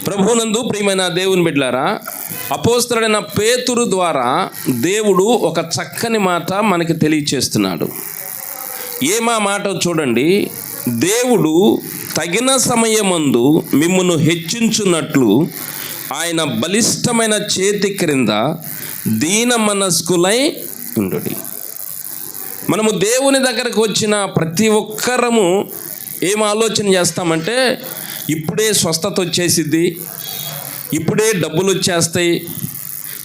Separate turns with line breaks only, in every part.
ప్రభువునందు ప్రియమైన దేవుని బిడ్డలారా, అపోస్తలుడైన పేతురు ద్వారా దేవుడు ఒక చక్కని మాట మనకి తెలియచేస్తున్నాడు. ఏమా మాట చూడండి. దేవుడు తగిన సమయమందు మిమ్మును హెచ్చించున్నట్లు ఆయన బలిష్టమైన చేతి క్రింద దీన మనస్కులై ఉండుడి. మనము దేవుని దగ్గరకు వచ్చిన ప్రతి ఒక్కరము ఏం ఆలోచన చేస్తామంటే, ఇప్పుడే స్వస్థత వచ్చేసిద్ది, ఇప్పుడే డబ్బులు వచ్చేస్తాయి,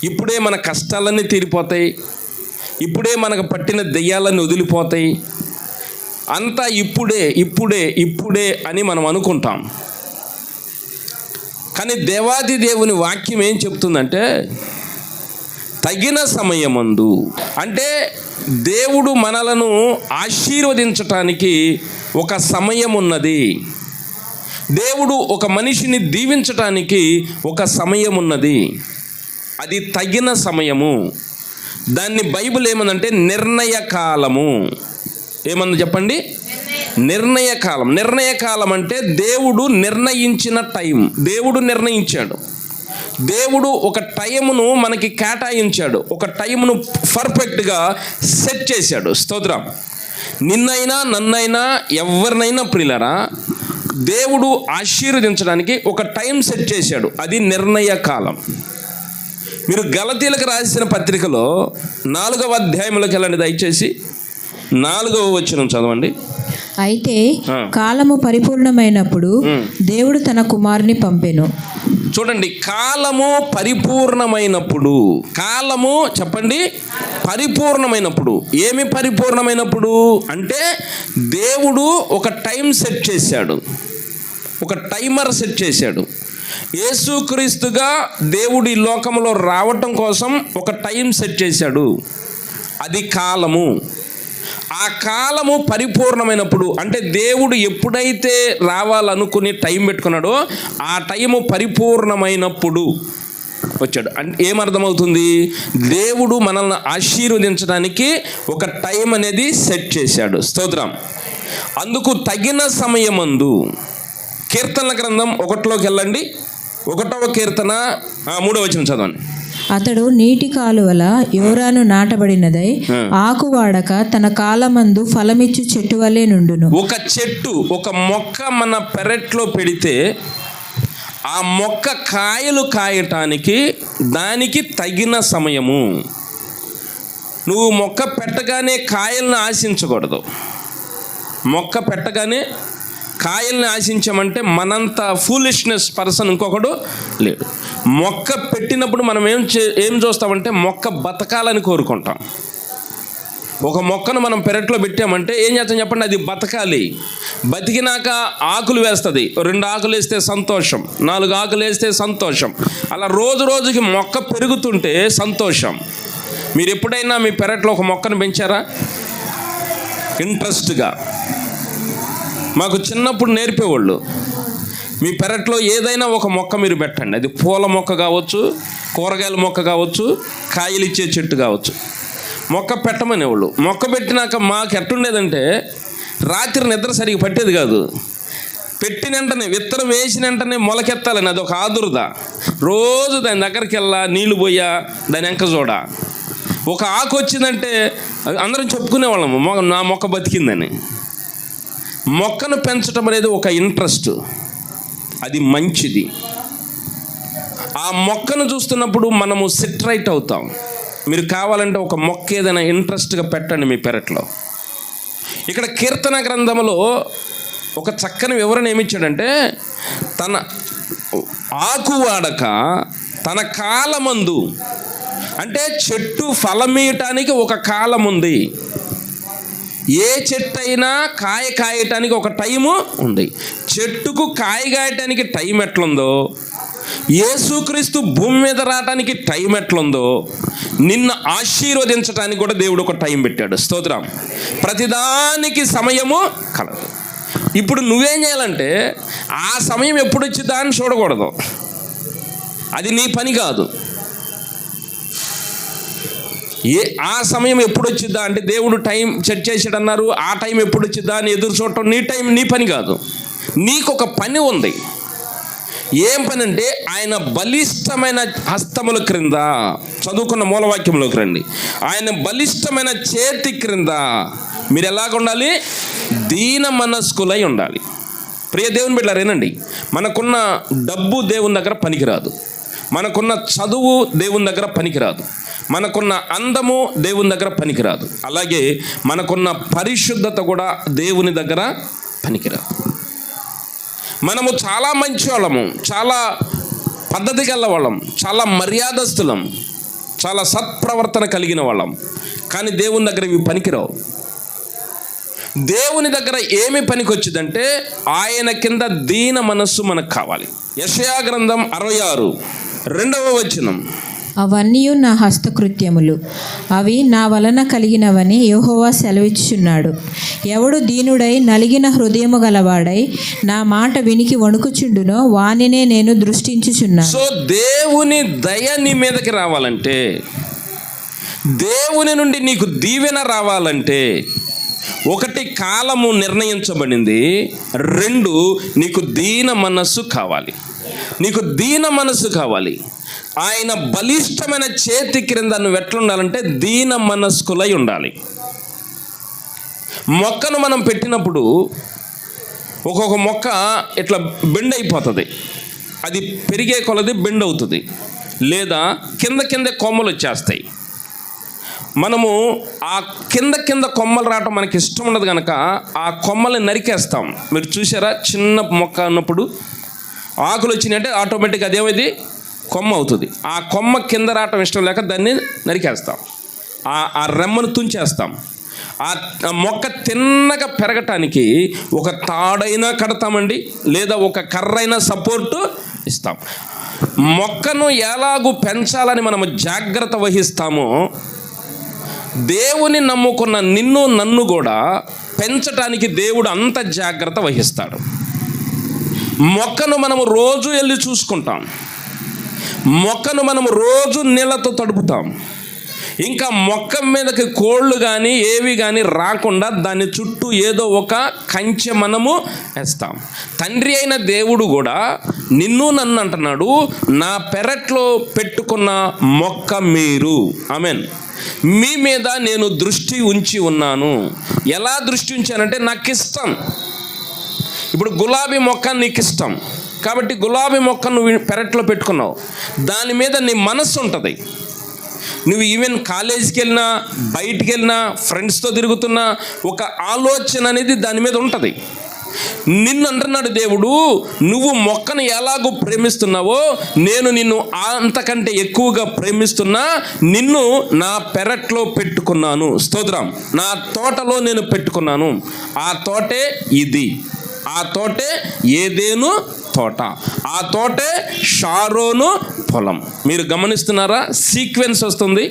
ఇప్పుడే మన కష్టాలన్నీ తీరిపోతాయి, ఇప్పుడే మనకు పట్టిన దెయ్యాలన్నీ వదిలిపోతాయి, అంతా ఇప్పుడే ఇప్పుడే ఇప్పుడే అని మనం అనుకుంటాం. కానీ దేవాది దేవుని వాక్యం ఏం చెప్తుందంటే, తగిన సమయమందు, అంటే దేవుడు మనలను ఆశీర్వదించటానికి ఒక సమయం ఉన్నది. దేవుడు ఒక మనిషిని దీవించటానికి ఒక సమయం ఉన్నది. అది తగిన సమయము. దాన్ని బైబిల్ ఏమందంటే నిర్ణయ కాలము. ఏమన్నా చెప్పండి? నిర్ణయ కాలం. నిర్ణయ కాలం అంటే దేవుడు నిర్ణయించిన టైం. దేవుడు నిర్ణయించాడు. దేవుడు ఒక టైమును మనకి కేటాయించాడు. ఒక టైమును పర్ఫెక్ట్గా సెట్ చేశాడు. స్తోత్రం. నిన్నైనా నన్నైనా ఎవరినైనా ప్రియులారా, దేవుడు ఆశీర్వదించడానికి ఒక టైం సెట్ చేశాడు. అది నిర్ణయ కాలం. మీరు గలతీలకు రాసిన పత్రికలో 4వ అధ్యాయంలోకి వెళ్ళండి దయచేసి. 4వ వచనం చదవండి.
అయితే కాలము పరిపూర్ణమైనప్పుడు దేవుడు తన కుమారుని పంపెను.
చూడండి, కాలము పరిపూర్ణమైనప్పుడు. కాలము చెప్పండి, పరిపూర్ణమైనప్పుడు. ఏమి పరిపూర్ణమైనప్పుడు అంటే, దేవుడు ఒక టైం సెట్ చేశాడు, ఒక టైమర్ సెట్ చేశాడు. యేసుక్రీస్తుగా దేవుడు ఈ లోకంలో రావటం కోసం ఒక టైం సెట్ చేశాడు. అది కాలము. ఆ కాలము పరిపూర్ణమైనప్పుడు అంటే దేవుడు ఎప్పుడైతే రావాలనుకుని టైం పెట్టుకున్నాడో ఆ టైము పరిపూర్ణమైనప్పుడు వచ్చాడు. అంటే ఏమర్థమవుతుంది? దేవుడు మనల్ని ఆశీర్వదించడానికి ఒక టైం అనేది సెట్ చేశాడు. స్తోత్రం. అందుకు తగిన సమయమందు. కీర్తనల గ్రంథం 1లోకి వెళ్ళండి. 1వ కీర్తన 3వ వచనం చదవండి.
అతడు నీటి కాలువల యోరాను నాటబడినదై ఆకు వాడక తన కాలమందు ఫలమిచ్చు చెట్టు వలె నుండును.
ఒక చెట్టు, ఒక మొక్క మన పెరట్లో పెడితే ఆ మొక్క కాయలు కాయటానికి దానికి తగిన సమయము. నువ్వు మొక్క పెట్టగానే కాయలను ఆశించకూడదు. మొక్క పెట్టగానే కాయల్ని ఆశించామంటే మనంత ఫూలిష్నెస్ పర్సన్ ఇంకొకడు లేడు. మొక్క పెట్టినప్పుడు మనం ఏం చూస్తామంటే మొక్క బతకాలని కోరుకుంటాం. ఒక మొక్కను మనం పెరట్లో పెట్టామంటే ఏం చేస్తాం చెప్పండి? అది బతకాలి. బతికినాక ఆకులు వేస్తుంది. 2 ఆకులు వేస్తే సంతోషం, 4 ఆకులు వేస్తే సంతోషం. అలా రోజు రోజుకి మొక్క పెరుగుతుంటే సంతోషం. మీరు ఎప్పుడైనా మీ పెరట్లో ఒక మొక్కను పెంచారా? ఇంట్రెస్ట్గా మాకు చిన్నప్పుడు నేర్పేవాళ్ళు, మీ పెరట్లో ఏదైనా ఒక మొక్క మీరు పెట్టండి. అది పూల మొక్క కావచ్చు, కూరగాయల మొక్క కావచ్చు, కాయలు ఇచ్చే చెట్టు కావచ్చు. మొక్క పెట్టమనేవాళ్ళు. మొక్క పెట్టినాక మాకు ఎట్టుండేదంటే, రాత్రి నిద్ర సరిగ్గా పట్టేది కాదు. పెట్టిన వెంటనే, విత్తనం వేసిన వెంటనే మొలకెత్తాలని అది ఒక ఆదుర్ద. రోజు దాని దగ్గరికి వెళ్ళా, నీళ్లు పోయా, దాని వెంక చూడ. ఒక ఆకు వచ్చిందంటే అందరం చెప్పుకునేవాళ్ళము, నా మొక్క బతికిందని. మొక్కను పెంచడం అనేది ఒక ఇంట్రెస్ట్, అది మంచిది. ఆ మొక్కను చూస్తున్నప్పుడు మనము సిట్ రైట్ అవుతాం. మీరు కావాలంటే ఒక మొక్క ఏదైనా ఇంట్రెస్ట్గా పెట్టండి మీ పెరట్లో. ఇక్కడ కీర్తన గ్రంథంలో ఒక చక్కని వివరణ ఏమిచ్చాడంటే, తన ఆకు వాడక తన కాలమందు, అంటే చెట్టు ఫలమీయటానికి ఒక కాలం ఉంది. ఏ చెట్టు అయినా కాయ కాయటానికి ఒక టైము ఉంది. చెట్టుకు కాయ కాయటానికి టైం ఎట్లుందో, యేసుక్రీస్తు భూమి మీద రావటానికి టైం ఎట్లుందో, నిన్ను ఆశీర్వదించడానికి కూడా దేవుడు ఒక టైం పెట్టాడు. స్తోత్రం. ప్రతిదానికి సమయము కలదు. ఇప్పుడు నువ్వేం చేయాలంటే, ఆ సమయం ఎప్పుడు వచ్చిందా అని చూడకూడదు. అది నీ పని కాదు. ఆ సమయం ఎప్పుడు వచ్చిద్దా అంటే, దేవుడు టైం సెట్ చేసాడు అన్నారు, ఆ టైం ఎప్పుడు వచ్చిద్దా అని ఎదురు చూడటం నీ పని కాదు. నీకు ఒక పని ఉంది. ఏం పని అంటే ఆయన బలిష్టమైన హస్తముల క్రింద, చదువుకున్న మూలవాక్యంలోకి రండి, ఆయన బలిష్టమైన చేతి క్రింద మీరు ఎలాగ ఉండాలి? దీన మనస్కులై ఉండాలి. ప్రియ దేవుని బిడ్డలారేనండి, మనకున్న డబ్బు దేవుని దగ్గర పనికిరాదు, మనకున్న చదువు దేవుని దగ్గర పనికిరాదు, మనకున్న అందము దేవుని దగ్గర పనికిరాదు, అలాగే మనకున్న పరిశుద్ధత కూడా దేవుని దగ్గర పనికిరాదు. మనము చాలా మంచి వాళ్ళము, చాలా పద్ధతి గల వాళ్ళం, చాలా మర్యాదస్తులం, చాలా సత్ప్రవర్తన కలిగిన వాళ్ళం, కానీ దేవుని దగ్గర ఇవి పనికిరావు. దేవుని దగ్గర ఏమి పనికి వచ్చిందంటే ఆయన కింద దీన మనస్సు మనకు కావాలి. యెషయా గ్రంథం 66:2
అవన్నీ నా హస్తకృత్యములు, అవి నా వలన కలిగినవని యెహోవా సెలవిచ్చుచున్నాడు. ఎవడు దీనుడై నలిగిన హృదయము గలవాడై నా మాట వినికి వణుకుచుండునో వానినే నేను దృష్టించుచున్నాను.
సో దేవుని దయ నీ మీదకి రావాలంటే, దేవుని నుండి నీకు దీవెన రావాలంటే, 1 కాలము నిర్ణయించబడింది, 2 నీకు దీన మనస్సు కావాలి. నీకు దీన మనస్సు కావాలి. ఆయన బలిష్టమైన చేతి క్రింద నువ్వు ఎట్లుండాలంటే దీన మనస్కులై ఉండాలి. మొక్కను మనం పెట్టినప్పుడు ఒక్కొక్క మొక్క ఇట్లా బెండ్ అయిపోతుంది, అది పెరిగే కొలది బెండ్ అవుతుంది, లేదా కింద కొమ్మలు వచ్చేస్తాయి. మనము ఆ కింద కొమ్మలు రావటం మనకి ఇష్టం ఉండదు కనుక ఆ కొమ్మల్ని నరికేస్తాం. మీరు చూసారా, చిన్న మొక్క అన్నప్పుడు ఆకులు వచ్చినాయంటే ఆటోమేటిక్గా అదేమైంది, కొమ్మ అవుతుంది. ఆ కొమ్మ కింద రావటం ఇష్టం లేక దాన్ని నరికేస్తాం, ఆ రెమ్మను తుంచేస్తాం. ఆ మొక్క తిన్నగా పెరగటానికి ఒక తాడైనా కడతామండి, లేదా ఒక కర్రైనా సపోర్టు ఇస్తాం. మొక్కను ఎలాగూ పెంచాలని మనము జాగ్రత్త వహిస్తామో, దేవుని నమ్ముకున్న నిన్ను నన్ను కూడా పెంచటానికి దేవుడు అంత జాగ్రత్త వహిస్తాడు. మొక్కను మనము రోజు వెళ్ళి చూసుకుంటాం, మొక్కను మనము రోజు నీళ్ళతో తడుపుతాం, ఇంకా మొక్క మీదకి కోళ్ళు కానీ ఏవి కానీ రాకుండా దాని చుట్టూ ఏదో ఒక కంచె మనము వేస్తాం. తండ్రి అయిన దేవుడు కూడా నిన్ను నన్ను అంటున్నాడు, నా పెరట్లో పెట్టుకున్న మొక్క మీరు, ఆమెన్, మీ మీద నేను దృష్టి ఉంచి ఉన్నాను. ఎలా దృష్టి ఉంచానంటే నాకు ఇష్టం. ఇప్పుడు గులాబీ మొక్క నీకు ఇష్టం కాబట్టి గులాబీ మొక్క నువ్వు పెరట్లో పెట్టుకున్నావు, దాని మీద నీ మనస్సు ఉంటుంది. నువ్వు ఈవెన్ కాలేజీకి వెళ్ళినా, బయటికి వెళ్ళినా, ఫ్రెండ్స్తో తిరుగుతున్నా ఒక ఆలోచన అనేది దాని మీద ఉంటుంది. నిన్ను అంటున్నాడు దేవుడు, నువ్వు మొక్కను ఎలాగో ప్రేమిస్తున్నావో నేను నిన్ను అంతకంటే ఎక్కువగా ప్రేమిస్తున్నా, నిన్ను నా పెరట్లో పెట్టుకున్నాను. స్తోత్రం. నా తోటలో నేను పెట్టుకున్నాను. ఆ తోటే ఇది, ఆ తోటే ఏదేను తోట, ఆ తోటే షారోను పొలం. మీరు గమనిస్తున్నారా, సీక్వెన్స్ వస్తుంది.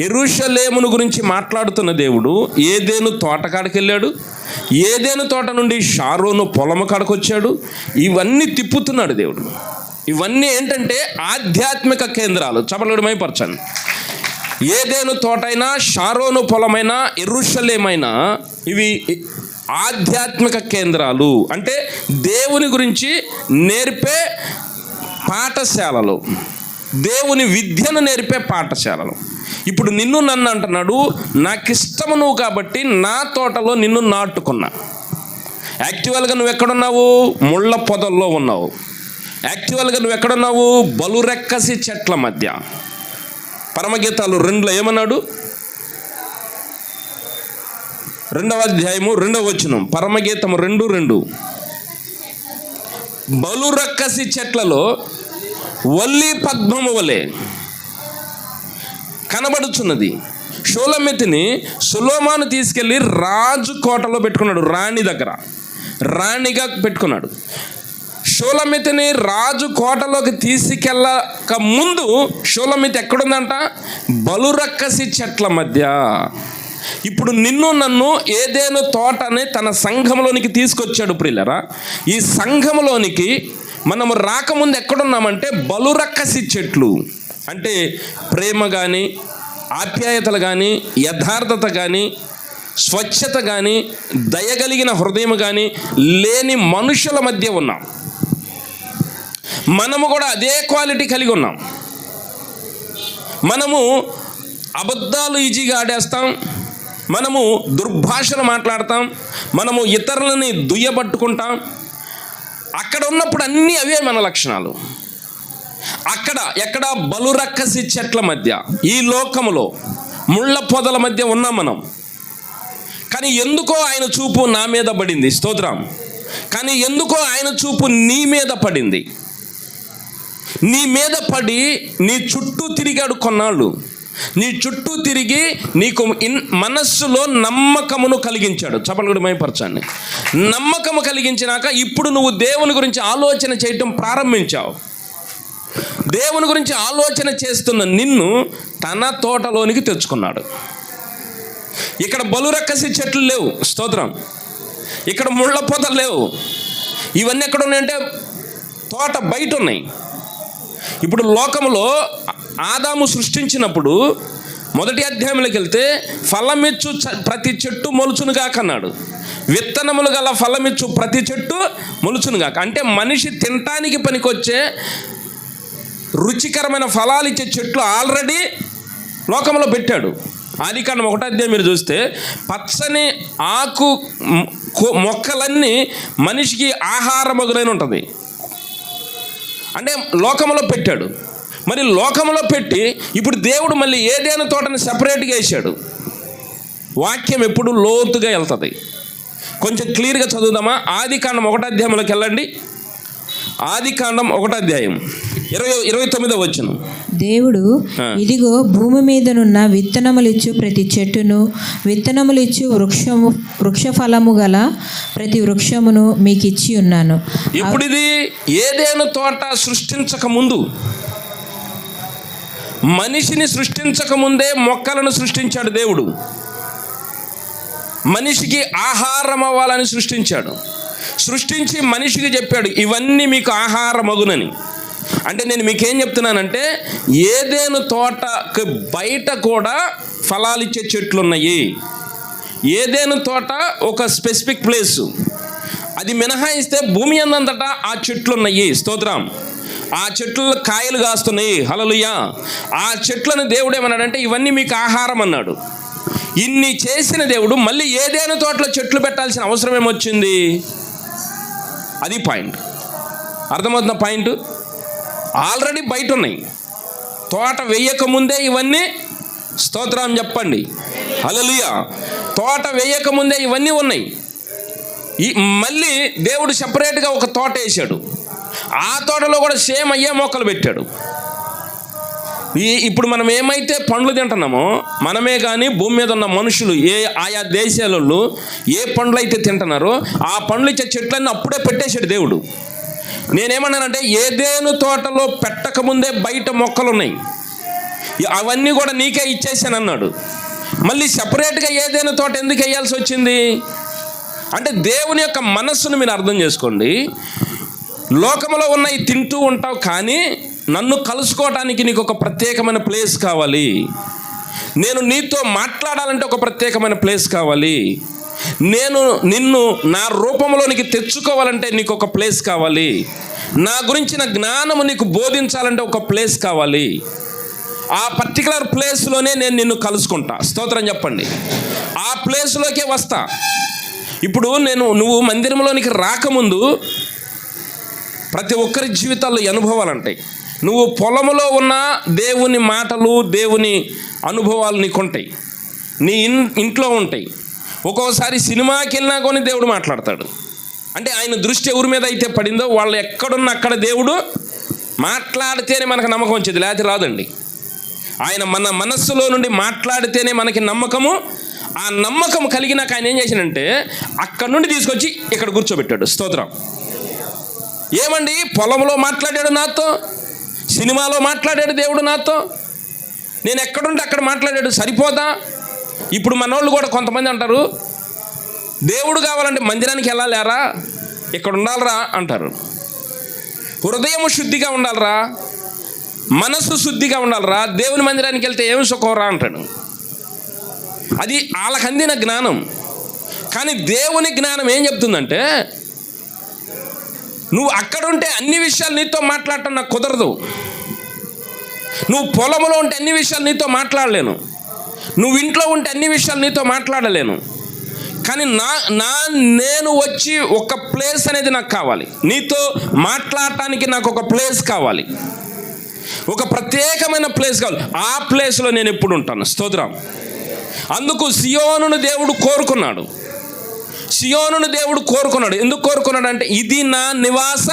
యెరూషలేమును గురించి మాట్లాడుతున్న దేవుడు ఏదేను తోట కాడికి వెళ్ళాడు, ఏదేను తోట నుండి షారోను పొలము కాడికి వచ్చాడు. ఇవన్నీ తిప్పుతున్నాడు దేవుడు. ఇవన్నీ ఏంటంటే ఆధ్యాత్మిక కేంద్రాలు. చపలడు మైపరచండి. ఏదేను తోటైనా, షారోను పొలమైనా, యెరూషలేమైనా ఇవి ఆధ్యాత్మిక కేంద్రాలు. అంటే దేవుని గురించి నేర్పే పాఠశాలలు, దేవుని విద్యను నేర్పే పాఠశాలలు. ఇప్పుడు నిన్ను నన్ను అంటున్నాడు, నాకు ఇష్టము నువ్వు కాబట్టి నా తోటలో నిన్ను నాటుకున్నా. యాక్చువల్గా నువ్వు ఎక్కడున్నావు? ముళ్ళ పొదల్లో ఉన్నావు. యాక్చువల్గా నువ్వు ఎక్కడున్నావు? బలురెక్కసి చెట్ల మధ్య. పరమగీతాలు 2లో ఏమన్నాడు? 2వ అధ్యాయము 2వ వచనం, పరమగీతము 2:2. బలురక్కసి చెట్లలో వల్లి పద్మము వలె కనబడుచున్నది. షూలమితిని సొలొమోను తీసుకెళ్ళి రాజు కోటలో పెట్టుకున్నాడు, రాణి దగ్గర రాణిగా పెట్టుకున్నాడు. షూలమితిని రాజు కోటలోకి తీసుకెళ్ళక ముందు షూలమితి ఎక్కడుందంట? బలురక్కసి చెట్ల మధ్య. ఇప్పుడు నిన్ను నన్ను ఏదేను తోటని తన సంఘంలోనికి తీసుకొచ్చాడు. ప్రియులారా, ఈ సంఘంలోనికి మనము రాకముందు ఎక్కడున్నామంటే బలురక్కసి చెట్లు. అంటే ప్రేమ కానీ, ఆప్యాయతలు కానీ, యథార్థత కానీ, స్వచ్ఛత కానీ, దయగలిగిన హృదయం కానీ లేని మనుషుల మధ్య ఉన్నాం. మనము కూడా అదే క్వాలిటీ కలిగి ఉన్నాం. మనము అబద్ధాలు ఈజీగా ఆడేస్తాం, మనము దుర్భాషలు మాట్లాడతాం, మనము ఇతరులని దుయ్యబట్టుకుంటాం. అక్కడ ఉన్నప్పుడు అన్నీ అవే మన లక్షణాలు. ఎక్కడ బలురక్కసి చెట్ల మధ్య, ఈ లోకములో ముళ్ళ పొదల మధ్య ఉన్నాం మనం. కానీ ఎందుకో ఆయన చూపు నా మీద పడింది, స్తోత్రం. కానీ ఎందుకో ఆయన చూపు నీ మీద పడింది. నీ మీద పడి నీ చుట్టూ తిరిగాడు కొన్నాళ్ళు. నీ చుట్టూ తిరిగి నీకు మనస్సులో నమ్మకమును కలిగించాడు. చప్పట్లు కూడా మైపరచండి. నమ్మకము కలిగించినాక ఇప్పుడు నువ్వు దేవుని గురించి ఆలోచన చేయటం ప్రారంభించావు. దేవుని గురించి ఆలోచన చేస్తున్న నిన్ను తన తోటలోనికి తెచ్చుకున్నాడు. ఇక్కడ బలురక్కసి చెట్లు లేవు, స్తోత్రం. ఇక్కడ ముళ్ళ పొదలు లేవు. ఇవన్నీ ఎక్కడ ఉన్నాయంటే తోట బయట ఉన్నాయి. ఇప్పుడు లోకంలో ఆదాము సృష్టించినప్పుడు మొదటి అధ్యాయంలోకి వెళ్తే ఫలమిచ్చు ప్రతి చెట్టు మొలుచునుగాక అన్నాడు. విత్తనములు గల ఫలమిచ్చు ప్రతి చెట్టు మొలుచునుగాక అంటే మనిషి తినటానికి పనికొచ్చే రుచికరమైన ఫలాలు ఇచ్చే చెట్లు ఆల్రెడీ లోకంలో పెట్టాడు. ఆదికాండం 1వ అధ్యాయం మీరు చూస్తే పచ్చని ఆకు మొక్కలన్నీ మనిషికి ఆహారమగులైన ఉంటుంది. అంటే లోకంలో పెట్టాడు. మరి లోకంలో పెట్టి ఇప్పుడు దేవుడు మళ్ళీ ఏదైనా తోటని సెపరేట్గా వేసాడు. వాక్యం ఎప్పుడు లోతుగా వెళ్తుంది. కొంచెం క్లియర్గా చదువుదామా? ఆదికాండం 1వ అధ్యాయంలోకి వెళ్ళండి. ఆదికాండం 1వ అధ్యాయం 29వ వచనం.
దేవుడు, ఇదిగో భూమి మీదనున్న విత్తనములిచ్చు ప్రతి చెట్టును, విత్తనములిచ్చు వృక్ష ఫలము గల ప్రతి వృక్షమును మీకు ఇచ్చి ఉన్నాను.
ఇప్పుడు ఇది ఏదేను తోట సృష్టించక ముందు, మనిషిని సృష్టించక ముందే మొక్కలను సృష్టించాడు దేవుడు. మనిషికి ఆహారం అవ్వాలని సృష్టించాడు. సృష్టించి మనిషికి చెప్పాడు ఇవన్నీ మీకు ఆహారమగునని. అంటే నేను మీకేం చెప్తున్నానంటే ఏదేను తోటకి బయట కూడా ఫలాలు ఇచ్చే చెట్లు ఉన్నాయి. ఏదేను తోట ఒక స్పెసిఫిక్ ప్లేసు, అది మినహాయిస్తే భూమి అందంతటా ఆ చెట్లు ఉన్నాయి, స్తోత్రం. ఆ చెట్ల కాయలు కాస్తున్నాయి, హల్లెలూయా. ఆ చెట్లను దేవుడు ఏమన్నాడంటే ఇవన్నీ మీకు ఆహారం అన్నాడు. ఇన్ని చేసిన దేవుడు మళ్ళీ ఏదేను తోటలో చెట్లు పెట్టాల్సిన అవసరం ఏమొచ్చింది? అది పాయింట్. అర్థమవుతున్న పాయింట్? ఆల్రెడీ బయట ఉన్నాయి. తోట వేయకముందే ఇవన్నీ, స్తోత్రం చెప్పండి, హల్లెలూయా. తోట వేయకముందే ఇవన్నీ ఉన్నాయి. మళ్ళీ దేవుడు సపరేట్గా ఒక తోట వేసాడు. ఆ తోటలో కూడా సేమ్ అయ్యే మొక్కలు పెట్టాడు. ఇప్పుడు మనం ఏమైతే పండ్లు తింటున్నామో, మనమే కానీ భూమి మీద ఉన్న మనుషులు ఆయా దేశాలలో ఏ పండ్లు అయితే తింటున్నారో ఆ పండ్లు ఇచ్చే చెట్లన్నీ అప్పుడే పెట్టేశాడు దేవుడు. నేనేమన్నానంటే ఏదేను తోటలో పెట్టకముందే బయట మొక్కలు ఉన్నాయి, అవన్నీ కూడా నీకే ఇచ్చేసాను అన్నాడు. మళ్ళీ సపరేట్గా ఏదేను తోట ఎందుకు వేయాల్సి వచ్చింది అంటే దేవుని యొక్క మనస్సును మీరు అర్థం చేసుకోండి. లోకంలో ఉన్నాయి తింటూ ఉంటావు, కానీ నన్ను కలుసుకోవటానికి నీకు ఒక ప్రత్యేకమైన ప్లేస్ కావాలి. నేను నీతో మాట్లాడాలంటే ఒక ప్రత్యేకమైన ప్లేస్ కావాలి. నేను నిన్ను నా రూపంలోనికి తెచ్చుకోవాలంటే నీకు ఒక ప్లేస్ కావాలి. నా గురించిన జ్ఞానము నీకు బోధించాలంటే ఒక ప్లేస్ కావాలి. ఆ పర్టికులర్ ప్లేస్లోనే నేను నిన్ను కలుసుకుంటా, స్తోత్రం చెప్పండి. ఆ ప్లేస్లోకే వస్తా. ఇప్పుడు నువ్వు మందిరంలోనికి రాకముందు ప్రతి ఒక్కరి జీవితాల్లో అనుభవాలు ఉంటాయి. నువ్వు పొలంలో ఉన్న దేవుని మాటలు, దేవుని అనుభవాలు నీకు ఉంటాయి, నీ ఇంట్లో ఉంటాయి. ఒక్కోసారి సినిమాకి వెళ్ళినా కానీ దేవుడు మాట్లాడతాడు. అంటే ఆయన దృష్టి ఎవరి మీద అయితే పడిందో వాళ్ళు ఎక్కడున్నా అక్కడ దేవుడు మాట్లాడితేనే మనకు నమ్మకం వచ్చేది, లేకపోతే రాదండి. ఆయన మన మనస్సులో నుండి మాట్లాడితేనే మనకి నమ్మకము. ఆ నమ్మకం కలిగినాక ఆయన ఏం చేశాడంటే అక్కడ నుండి తీసుకొచ్చి ఇక్కడ కూర్చోబెట్టాడు, స్తోత్రం. ఏమండి, పొలంలో మాట్లాడాడు నాతో, సినిమాలో మాట్లాడాడు దేవుడు నాతో, నేను ఎక్కడుంటే అక్కడ మాట్లాడాడు, సరిపోదా? ఇప్పుడు మనోళ్ళు కూడా కొంతమంది అంటారు దేవుడు కావాలంటే మందిరానికి వెళ్ళాలేరా, ఇక్కడ ఉండాలరా అంటారు. హృదయం శుద్ధిగా ఉండాలరా, మనస్సు శుద్ధిగా ఉండాలరా, దేవుని మందిరానికి వెళ్తే ఏమి సుఖంరా అంటాడు. అది వాళ్ళకి అందిన జ్ఞానం. కానీ దేవుని జ్ఞానం ఏం చెప్తుందంటే నువ్వు అక్కడ ఉంటే అన్ని విషయాలు నీతో మాట్లాడటం నాకు కుదరదు. నువ్వు పొలంలో ఉంటే అన్ని విషయాలు నీతో మాట్లాడలేను. నువ్వు ఇంట్లో ఉంటే అన్ని విషయాలు నీతో మాట్లాడలేను. కానీ నేను వచ్చి ఒక ప్లేస్ అనేది నాకు కావాలి. నీతో మాట్లాడటానికి నాకు ఒక ప్లేస్ కావాలి, ఒక ప్రత్యేకమైన ప్లేస్ కావాలి. ఆ ప్లేస్లో నేను ఎప్పుడు ఉంటాను. స్తోత్రం. అందుకు సియోనును దేవుడు కోరుకున్నాడు. సియోనును దేవుడు కోరుకున్నాడు. ఎందుకు కోరుకున్నాడు అంటే ఇది నా నివాస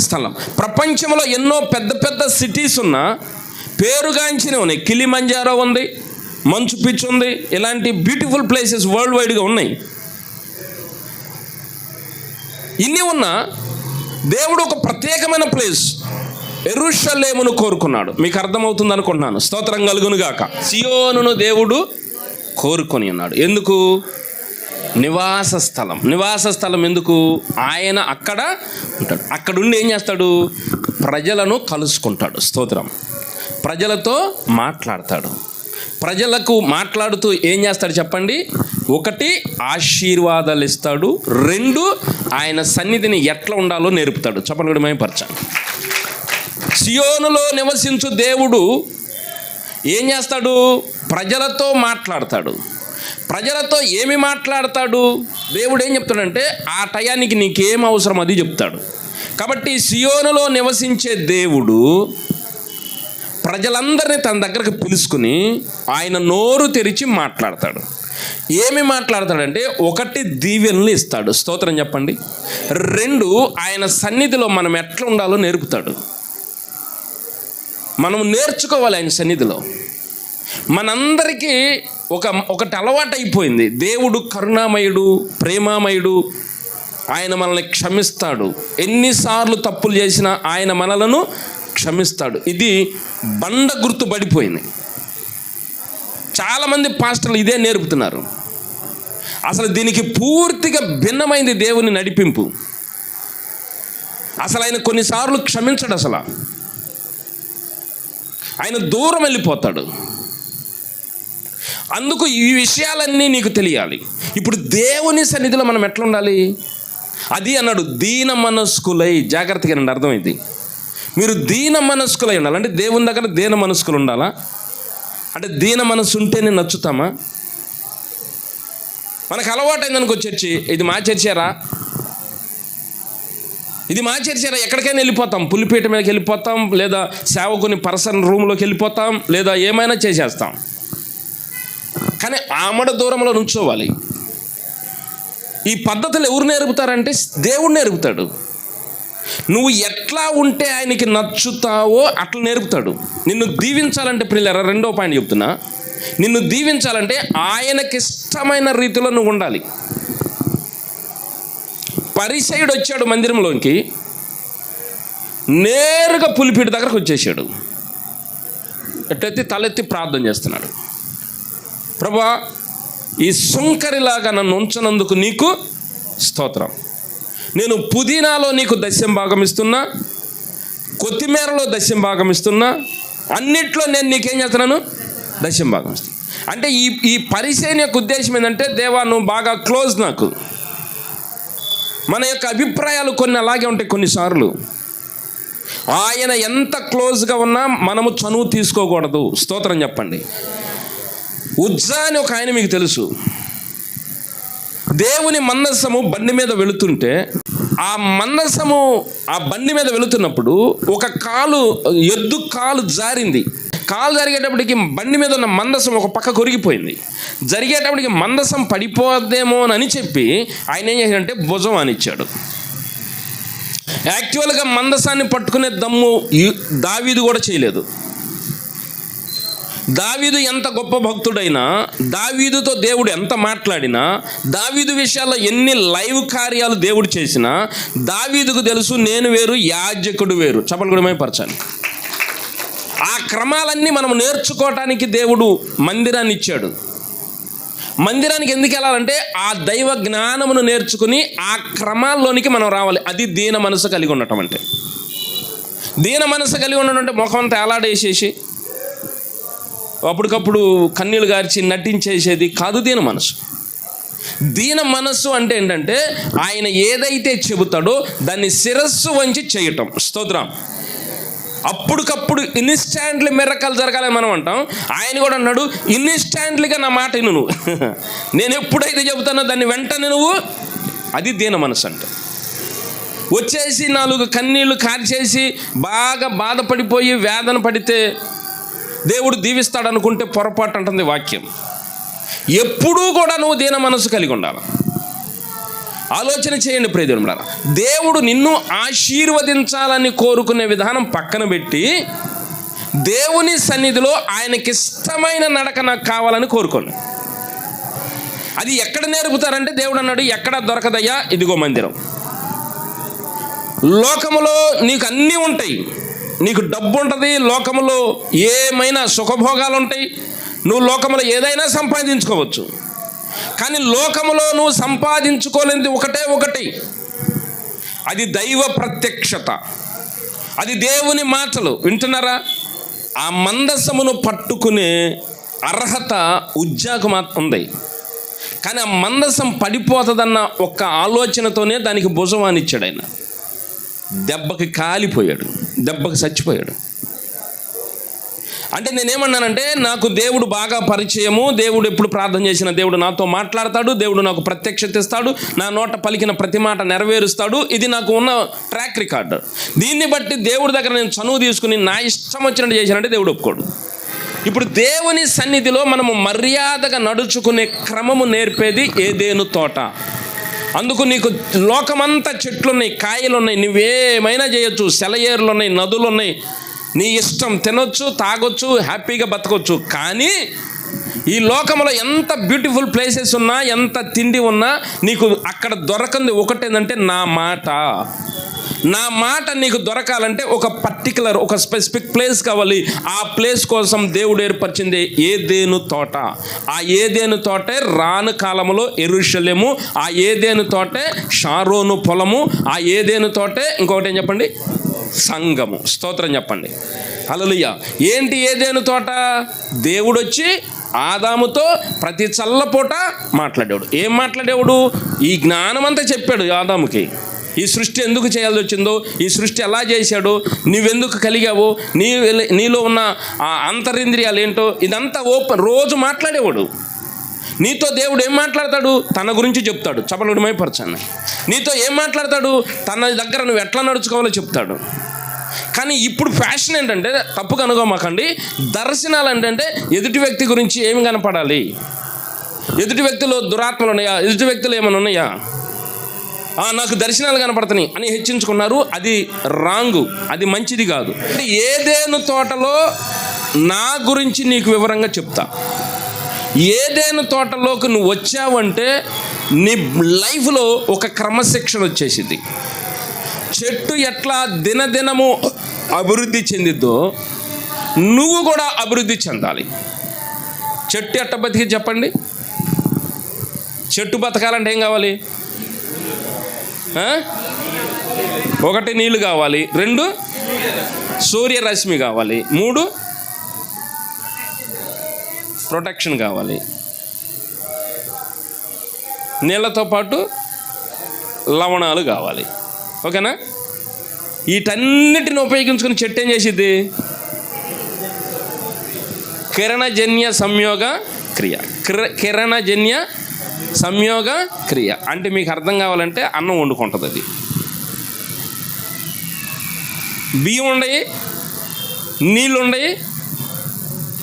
స్థలం. ప్రపంచంలో ఎన్నో పెద్ద పెద్ద సిటీస్ ఉన్నా, పేరుగాంచినవి ఉన్నాయి. కిలిమంజారో ఉంది, మంచు పిచ్ ఉంది, ఇలాంటి బ్యూటిఫుల్ ప్లేసెస్ వరల్డ్ వైడ్గా ఉన్నాయి. ఇన్ని ఉన్నా దేవుడు ఒక ప్రత్యేకమైన ప్లేస్ యెరూషలేమును కోరుకున్నాడు. మీకు అర్థమవుతుంది అనుకుంటున్నాను. స్తోత్రం కలుగును గాక. సియోనును దేవుడు కోరుకొని ఉన్నాడు. ఎందుకు? నివాస స్థలం. నివాస స్థలం ఎందుకు? ఆయన అక్కడ ఉంటాడు. అక్కడుండి ఏం చేస్తాడు? ప్రజలను కలుసుకుంటాడు. స్తోత్రం. ప్రజలతో మాట్లాడతాడు. ప్రజలకు మాట్లాడుతూ ఏం చేస్తాడు చెప్పండి? 1 ఆశీర్వాదాలు ఇస్తాడు, 2 ఆయన సన్నిధిని ఎట్లా ఉండాలో నేర్పుతాడు. చెప్పండి కూడా మేమపరచాలి. సియోనులో నివసించు దేవుడు ఏం చేస్తాడు? ప్రజలతో మాట్లాడతాడు. ప్రజలతో ఏమి మాట్లాడతాడు? దేవుడు ఏం చెప్తాడంటే ఆ టయానికి నీకేం అవసరం అది చెప్తాడు. కాబట్టి సియోనులో నివసించే దేవుడు ప్రజలందరినీ తన దగ్గరకు పిలుచుకుని ఆయన నోరు తెరిచి మాట్లాడతాడు. ఏమి మాట్లాడతాడంటే 1 దీవెనలు ఇస్తాడు. స్తోత్రం చెప్పండి. 2 ఆయన సన్నిధిలో మనం ఎట్లా ఉండాలో నేర్పుతాడు. మనం నేర్చుకోవాలి ఆయన సన్నిధిలో. మనందరికీ ఒకటి అలవాటు అయిపోయింది. దేవుడు కరుణామయుడు, ప్రేమామయుడు. ఆయన మనల్ని క్షమిస్తాడు. ఎన్నిసార్లు తప్పులు చేసినా ఆయన మనలను క్షమిస్తాడు. ఇది బండ గుర్తు పడిపోయింది. చాలామంది పాస్టర్లు ఇదే నేర్పుతున్నారు. అసలు దీనికి పూర్తిగా భిన్నమైంది దేవుని నడిపింపు. అసలు ఆయన కొన్నిసార్లు క్షమించడు. అసలు ఆయన దూరం వెళ్ళిపోతాడు. అందుకు ఈ విషయాలన్నీ నీకు తెలియాలి. ఇప్పుడు దేవుని సన్నిధిలో మనం ఎట్లా ఉండాలి? అది అన్నాడు, దీన మనస్కులై. జాగ్రత్తగా రండి, అర్థమైంది. మీరు దీన మనస్కులై ఉండాలి. అంటే దేవుని దగ్గర దీన మనస్కులు ఉండాలా? అంటే దీన మనస్సు ఉంటేనే నచ్చుతామా? మనకు అలవాటైంది అనుకో చర్చి, ఇది మా చర్చారా, ఇది మా చర్చారా, ఎక్కడికైనా వెళ్ళిపోతాం. పులిపీట మీదకి వెళ్ళిపోతాం, లేదా సేవకుని పర్సన్ రూమ్లోకి వెళ్ళిపోతాం, లేదా ఏమైనా చేసేస్తాం. కానీ ఆమడ దూరంలో నుంచోవాలి. ఈ పద్ధతులు ఎవరు నేర్పుతారంటే దేవుడు నేర్పుతాడు. నువ్వు ఎట్లా ఉంటే ఆయనకి నచ్చుతావో అట్లా నేర్పుతాడు. నిన్ను దీవించాలంటే ప్రియులారా, 2వ పాయింట్ చెప్తున్నా, నిన్ను దీవించాలంటే ఆయనకి ఇష్టమైన రీతిలో నువ్వు ఉండాలి. పరిసయుడు వచ్చాడు మందిరంలోకి, నేరుగా పులిపీట దగ్గరకు వచ్చేసాడు. ఎట్టెత్తి తలెత్తి ప్రార్థన చేస్తున్నాడు. ప్రభువా, ఈ సుంకరిలాగా నన్ను ఉంచనందుకు నీకు స్తోత్రం. నేను పుదీనాలో నీకు 10వ భాగం ఇస్తున్నా, కొత్తిమీరలో 10వ భాగం ఇస్తున్నా, అన్నిట్లో నేను నీకేం చేస్తున్నాను? 10వ భాగం ఇస్తున్నా. అంటే ఈ పరిచయం యొక్క ఉద్దేశం ఏంటంటే, దేవా నువ్వు బాగా క్లోజ్ నాకు. మన యొక్క అభిప్రాయాలు కొన్ని అలాగే ఉంటాయి. కొన్నిసార్లు ఆయన ఎంత క్లోజ్గా ఉన్నా మనము చనువు తీసుకోకూడదు. స్తోత్రం చెప్పండి. ఉజ్జా అని ఒక ఆయన మీకు తెలుసు. దేవుని మందసము బండి మీద వెళుతుంటే ఆ మందసము ఆ బండి మీద వెళుతున్నప్పుడు ఒక ఎద్దు కాలు జారింది. కాలు జరిగేటప్పటికి బండి మీద ఉన్న మందసం ఒక పక్క కొరిగిపోయింది. జరిగేటప్పటికి మందసం పడిపోద్దేమో అని చెప్పి ఆయన ఏం చేశాడంటే భుజం అనిచ్చాడు. యాక్చువల్గా మందసాన్ని పట్టుకునే దమ్ము దావీదు కూడా చేయలేదు. దావీదు ఎంత గొప్ప భక్తుడైనా, దావీదుతో దేవుడు ఎంత మాట్లాడినా, దావీదు విషయాల్లో ఎన్ని లైవ్ కార్యాలు దేవుడు చేసినా, దావీదుకు తెలుసు నేను వేరు, యాజకుడు వేరు. చెప్పలు కూడా పరచాలి. ఆ క్రమాలన్నీ మనం నేర్చుకోవటానికి దేవుడు మందిరాన్ని ఇచ్చాడు. మందిరానికి ఎందుకు వెళ్ళాలంటే ఆ దైవ జ్ఞానమును నేర్చుకుని ఆ క్రమాల్లోనికి మనం రావాలి. అది దీన మనసు కలిగి ఉండటం. అంటే దీన మనసు కలిగి ఉండడం అంటే ముఖం అంతా ఎలాడేసేసి అప్పటికప్పుడు కన్నీళ్ళు గార్చి నటించేసేది కాదు దీన మనసు. దీన మనస్సు అంటే ఏంటంటే ఆయన ఏదైతే చెబుతాడో దాన్ని శిరస్సు వంచి చేయటం. స్తోత్రం. అప్పటికప్పుడు ఇన్స్టాంట్లీ మిరకల్ జరగాలని మనం అంటాం. ఆయన కూడా అన్నాడు, ఇన్స్టాంట్లీగా నా మాట విను నువ్వు. నేను ఎప్పుడైతే చెబుతానో దాన్ని వెంటనే నువ్వు. అది దీన మనసు అంటే. వచ్చేసి 4 కన్నీళ్లు కార్చేసి బాగా బాధపడిపోయి వేదన పడితే దేవుడు దీవిస్తాడు అనుకుంటే పొరపాటు అంటుంది వాక్యం. ఎప్పుడూ కూడా నువ్వు దీన మనసు కలిగి ఉండాలి. ఆలోచన చేయండి ప్రియదేవులారా. దేవుడు నిన్ను ఆశీర్వదించాలని కోరుకునే విధానం పక్కన పెట్టి దేవుని సన్నిధిలో ఆయనకి ఇష్టమైన నడక నాకు కావాలని కోరుకోండి. అది ఎక్కడ నేర్పుతారంటే దేవుడు అన్నాడు, ఎక్కడ దొరకదయ్యా, ఇదిగో మందిరం. లోకములో నీకు అన్నీ ఉంటాయి, నీకు డబ్బు ఉంటుంది, లోకములో ఏమైనా సుఖభోగాలు ఉంటాయి, నువ్వు లోకములో ఏదైనా సంపాదించుకోవచ్చు. కానీ లోకములో నువ్వు సంపాదించుకోలేనిది ఒకటి, అది దైవ ప్రత్యక్షత, అది దేవుని మాటలు. వింటున్నారా? ఆ మందసమును పట్టుకునే అర్హత ఉజ్జాకు మాత్రం ఉంది. కానీ ఆ మందసం పడిపోతుందన్న ఒక్క ఆలోచనతోనే దానికి భుజమానిచ్చాడు ఆయన. దెబ్బకి కాలిపోయాడు, దెబ్బకి చచ్చిపోయాడు. అంటే నేనేమన్నానంటే, నాకు దేవుడు బాగా పరిచయము, దేవుడు ఎప్పుడు ప్రార్థన చేసిన దేవుడు నాతో మాట్లాడతాడు, దేవుడు నాకు ప్రత్యక్షత ఇస్తాడు, నా నోట పలికిన ప్రతి మాట నెరవేరుస్తాడు. ఇది నాకు ఉన్న ట్రాక్ రికార్డు. దీన్ని బట్టి దేవుడి దగ్గర నేను చనువు తీసుకుని నా ఇష్టం వచ్చినట్టు చేశానంటే దేవుడు ఒప్పుకోడు. ఇప్పుడు దేవుని సన్నిధిలో మనము మర్యాదగా నడుచుకునే క్రమము నేర్పేది ఏదేను తోట. అందుకు నీకు లోకమంతా చెట్లున్నాయి, కాయలున్నాయి, నువ్వేమైనా చేయొచ్చు, సెలయేరులు ఉన్నాయి, నదులు ఉన్నాయి, నీ ఇష్టం తినొచ్చు, తాగొచ్చు, హ్యాపీగా బతకొచ్చు. కానీ ఈ లోకంలో ఎంత బ్యూటిఫుల్ ప్లేసెస్ ఉన్నా, ఎంత తిండి ఉన్నా, నీకు అక్కడ దొరకంది ఒకటేంటంటే నా మాట నీకు దొరకాలంటే ఒక పర్టికులర్, ఒక స్పెసిఫిక్ ప్లేస్ కావాలి. ఆ ప్లేస్ కోసం దేవుడు ఏర్పరిచింది ఏదేను తోట. ఆ ఏదేను తోటే రాను కాలంలో యెరూషలేము, ఆ ఏదేను తోటే షారోను పొలము, ఆ ఏదేను తోటే ఇంకొకటి ఏం చెప్పండి, సంఘము. స్తోత్రం చెప్పండి. హల్లెలూయా. ఏంటి ఏదేను తోట? దేవుడు వచ్చి ఆదాముతో ప్రతి చల్లపూట మాట్లాడేవాడు. ఏం మాట్లాడేవాడు? ఈ జ్ఞానం అంతా చెప్పాడు ఆదాముకి. ఈ సృష్టి ఎందుకు చేయాల్సి వచ్చిందో, ఈ సృష్టి ఎలా చేశాడో, నువ్వెందుకు కలిగావో, నీలో ఉన్న ఆ అంతరింద్రియాలు ఏంటో, ఇదంతా రోజు మాట్లాడేవాడు. నీతో దేవుడు ఏం మాట్లాడతాడు? తన గురించి చెప్తాడు. చపలుడి మైపరచాన్ని. నీతో ఏం మాట్లాడతాడు? తన దగ్గర నువ్వు ఎట్లా నడుచుకోవాలో చెప్తాడు. కానీ ఇప్పుడు ఫ్యాషన్ ఏంటంటే, తప్పు కనుగోమాకండి, దర్శనాలు ఏంటంటే ఎదుటి వ్యక్తి గురించి ఏమి కనపడాలి, ఎదుటి వ్యక్తిలో దురాత్మలు ఉన్నాయా, ఎదుటి వ్యక్తులు ఏమైనా ఉన్నాయా, నాకు దర్శనాలు కనపడుతున్నాయి అని హెచ్చించుకున్నారు. అది రాంగు, అది మంచిది కాదు. అంటే ఏదేను తోటలో నా గురించి నీకు వివరంగా చెప్తా. ఏదేను తోటలోకి నువ్వు వచ్చావంటే నీ లైఫ్లో ఒక క్రమశిక్షణ వచ్చేసింది. చెట్టు ఎట్లా దినదినము అభివృద్ధి చెందిద్దో నువ్వు కూడా అభివృద్ధి చెందాలి. చెట్టు ఎట్ట బతికి చెప్పండి? చెట్టు బతకాలంటే ఏం కావాలి? 1 నీళ్ళు కావాలి, 2 సూర్యరశ్మి కావాలి, 3 ప్రొటెక్షన్ కావాలి, నీళ్ళతో పాటు లవణాలు కావాలి. ఓకేనా? వీటన్నిటిని ఉపయోగించుకుని చెట్టు ఏం చేసిద్ది? కిరణజన్య సంయోగ క్రియ. కిరణజన్య సంయోగ క్రియ అంటే మీకు అర్థం కావాలంటే అన్నం వండుకుంటుంది. అది బియ్యం ఉండయి, నీళ్ళు ఉండయి.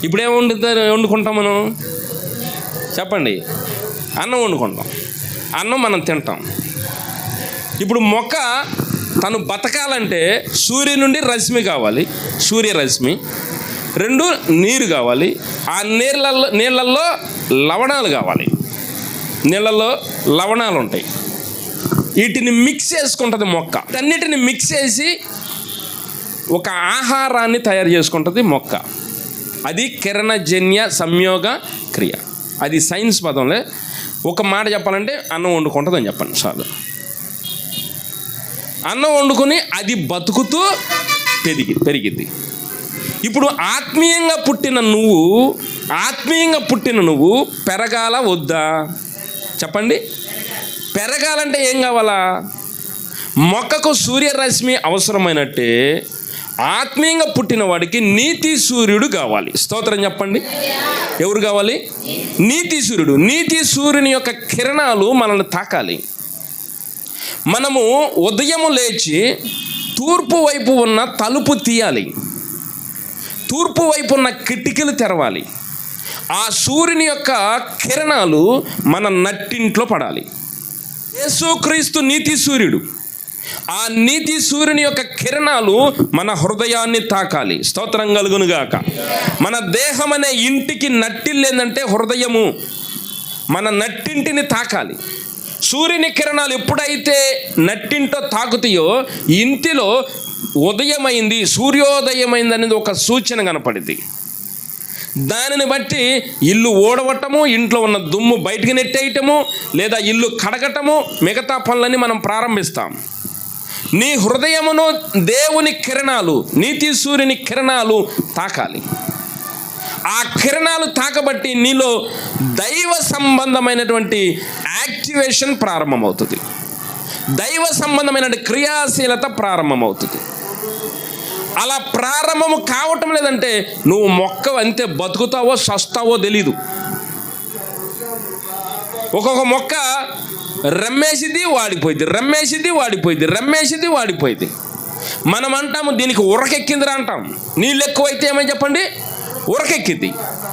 ఇప్పుడేం వండుకుంటాం మనం? చెప్పండి. అన్నం వండుకుంటాం, అన్నం మనం తింటాం. ఇప్పుడు మొక్క తను బతకాలంటే సూర్యుని నుండి రశ్మి కావాలి, సూర్యరశ్మి. 2 నీరు కావాలి, ఆ నీళ్ళల్లో లవణాలు కావాలి, నీళ్ళల్లో లవణాలు ఉంటాయి. వీటిని మిక్స్ చేసుకుంటుంది మొక్క. అన్నిటిని మిక్స్ చేసి ఒక ఆహారాన్ని తయారు చేసుకుంటుంది మొక్క. అది కిరణజన్య సంయోగ క్రియ. అది సైన్స్ పదంలో ఒక మాట చెప్పాలంటే అన్నం వండుకుంటుంది అని చెప్పండి చాలు. అన్నం వండుకొని అది బతుకుతూ పెరిగిద్ది. ఇప్పుడు ఆత్మీయంగా పుట్టిన నువ్వు పెరగాల వద్దా? చెప్పండి. పెరగాలంటే ఏం కావాలా? మొక్కకు సూర్యరశ్మి అవసరమైనట్టే ఆత్మీయంగా పుట్టిన వాడికి నీతి సూర్యుడు కావాలి. స్తోత్రం చెప్పండి. ఎవరు కావాలి? నీతి సూర్యుడు. నీతి సూర్యుని యొక్క కిరణాలు మనల్ని తాకాలి. మనము ఉదయం లేచి తూర్పు వైపు ఉన్న తలుపు తీయాలి, తూర్పు వైపు ఉన్న కిటికీలు తెరవాలి. ఆ సూర్యుని యొక్క కిరణాలు మన నట్టింట్లో పడాలి. యేసుక్రీస్తు నీతి సూర్యుడు. ఆ నీతి సూర్యుని యొక్క కిరణాలు మన హృదయాన్ని తాకాలి. స్తోత్రం కలుగునుగాక. మన దేహం అనే ఇంటికి నట్టిల్లు ఏంటంటే హృదయము. మన నట్టింటిని తాకాలి. సూర్యుని కిరణాలు ఎప్పుడైతే నట్టింటో తాకుతాయో ఇంటిలో ఉదయమైంది, సూర్యోదయమైంది అనేది ఒక సూచన కనపడింది. దానిని బట్టి ఇల్లు ఓడవటము, ఇంట్లో ఉన్న దుమ్ము బయటికి నెట్టేయటము, లేదా ఇల్లు కడగటము, మిగతా పనులన్నీ మనం ప్రారంభిస్తాం. నీ హృదయమును దేవుని కిరణాలు, నీతి సూర్యుని కిరణాలు తాకాలి. ఆ కిరణాలు తాకబట్టి నీలో దైవ సంబంధమైనటువంటి యాక్టివేషన్ ప్రారంభమవుతుంది, దైవ సంబంధమైన క్రియాశీలత ప్రారంభమవుతుంది. అలా ప్రారంభము కావటం లేదంటే నువ్వు మొక్క అంతే, బతుకుతావో చస్తావో తెలీదు. ఒక్కొక్క మొక్క రమ్మేసిది వాడిపోయింది, రమ్మేసిది వాడిపోయింది, రమ్మేసిది వాడిపోయింది. మనం అంటాము దీనికి ఉరకెక్కిందిరా అంటాం. నీళ్ళు ఎక్కువైతే ఏమని చెప్పండి? ఉరకెక్కింది.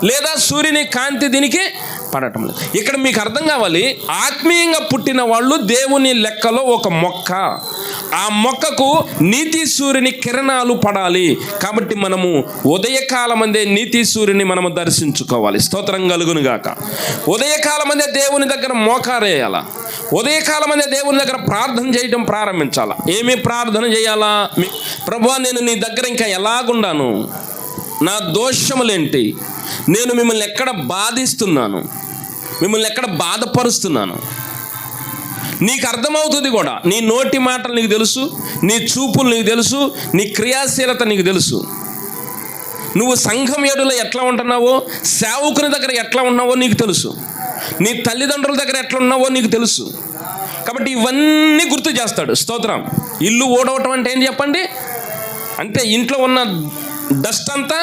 లేదా సూర్యుని కాంతి దీనికి పడటం లేదు. ఇక్కడ మీకు అర్థం కావాలి, ఆత్మీయంగా పుట్టిన వాళ్ళు దేవుని లెక్కలో ఒక మొక్క. ఆ మొక్కకు నీతి సూర్యుని కిరణాలు పడాలి. కాబట్టి మనము ఉదయకాలమందే నీతి సూర్యుని మనము దర్శించుకోవాలి. స్తోత్రం కలుగునుగాక. ఉదయకాలమందే దేవుని దగ్గర మోకారేయాల. ఉదయకాలమందే దేవుని దగ్గర ప్రార్థన చేయడం ప్రారంభించాలా. ఏమి ప్రార్థన చేయాలా? ప్రభువా, నేను నీ దగ్గర ఇంకా ఎలాగుండాను? నా దోషములేంటి? నేను మిమ్మల్ని ఎక్కడ బాధిస్తున్నాను? మిమ్మల్ని ఎక్కడ బాధపరుస్తున్నాను? నీకు అర్థమవుతుంది కూడా. నీ నోటి మాటలు నీకు తెలుసు, నీ చూపులు నీకు తెలుసు, నీ క్రియాశీలత నీకు తెలుసు. నువ్వు సంఘం ఏడులో ఎట్లా ఉంటున్నావో, సేవకుని దగ్గర ఎట్లా ఉన్నావో నీకు తెలుసు, నీ తల్లిదండ్రుల దగ్గర ఎట్లా ఉన్నావో నీకు తెలుసు. కాబట్టి ఇవన్నీ గుర్తు చేస్తాడు. స్తోత్రం. ఇల్లు ఓడవటం అంటే ఏం చెప్పండి? అంటే ఇంట్లో ఉన్న డస్ట్ అంతా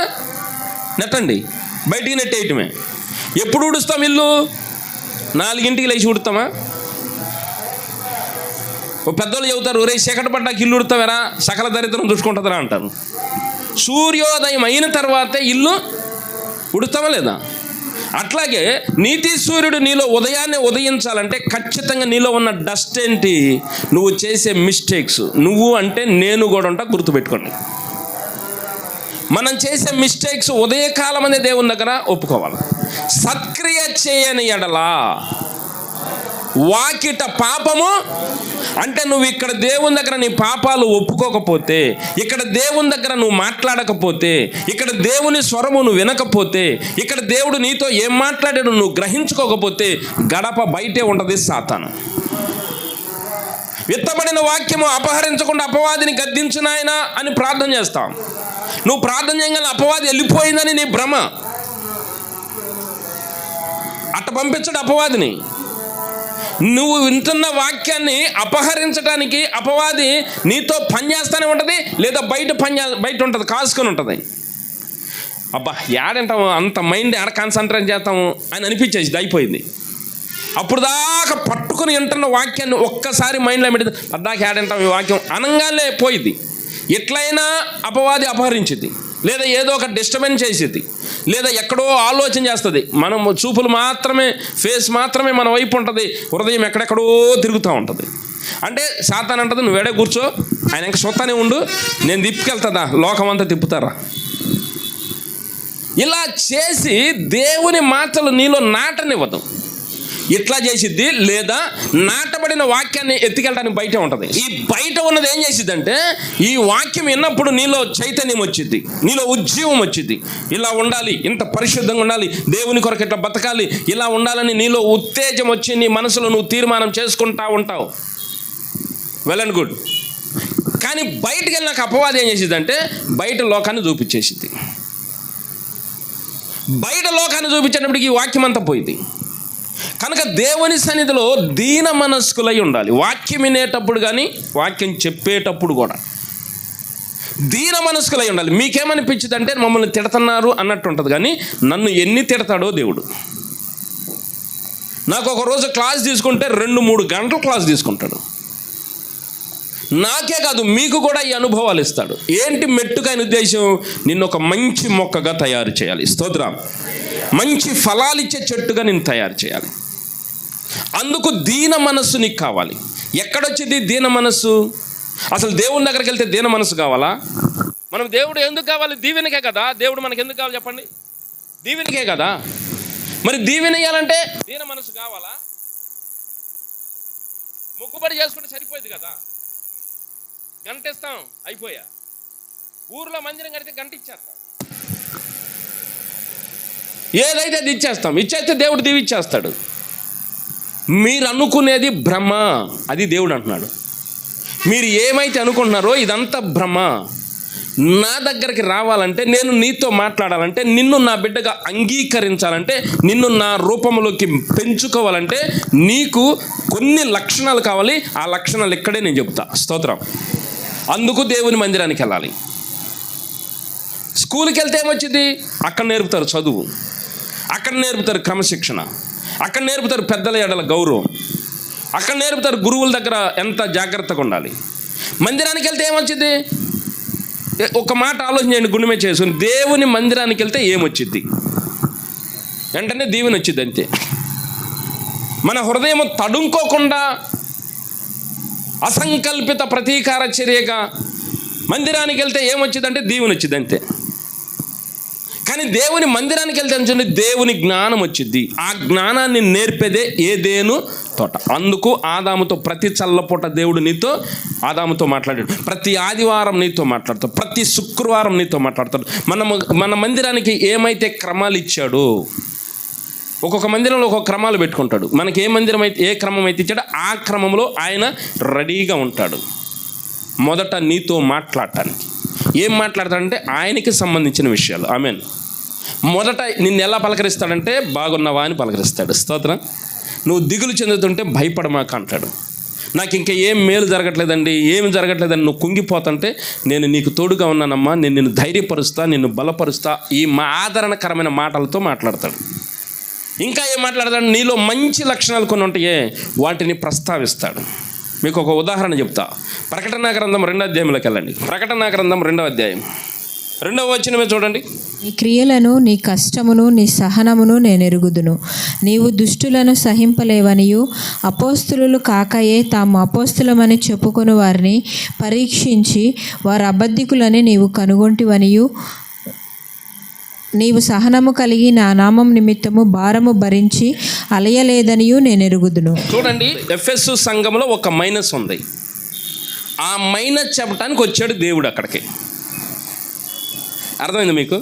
నెట్టండి, బయటికి నెట్టేయటమే. ఎప్పుడు ఊడుస్తాం ఇల్లు? 4ంటికి లేచి ఊడుతామా? ఓ పెద్దోళ్ళు చెబుతారు, ఒరే చీకటి పడ్డాక ఇల్లు ఉడతావేరా, సకల దరిద్రం చూసుకుంటుందిరా అంటారు. సూర్యోదయం అయిన తర్వాతే ఇల్లు ఉడుతామా లేదా? అట్లాగే నీతి సూర్యుడు నీలో ఉదయాన్నే ఉదయించాలంటే ఖచ్చితంగా నీలో ఉన్న డస్ట్ ఏంటి, నువ్వు చేసే మిస్టేక్స్. నువ్వు అంటే నేను కూడా ఉంటా, గుర్తుపెట్టుకోండి. మనం చేసే మిస్టేక్స్ ఉదయకాలం అనే దేవుని దగ్గర ఒప్పుకోవాలి. సత్క్రియ చేయని ఎడలా వాకిట పాపము. అంటే నువ్వు ఇక్కడ దేవుని దగ్గర నీ పాపాలు ఒప్పుకోకపోతే, ఇక్కడ దేవుని దగ్గర నువ్వు మాట్లాడకపోతే, ఇక్కడ దేవుని స్వరము నువ్వు వినకపోతే, ఇక్కడ దేవుడు నీతో ఏం మాట్లాడాడు నువ్వు గ్రహించుకోకపోతే గడప బయటే ఉంటుంది సాతాను. విత్తబడిన వాక్యము అపహరించకుండా అపవాదిని గద్దించు నాయనా అని ప్రార్థన చేస్తాం. నువ్వు ప్రార్థన చేయగల అపవాది వెళ్ళిపోయిందని నీ భ్రమ. అట్ట పంపించడు అపవాదిని. నువ్వు వింటున్న వాక్యాన్ని అపహరించడానికి అపవాది నీతో పని చేస్తూనే ఉంటుంది, లేదా బయట ఉంటుంది, కాసుకొని ఉంటుంది. అబ్బా ఏడంటాము, అంత మైండ్ ఏడ కాన్సన్ట్రేట్ చేస్తాము అని అనిపించేసి అయిపోయింది. అప్పుడు దాకా పట్టుకుని వింటున్న వాక్యాన్ని ఒక్కసారి మైండ్లో పెడితే అద్దాక ఏడంటాం ఈ వాక్యం అనంగానే పోయింది. ఎట్లయినా అపవాది అపహరించింది, లేదా ఏదో ఒక డిస్టర్బెన్స్ చేసేది, లేదా ఎక్కడో ఆలోచన చేస్తుంది. మనం చూపులు మాత్రమే, ఫేస్ మాత్రమే మన వైపు ఉంటుంది, హృదయం ఎక్కడెక్కడో తిరుగుతూ ఉంటుంది. అంటే సాతాన్ అంటది, నువ్వు వేడే కూర్చో, ఆయన ఇంకా సొత్తానే ఉండు, నేను తిప్పుకెళ్తుందా, లోకం అంతా తిప్పుతారా. ఇలా చేసి దేవుని మాటలు నీలో నాటనివ్వదు. ఇట్లా చేసిద్ది, లేదా నాటబడిన వాక్యాన్ని ఎత్తుకెళ్ళడానికి బయట ఉంటుంది. ఈ బయట ఉన్నది ఏం చేసిద్దంటే, ఈ వాక్యం విన్నప్పుడు నీలో చైతన్యం వచ్చింది, నీలో ఉజ్జీవం వచ్చింది. ఇలా ఉండాలి, ఇంత పరిశుద్ధంగా ఉండాలి, దేవుని కొరకు ఇట్లా బతకాలి, ఇలా ఉండాలని నీలో ఉత్తేజం వచ్చి నీ మనసులో నువ్వు తీర్మానం చేసుకుంటా ఉంటావు. Well and good. కానీ బయటకు వెళ్ళినాక అపవాదం ఏం చేసిద్దంటే, బయట లోకాన్ని చూపించేసింది. బయట లోకాన్ని చూపించేటప్పటికి ఈ వాక్యం అంతా పోయింది. కనుక దేవుని సన్నిధిలో దీన మనస్కులై ఉండాలి. వాక్యం వినేటప్పుడు కానీ వాక్యం చెప్పేటప్పుడు కూడా దీన మనస్కులై ఉండాలి. మీకేమనిపించింది అంటే మమ్మల్ని తిడుతున్నారు అన్నట్టు ఉంటుంది, కానీ నన్ను ఎన్ని తిడతాడో దేవుడు. నాకు ఒక రోజు క్లాస్ తీసుకుంటే 2-3 గంటలు క్లాస్ తీసుకుంటాడు. నాకే కాదు మీకు కూడా ఈ అనుభవాలు ఇస్తాడు. ఏంటి మెట్టుగా ఆయన ఉద్దేశం? నిన్ను ఒక మంచి మొక్కగా తయారు చేయాలి. స్తోత్రం. మంచి ఫలాలు ఇచ్చే చెట్టుగా నిన్ను తయారు చేయాలి. అందుకు దీన మనస్సు నీకు కావాలి. ఎక్కడొచ్చింది దీన మనస్సు? అసలు దేవుని దగ్గరికి వెళ్తే దీన మనస్సు కావాలా? మనం దేవుడు ఎందుకు కావాలి? దీవెనకే కదా. దేవుడు మనకి ఎందుకు కావాలి చెప్పండి? దీవెనకే కదా. మరి దీవెన ఇవ్వాలంటే దీన మనస్సు కావాలా? మొక్కుబడి చేసుకుంటే సరిపోయింది కదా. గంట ఇస్తాం, అయిపోయా. ఊర్లో మందిరం కడితే గంట ఇచ్చేస్తాం, ఏదైతే అది ఇచ్చేస్తాం. ఇచ్చేస్తే దేవుడు దీవిచ్చేస్తాడు. మీరు అనుకునేది భ్రమ, అది దేవుడు అంటున్నాడు. మీరు ఏమైతే అనుకుంటున్నారో ఇదంతా భ్రమ. నా దగ్గరికి రావాలంటే, నేను నీతో మాట్లాడాలంటే, నిన్ను నా బిడ్డగా అంగీకరించాలంటే, నిన్ను నా రూపంలోకి పెంచుకోవాలంటే నీకు కొన్ని లక్షణాలు కావాలి. ఆ లక్షణాలు ఇక్కడే నేను చెప్తా. స్తోత్రం. అందుకు దేవుని మందిరానికి వెళ్ళాలి. స్కూల్కి వెళ్తే ఏమొచ్చింది? అక్కడ నేర్పుతారు చదువు, అక్కడ నేర్పుతారు క్రమశిక్షణ, అక్కడ నేర్పుతారు పెద్దల ఎడల గౌరవం, అక్కడ నేర్పుతారు గురువుల దగ్గర ఎంత జాగ్రత్తగా ఉండాలి. మందిరానికి వెళ్తే ఏమొచ్చింది? ఒక మాట ఆలోచన చేయండి, గుండెమే చేసుకుని. దేవుని మందిరానికి వెళ్తే ఏమొచ్చింది? వెంటనే దీవెన వచ్చింది అంతే. మన హృదయం తడుముకోకుండా అసంకల్పిత ప్రతీకార చర్యగా మందిరానికి వెళ్తే ఏమొచ్చిందంటే దీవెన వచ్చింది అంతే. కానీ దేవుని మందిరానికి వెళ్తే ఏమొచ్చింది? దేవుని జ్ఞానం వచ్చింది. ఆ జ్ఞానాన్ని నేర్పేదే ఏదేను తోట. అందుకు ఆదాముతో ప్రతి చల్లపూట దేవుడు నీతో, ఆదాముతో మాట్లాడాడు. ప్రతి ఆదివారం నీతో మాట్లాడతాడు, ప్రతి శుక్రవారం నీతో మాట్లాడతాడు. మన మందిరానికి ఏమైతే క్రమాలు ఇచ్చాడో, ఒక్కొక్క మందిరంలో ఒక్కొక్క క్రమాలు పెట్టుకుంటాడు. మనకి ఏ మందిరం అయితే ఏ క్రమం అయితే ఇచ్చాడో ఆ క్రమంలో ఆయన రెడీగా ఉంటాడు మొదట నీతో మాట్లాడటానికి. ఏం మాట్లాడతాడంటే ఆయనకి సంబంధించిన విషయాలు. ఆమేన్. మొదట నిన్ను ఎలా పలకరిస్తాడంటే బాగున్నావా అని పలకరిస్తాడు. స్తోత్రం. నువ్వు దిగులు చెందుతుంటే భయపడమాక అంటాడు. నాకు ఇంకా ఏం మేలు జరగట్లేదండి, ఏమి జరగట్లేదని నువ్వు కుంగిపోతుంటే నేను నీకు తోడుగా ఉన్నానమ్మా, నేను నిన్ను ధైర్యపరుస్తా, నిన్ను బలపరుస్తా. ఈ ఆదరణకరమైన మాటలతో మాట్లాడతాడు. ఇంకా ఏం మాట్లాడతాడు? నీలో మంచి లక్షణాలు కొన్ని ఉంటాయే, వాటిని ప్రస్తావిస్తాడు. మీకు ఒక ఉదాహరణ చెప్తా. ప్రకటన గ్రంథం 2వ అధ్యాయంలోకి వెళ్ళండి. ప్రకటన గ్రంథం 2వ అధ్యాయం 2వ వచనమే చూడండి.
నీ క్రియలను, నీ కష్టమును, నీ సహనమును నేను ఎరుగుదును. నీవు దుష్టులను సహింపలేవనియు, అపోస్తులు కాకయే తాము అపోస్తులమని చెప్పుకొని వారిని పరీక్షించి వారు అబద్ధికులని నీవు కనుగొంటివనియు, నీవు సహనము కలిగి నా నామం నిమిత్తము భారము భరించి అలయలేదనియు నేను ఎరుగుదును.
చూడండి, ఎఫెసు సంఘంలో ఒక మైనస్ ఉంది. ఆ మైనస్ చెప్పడానికి వచ్చాడు దేవుడు అక్కడికి. అర్థమైంది మీకు?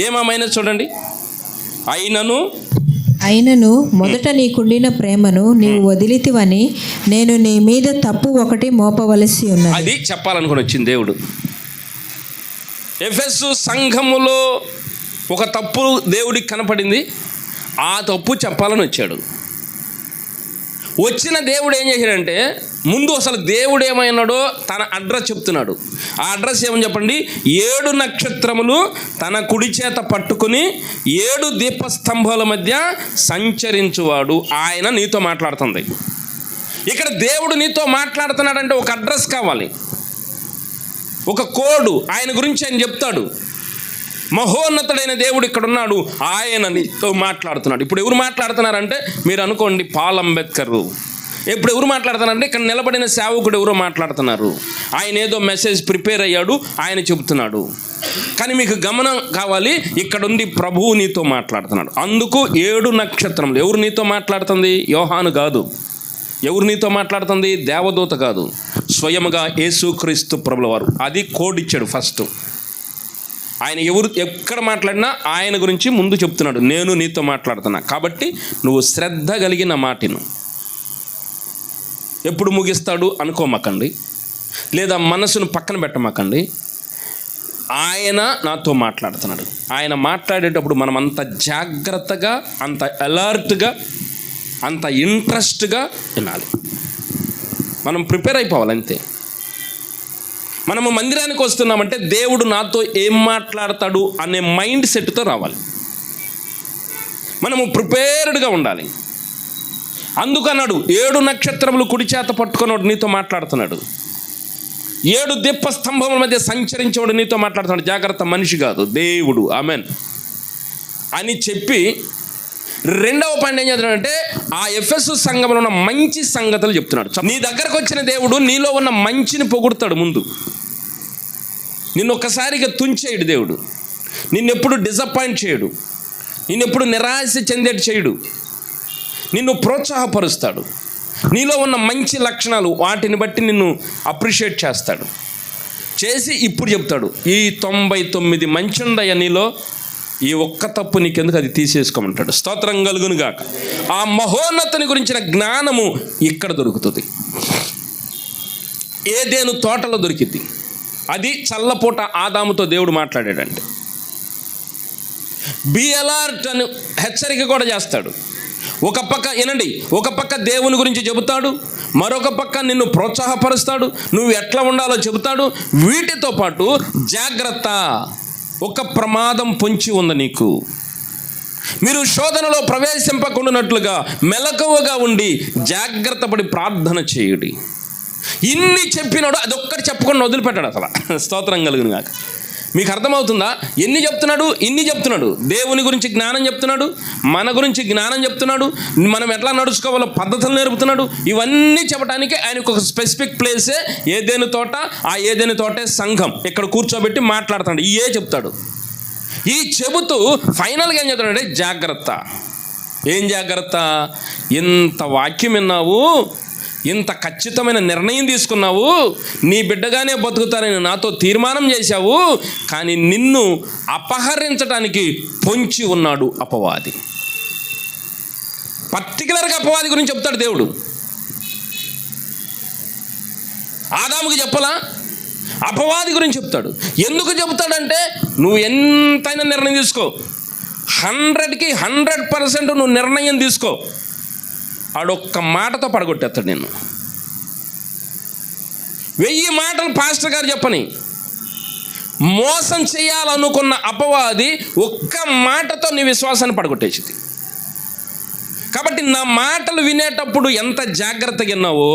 ఏమా మైనస్ చూడండి.
అయినను మొదట నీకుండిన ప్రేమను నీవు వదిలితివని నేను నీ మీద తప్పు ఒకటి మోపవలసి ఉన్నది.
అది చెప్పాలనుకుని వచ్చింది దేవుడు. ఎఫెసు సంఘములో ఒక తప్పు దేవుడికి కనపడింది, ఆ తప్పు చెప్పాలని వచ్చాడు. వచ్చిన దేవుడు ఏం చేశాడంటే, ముందు అసలు దేవుడు ఏమైనాడో తన అడ్రస్ చెప్తున్నాడు. ఆ అడ్రస్ ఏమని చెప్పండి? 7 నక్షత్రములు తన కుడి చేత పట్టుకుని 7 దీపస్తంభాల మధ్య సంచరించువాడు ఆయన నీతో మాట్లాడుతుంది. ఇక్కడ దేవుడు నీతో మాట్లాడుతున్నాడంటే ఒక అడ్రస్ కావాలి, ఒక కోడు. ఆయన గురించి ఆయన చెప్తాడు. మహోన్నతుడైన దేవుడు ఇక్కడ ఉన్నాడు, ఆయన నీతో మాట్లాడుతున్నాడు. ఇప్పుడు ఎవరు మాట్లాడుతున్నారంటే మీరు అనుకోండి పాల్ అంబేద్కర్. ఇప్పుడు ఎవరు మాట్లాడుతున్నారంటే ఇక్కడ నిలబడిన సేవకుడు ఎవరో మాట్లాడుతున్నారు. ఆయన ఏదో మెసేజ్ ప్రిపేర్ అయ్యాడు, ఆయన చెబుతున్నాడు. కానీ మీకు గమనం కావాలి, ఇక్కడుండి ప్రభువు నీతో మాట్లాడుతున్నాడు. అందుకు 7 నక్షత్రములు. ఎవరు నీతో మాట్లాడుతుంది? యోహాను కాదు. ఎవరు నీతో మాట్లాడుతుంది? దేవదూత కాదు, స్వయముగా యేసుక్రీస్తు ప్రభుల వారు. అది కోడ్ ఇచ్చాడు ఫస్ట్. ఆయన ఎక్కడ మాట్లాడినా ఆయన గురించి ముందు చెప్తున్నాడు, నేను నీతో మాట్లాడుతున్నా కాబట్టి నువ్వు శ్రద్ధ కలిగిన మాటను. ఎప్పుడు ముగిస్తాడు అనుకోమకండి, లేదా మనసును పక్కన పెట్టమకండి. ఆయన నాతో మాట్లాడుతున్నాడు. ఆయన మాట్లాడేటప్పుడు మనం అంత జాగ్రత్తగా, అంత అలర్ట్గా అంత ఇంట్రెస్ట్గా వినాలి. మనం ప్రిపేర్ అయిపోవాలి అంతే. మనము మందిరానికి వస్తున్నామంటే దేవుడు నాతో ఏం మాట్లాడతాడు అనే మైండ్ సెట్తో రావాలి. మనము ప్రిపేర్డ్గా ఉండాలి. అందుకన్నాడు 7 నక్షత్రములు కుడి చేత పట్టుకున్నాడు నీతో మాట్లాడుతున్నాడు, 7 దీప స్తంభముల మధ్య సంచరించేవాడు నీతో మాట్లాడుతున్నాడు. జాగ్రత్త, మనిషి కాదు, దేవుడు. ఆమెన్ అని చెప్పి 2వ పాయింట్ ఏం చేస్తున్నాడంటే ఆ ఎఫెసు సంఘంలో ఉన్న మంచి సంగతులు చెప్తున్నాడు. నీ దగ్గరకు వచ్చిన దేవుడు నీలో ఉన్న మంచిని పొగుడుతాడు. ముందు నిన్ను ఒక్కసారిగా తుంచేయడు దేవుడు. నిన్నెప్పుడు డిసప్పాయింట్ చేయడు, నిన్నెప్పుడు నిరాశ చెందేటి చేయడు. నిన్ను ప్రోత్సాహపరుస్తాడు. నీలో ఉన్న మంచి లక్షణాలు వాటిని బట్టి నిన్ను అప్రిషియేట్ చేస్తాడు. చేసి ఇప్పుడు చెప్తాడు, ఈ 99 మంచి ఉండయ్య నీలో, ఈ ఒక్క తప్పు నీకెందుకు, అది తీసేసుకోమంటాడు. స్తోత్రం కలుగును గాక. ఆ మహోన్నతుని గురించిన జ్ఞానము ఇక్కడ దొరుకుతుంది. ఏదేను తోటలో దొరికింది. అది చల్లపూట ఆదాముతో దేవుడు మాట్లాడాడంటే. బి అలర్ట్ అని హెచ్చరిక కూడా చేస్తాడు. ఒక పక్క వినండి, ఒక పక్క దేవుని గురించి చెబుతాడు, మరొక పక్క నిన్ను ప్రోత్సాహపరుస్తాడు, నువ్వు ఎట్లా ఉండాలో చెబుతాడు. వీటితో పాటు జాగ్రత్త, ఒక ప్రమాదం పొంచి ఉంది నీకు, మీరు శోధనలో ప్రవేశింపకుండానట్లుగా మెలకువగా ఉండి జాగ్రత్త పడి ప్రార్థన చేయుడి. ఇన్ని చెప్పినాడు, అదొక్కటి చెప్పకుండా వదిలిపెట్టాడు అసలు. స్తోత్రం కలుగును గాక. మీకు అర్థమవుతుందా? ఎన్ని చెప్తున్నాడు? ఇన్ని చెప్తున్నాడు. దేవుని గురించి జ్ఞానం చెప్తున్నాడు, మన గురించి జ్ఞానం చెప్తున్నాడు, మనం ఎట్లా నడుచుకోవాలో పద్ధతులు నేర్పుతున్నాడు. ఇవన్నీ చెప్పడానికి ఆయనకు ఒక స్పెసిఫిక్ ప్లేసే ఏదేను తోట. ఆ ఏదేను తోటే సంఘం. ఇక్కడ కూర్చోబెట్టి మాట్లాడుతున్నాడు. ఇయే చెప్తాడు. ఈ చెబుతూ ఫైనల్గా ఏం చెప్తాడంటే జాగ్రత్త. ఏం జాగ్రత్త? ఇంత వాక్యం విన్నావు, ఇంత ఖచ్చితమైన నిర్ణయం తీసుకున్నావు, నీ బిడ్డగానే బతుకుతానని నాతో తీర్మానం చేశావు, కానీ నిన్ను అపహరించడానికి పొంచి ఉన్నాడు అపవాది. పర్టికులర్గా అపవాది గురించి చెప్తాడు దేవుడు. ఆదాముకి చెప్పలా, అపవాది గురించి చెప్తాడు. ఎందుకు చెప్తాడంటే నువ్వు ఎంతైనా నిర్ణయం తీసుకో, 100కి 100% నువ్వు నిర్ణయం తీసుకో, ఆడొక్క మాటతో పడగొట్టేస్తాడు నిన్ను. 1000 మాటలు పాస్టర్ గారు చెప్పని మోసం చేయాలనుకున్న అపవాది ఒక్క మాటతో నీ విశ్వాసాన్ని పడగొట్టేసింది. కాబట్టి నా మాటలు వినేటప్పుడు ఎంత జాగ్రత్తగా విన్నావో,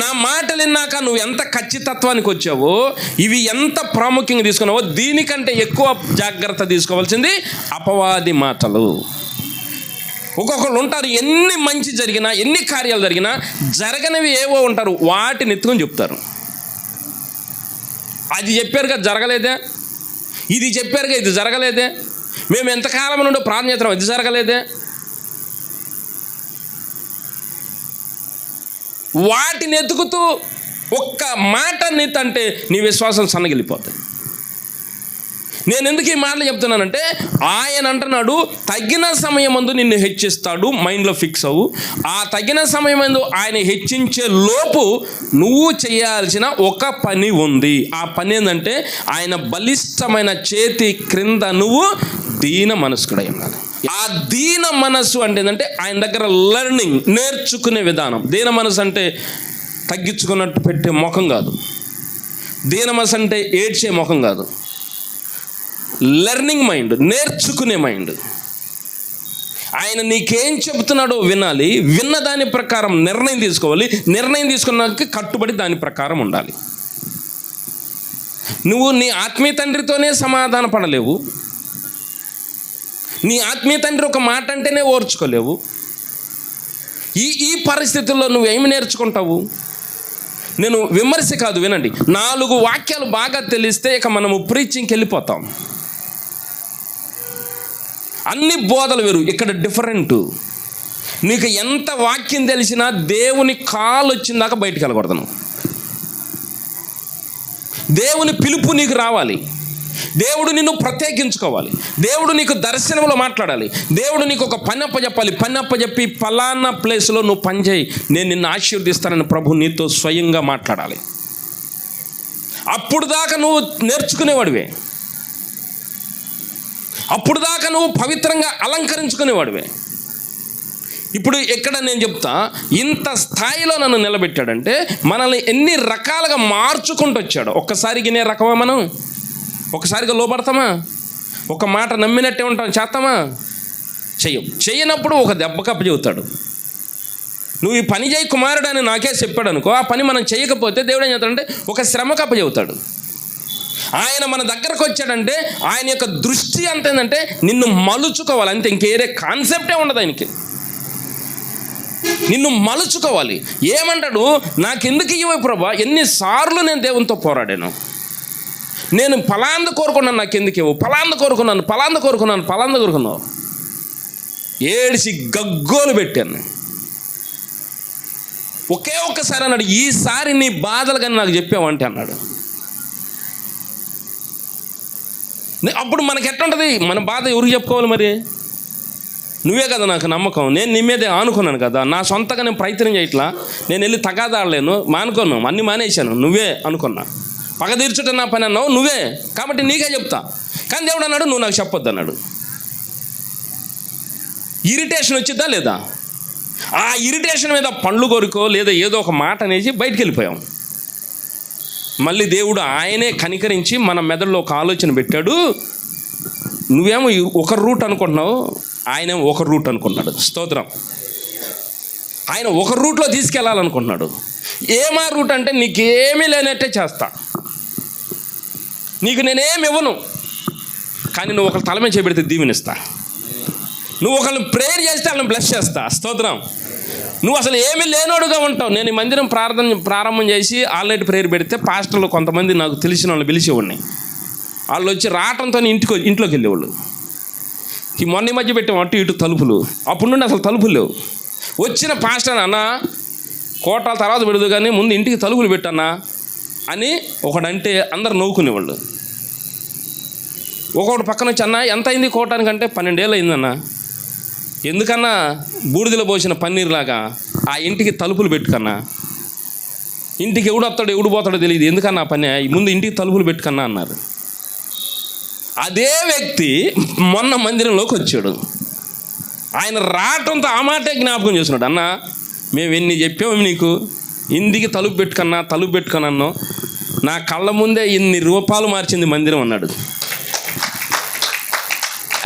నా మాటలు విన్నాక నువ్వు ఎంత ఖచ్చితత్వానికి వచ్చావో, ఇవి ఎంత ప్రాముఖ్యంగా తీసుకున్నావో, దీనికంటే ఎక్కువ జాగ్రత్త తీసుకోవాల్సింది అపవాది మాటలు. ఒక్కొక్కరు ఉంటారు, ఎన్ని మంచి జరిగినా, ఎన్ని కార్యాలు జరిగినా జరగనివి ఏవో ఉంటారు, వాటిని ఎత్తుకొని చెప్తారు. అది చెప్పారుగా జరగలేదే, ఇది చెప్పారుగా ఇది జరగలేదే, మేము ఎంతకాలం నుండి ప్రార్థన చేస్తున్నాం ఇది జరగలేదే. వాటిని ఎతుకుతూ ఒక్క మాట నీతంటే నీ విశ్వాసం సన్నగిలిపోతుంది. నేను ఎందుకు ఈ మాటలు చెప్తున్నానంటే, ఆయన అంటున్నాడు తగిన సమయమందు నిన్ను హెచ్చిస్తాడు. మైండ్లో ఫిక్స్ అవ్వు. ఆ తగిన సమయమందు ఆయన హెచ్చించే లోపు నువ్వు చేయాల్సిన ఒక పని ఉంది. ఆ పని ఏంటంటే ఆయన బలిష్టమైన చేతి క్రింద నువ్వు దీన మనస్కుడై ఉండాలి. ఆ దీన మనస్సు అంటే ఏంటంటే ఆయన దగ్గర లెర్నింగ్, నేర్చుకునే విధానం. దీన మనసు అంటే తగ్గించుకున్నట్టు పెట్టే ముఖం కాదు. దీన మనసు అంటే ఏడ్చే ముఖం కాదు. లెర్నింగ్ మైండ్, నేర్చుకునే మైండ్. ఆయన నీకేం చెబుతున్నాడో వినాలి, విన్న దాని ప్రకారం నిర్ణయం తీసుకోవాలి, నిర్ణయం తీసుకున్నాక కట్టుబడి దాని ప్రకారం ఉండాలి. నువ్వు నీ ఆత్మీయ తండ్రితోనే సమాధాన పడలేవు, నీ ఆత్మీయ తండ్రి ఒక మాట అంటేనే ఓర్చుకోలేవు. ఈ పరిస్థితుల్లో నువ్వేమి నేర్చుకుంటావు? నేను విమర్శ కాదు, వినండి. 4 వాక్యాలు బాగా తెలిస్తే ఇక మనము ప్రీచింగ్కి వెళ్ళిపోతాం. అన్ని బోధలు వేరు, ఇక్కడ డిఫరెంట్. నీకు ఎంత వాక్యం తెలిసినా దేవుని కాలు వచ్చిందాకా బయటికి వెళ్ళకూడదు. నువ్వు దేవుని పిలుపు నీకు రావాలి, దేవుడు నిన్ను ప్రత్యేకించుకోవాలి, దేవుడు నీకు దర్శనంలో మాట్లాడాలి, దేవుడు నీకు ఒక పని అప్పచెప్పాలి. పని అప్పచెప్పి ఫలానా ప్లేస్లో నువ్వు పని చేయి, నేను నిన్ను ఆశీర్వదిస్తానని ప్రభు నీతో స్వయంగా మాట్లాడాలి. అప్పుడు దాకా నువ్వు నేర్చుకునేవాడివే, అప్పుడు దాకా నువ్వు పవిత్రంగా అలంకరించుకునేవాడివే. ఇప్పుడు ఇక్కడ నేను చెప్తా, ఇంత స్థాయిలో నన్ను నిలబెట్టాడంటే మనల్ని ఎన్ని రకాలుగా మార్చుకుంటూ వచ్చాడు. ఒక్కసారికి నే రకమా మనం? ఒకసారిగా లోపడతామా? ఒక మాట నమ్మినట్టే ఉంటాం, చేస్తామా? చెయ్యనప్పుడు ఒక దెబ్బ కప్ప చెబుతాడు. నువ్వు ఈ పని చేయి కుమారుడు అని నాకే చెప్పాడు అనుకో, ఆ పని మనం చేయకపోతే దేవుడు ఏం చేస్తాడంటే ఒక శ్రమ కప్ప చెబుతాడు. ఆయన మన దగ్గరకు వచ్చాడంటే ఆయన యొక్క దృష్టి అంత ఏంటంటే నిన్ను మలుచుకోవాలి అంతే, ఇంకేరే కాన్సెప్టే ఉండదు ఆయనకి. నిన్ను మలుచుకోవాలి. ఏమంటాడు, నాకెందుకు ఇవ్వవు ప్రభా? ఎన్నిసార్లు నేను దేవునితో పోరాడాను. నేను ఫలాంది కోరుకున్నాను, నాకెందుకు ఇవ్వవు? ఫలాంది కోరుకున్నాను. ఏడిసి గగ్గోలు పెట్టాను. ఒకే ఒక్కసారి అన్నాడు, ఈసారి నీ బాధలు కానీ నాకు చెప్పావంటే అన్నాడు. అప్పుడు మనకి ఎట్లుంటుంది? మన బాధ ఎవరికి చెప్పుకోవాలి? మరి నువ్వే కదా నాకు నమ్మకం, నేను నీ మీదే ఆనుకున్నాను కదా, నా సొంతగా నేను ప్రయత్నం చేయట్లా, నేను వెళ్ళి తగాదాడలేను, మానుకోను, అన్నీ మానేశాను, నువ్వే అనుకున్నా. పగ తీర్చుట నా పని అన్నావు నువ్వే, కాబట్టి నీకే చెప్తా. కానీ దేవుడు అన్నాడు, నువ్వు నాకు చెప్పొద్దు అన్నాడు. ఇరిటేషన్ వచ్చిద్దా లేదా? ఆ ఇరిటేషన్ మీద పండ్లు కొరుకో లేదా ఏదో ఒక మాట అనేసి బయటికి వెళ్ళిపోయాం. మళ్ళీ దేవుడు ఆయనే కనికరించి మన మెదడులో ఒక ఆలోచన పెట్టాడు. నువ్వేమో ఒక రూట్ అనుకుంటున్నావు, ఆయన ఒక రూట్ అనుకున్నాడు. స్తోత్రం. ఆయన ఒక రూట్లో తీసుకెళ్ళాలనుకుంటున్నాడు. ఏమా రూట్ అంటే, నీకేమీ లేనట్టే చేస్తా, నీకు నేనేమి ఇవ్వను, కానీ నువ్వు ఒకరి తల మీద చేపెడితే దీవెనిస్తా, నువ్వు ఒకరిని ప్రేయర్ చేస్తే వాళ్ళని బ్లెస్ చేస్తా. స్తోత్రం. నువ్వు అసలు ఏమీ లేనోడుగా ఉంటావు. నేను ఈ మందిరం ప్రారంభం చేసి ఆల్రెడీ ప్రేయర్ పెడితే పాస్టర్లు కొంతమంది నాకు తెలిసిన వాళ్ళు పిలిచేవాడిని. వాళ్ళు వచ్చి రావటంతో ఇంట్లోకి వెళ్ళేవాళ్ళు. ఈ మొన్న మధ్య పెట్టాం అటు ఇటు తలుపులు, అప్పుడు నుండి అసలు తలుపులు లేవు. వచ్చిన పాస్టర్ అన్న కోటాల తర్వాత పెడదు కానీ ముందు ఇంటికి తలుపులు పెట్టన్నా అని ఒకడంటే అందరు నవ్వుకునేవాళ్ళు. ఒకటి పక్కన వచ్చి అన్న ఎంత అయింది కోటానికంటే 12 ఏళ్ళు అయిందన్న. ఎందుకన్నా బూడిదలో పోసిన పన్నీర్లాగా ఆ ఇంటికి తలుపులు పెట్టుకన్నా, ఇంటికి ఎవడు వస్తాడో ఎవడు పోతాడో తెలియదు, ఎందుకన్నా ఆ పని, ముందు ఇంటికి తలుపులు పెట్టుకన్నా అన్నారు. అదే వ్యక్తి మొన్న మందిరంలోకి వచ్చాడు. ఆయన రావటంతో ఆ మాటే జ్ఞాపకం చేస్తున్నాడు. అన్న మేము ఎన్ని చెప్పాము నీకు, ఇంటికి తలుపు పెట్టుకున్నాను, నా కళ్ళ ముందే ఇన్ని రూపాయలు మార్చింది మందిరం అన్నాడు.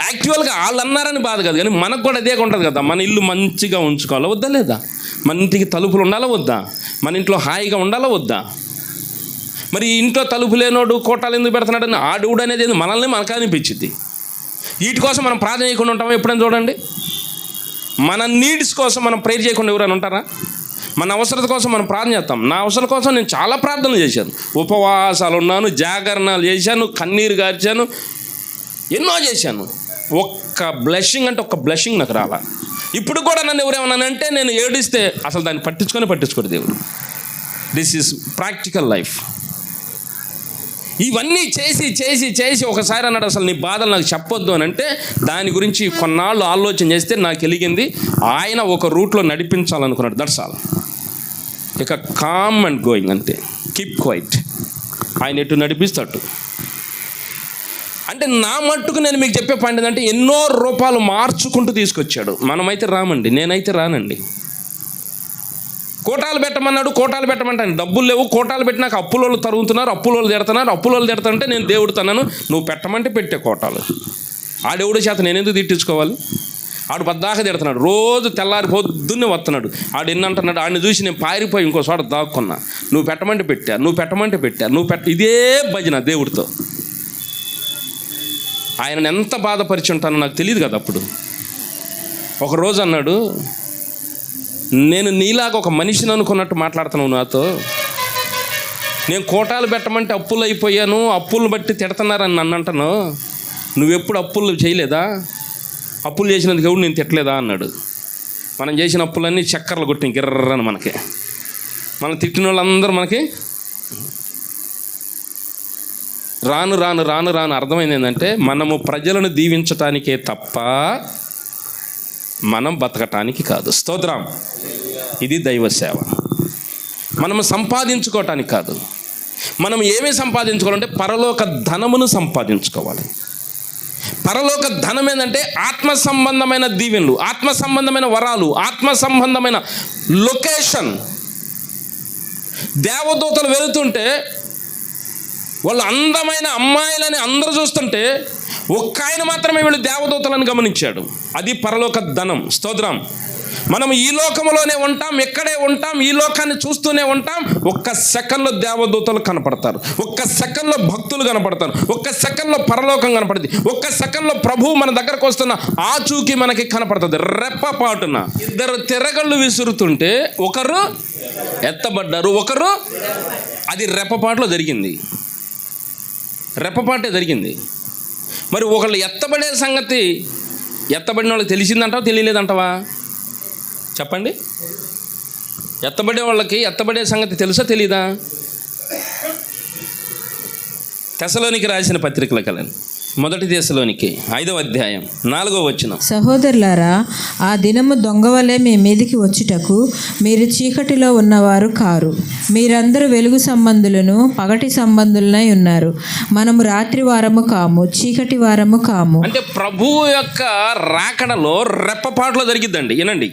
యాక్చువల్గా వాళ్ళు అన్నారని బాధ కాదు, కానీ మనకు కూడా అదే ఉంటుంది కదా, మన ఇల్లు మంచిగా ఉంచుకోవాలా వద్దా లేదా, మన ఇంటికి తలుపులు ఉండాలా వద్దా, మన ఇంట్లో హాయిగా ఉండాలా వద్దా. మరి ఇంట్లో తలుపు లేనోడు కోటాలు ఎందుకు పెడుతున్నాడు అని ఆడుడు అనేది మనల్ని మనకు అనిపించింది. వీటి కోసం మనం ప్రార్థన చేయకుండా ఉంటామా? ఎప్పుడైనా చూడండి, మన నీడ్స్ కోసం మనం ప్రేయర్ చేయకుండా ఎవరైనా ఉంటారా? మన అవసరత కోసం మనం ప్రార్థన చేస్తాం. నా అవసరం కోసం నేను చాలా ప్రార్థనలు చేశాను, ఉపవాసాలు ఉన్నాను, జాగరణాలు చేశాను, కన్నీరు గార్చాను, ఎన్నో చేశాను. ఒక్క బ్లెస్సింగ్ అంటే ఒక్క బ్లెస్సింగ్ నాకు రాలా. ఇప్పుడు కూడా నన్ను ఎవరేమన్నానంటే నేను ఏడిస్తే అసలు దాన్ని పట్టించుకోడు దేవుడు. This is practical life. ఇవన్నీ చేసి చేసి చేసి ఒకసారి అన్నాడు, అసలు నీ బాధలు నాకు చెప్పొద్దు అని అంటే దాని గురించి కొన్నాళ్ళు ఆలోచన చేస్తే నాకు వెలిగింది. ఆయన ఒక రూట్లో నడిపించాలనుకున్నాడు. That's all. ఇక కామ్ అండ్ గోయింగ్ అంతే, కీప్ క్వైట్. ఆయన ఎటు నడిపిస్తాడు. అంటే నా మట్టుకు నేను మీకు చెప్పే పాయింట్ ఏంటంటే ఎన్నో రూపాయలు మార్చుకుంటూ తీసుకొచ్చాడు. మనమైతే రామండి, నేనైతే రానండి. కోటాలు పెట్టమంటాను, డబ్బులు లేవు, కోటాలు పెట్టినాక అప్పులోళ్ళు తరుగుతున్నారు, అప్పులోళ్ళు తిడతానంటే నేను దేవుడు తన్నాను, నువ్వు పెట్టమంటే పెట్టే కోటాలు. ఆడెవడి చేత నేను ఎందుకు తిట్టించుకోవాలి? ఆడు పద్దాక తిడుతున్నాడు, రోజు తెల్లారి పొద్దున్నే వస్తున్నాడు. ఆడు ఎన్నంటున్నాడు, ఆడిని చూసి నేను పారిపోయి ఇంకో చోట దాక్కున్నా. నువ్వు పెట్టమంటే పెట్టా, ఇదే భజన దేవుడితో. ఆయనను ఎంత బాధపరిచి ఉంటానో నాకు తెలియదు కదా. అప్పుడు ఒకరోజు అన్నాడు, నేను నీలాగా ఒక మనిషిని అనుకున్నట్టు మాట్లాడుతున్నావు నాతో. నేను కోటాలు పెట్టమంటే అప్పులు అయిపోయాను, అప్పులు బట్టి తిడుతున్నారని నన్ను అంటాను. నువ్వెప్పుడు అప్పులు చేయలేదా? అప్పులు చేసినందుకు ఎవడు నేను తిట్టలేదా అన్నాడు. మనం చేసిన అప్పులన్నీ చక్కర్లు కొట్టిన గిర్రని మనకి, మనం తిట్టిన వాళ్ళందరూ మనకి రాను రాను రాను రాను అర్థమైంది ఏంటంటే మనము ప్రజలను దీవించటానికే తప్ప మనం బతకటానికి కాదు. స్తోత్రం. ఇది దైవ సేవ. మనము సంపాదించుకోవటానికి కాదు. మనం ఏమీ సంపాదించుకోవాలంటే పరలోక ధనమును సంపాదించుకోవాలి. పరలోక ధనం ఏంటంటే ఆత్మ సంబంధమైన దీవెనలు, ఆత్మ సంబంధమైన వరాలు, ఆత్మ సంబంధమైన లొకేషన్. దేవదూతలు వెళుతుంటే వాళ్ళు అందమైన అమ్మాయిలని అందరూ చూస్తుంటే ఒక్క ఆయన మాత్రమే వీళ్ళు దేవదూతలను గమనించాడు. అది పరలోక ధనం. స్తోత్రం. మనం ఈ లోకంలోనే ఉంటాం, ఎక్కడే ఉంటాం, ఈ లోకాన్ని చూస్తూనే ఉంటాం. ఒక్క సెకండ్లో దేవదూతలు కనపడతారు, ఒక్క సెకండ్లో భక్తులు కనపడతారు, ఒక్క సెకండ్లో పరలోకం కనపడుతుంది, ఒక్క సెకండ్లో ప్రభువు మన దగ్గరకు వస్తున్న ఆచూకీ మనకి కనపడుతుంది. రెప్పపాటున ఇద్దరు తిరగళ్ళు విసురుతుంటే ఒకరు ఎత్తబడ్డారు, ఒకరు, అది రెప్పపాటులో జరిగింది, రెప్పపాటే జరిగింది. మరి ఒకళ్ళు ఎత్తబడే సంగతి ఎత్తబడిన వాళ్ళకి తెలిసిందంటావా తెలియలేదంటావా? చెప్పండి. ఎత్తబడే వాళ్ళకి ఎత్తబడే సంగతి తెలుసా తెలీదా? తెసలోనికి రాసిన పత్రికలకు వెళ్ళండి. 1 తెసలోనికి 5వ అధ్యాయం 4వ వచనం.
సహోదరులారా, ఆ దినము దొంగవలే మీ మీదికి వచ్చుటకు మీరు చీకటిలో ఉన్నవారు కారు. మీరందరూ వెలుగు సంబంధులను పగటి సంబంధులనై ఉన్నారు. మనము రాత్రి వారము కాము, చీకటి వారము కాము.
అంటే ప్రభువు యొక్క రాకడలో రెప్పపాటులో జరిగిద్దండి. వినండి,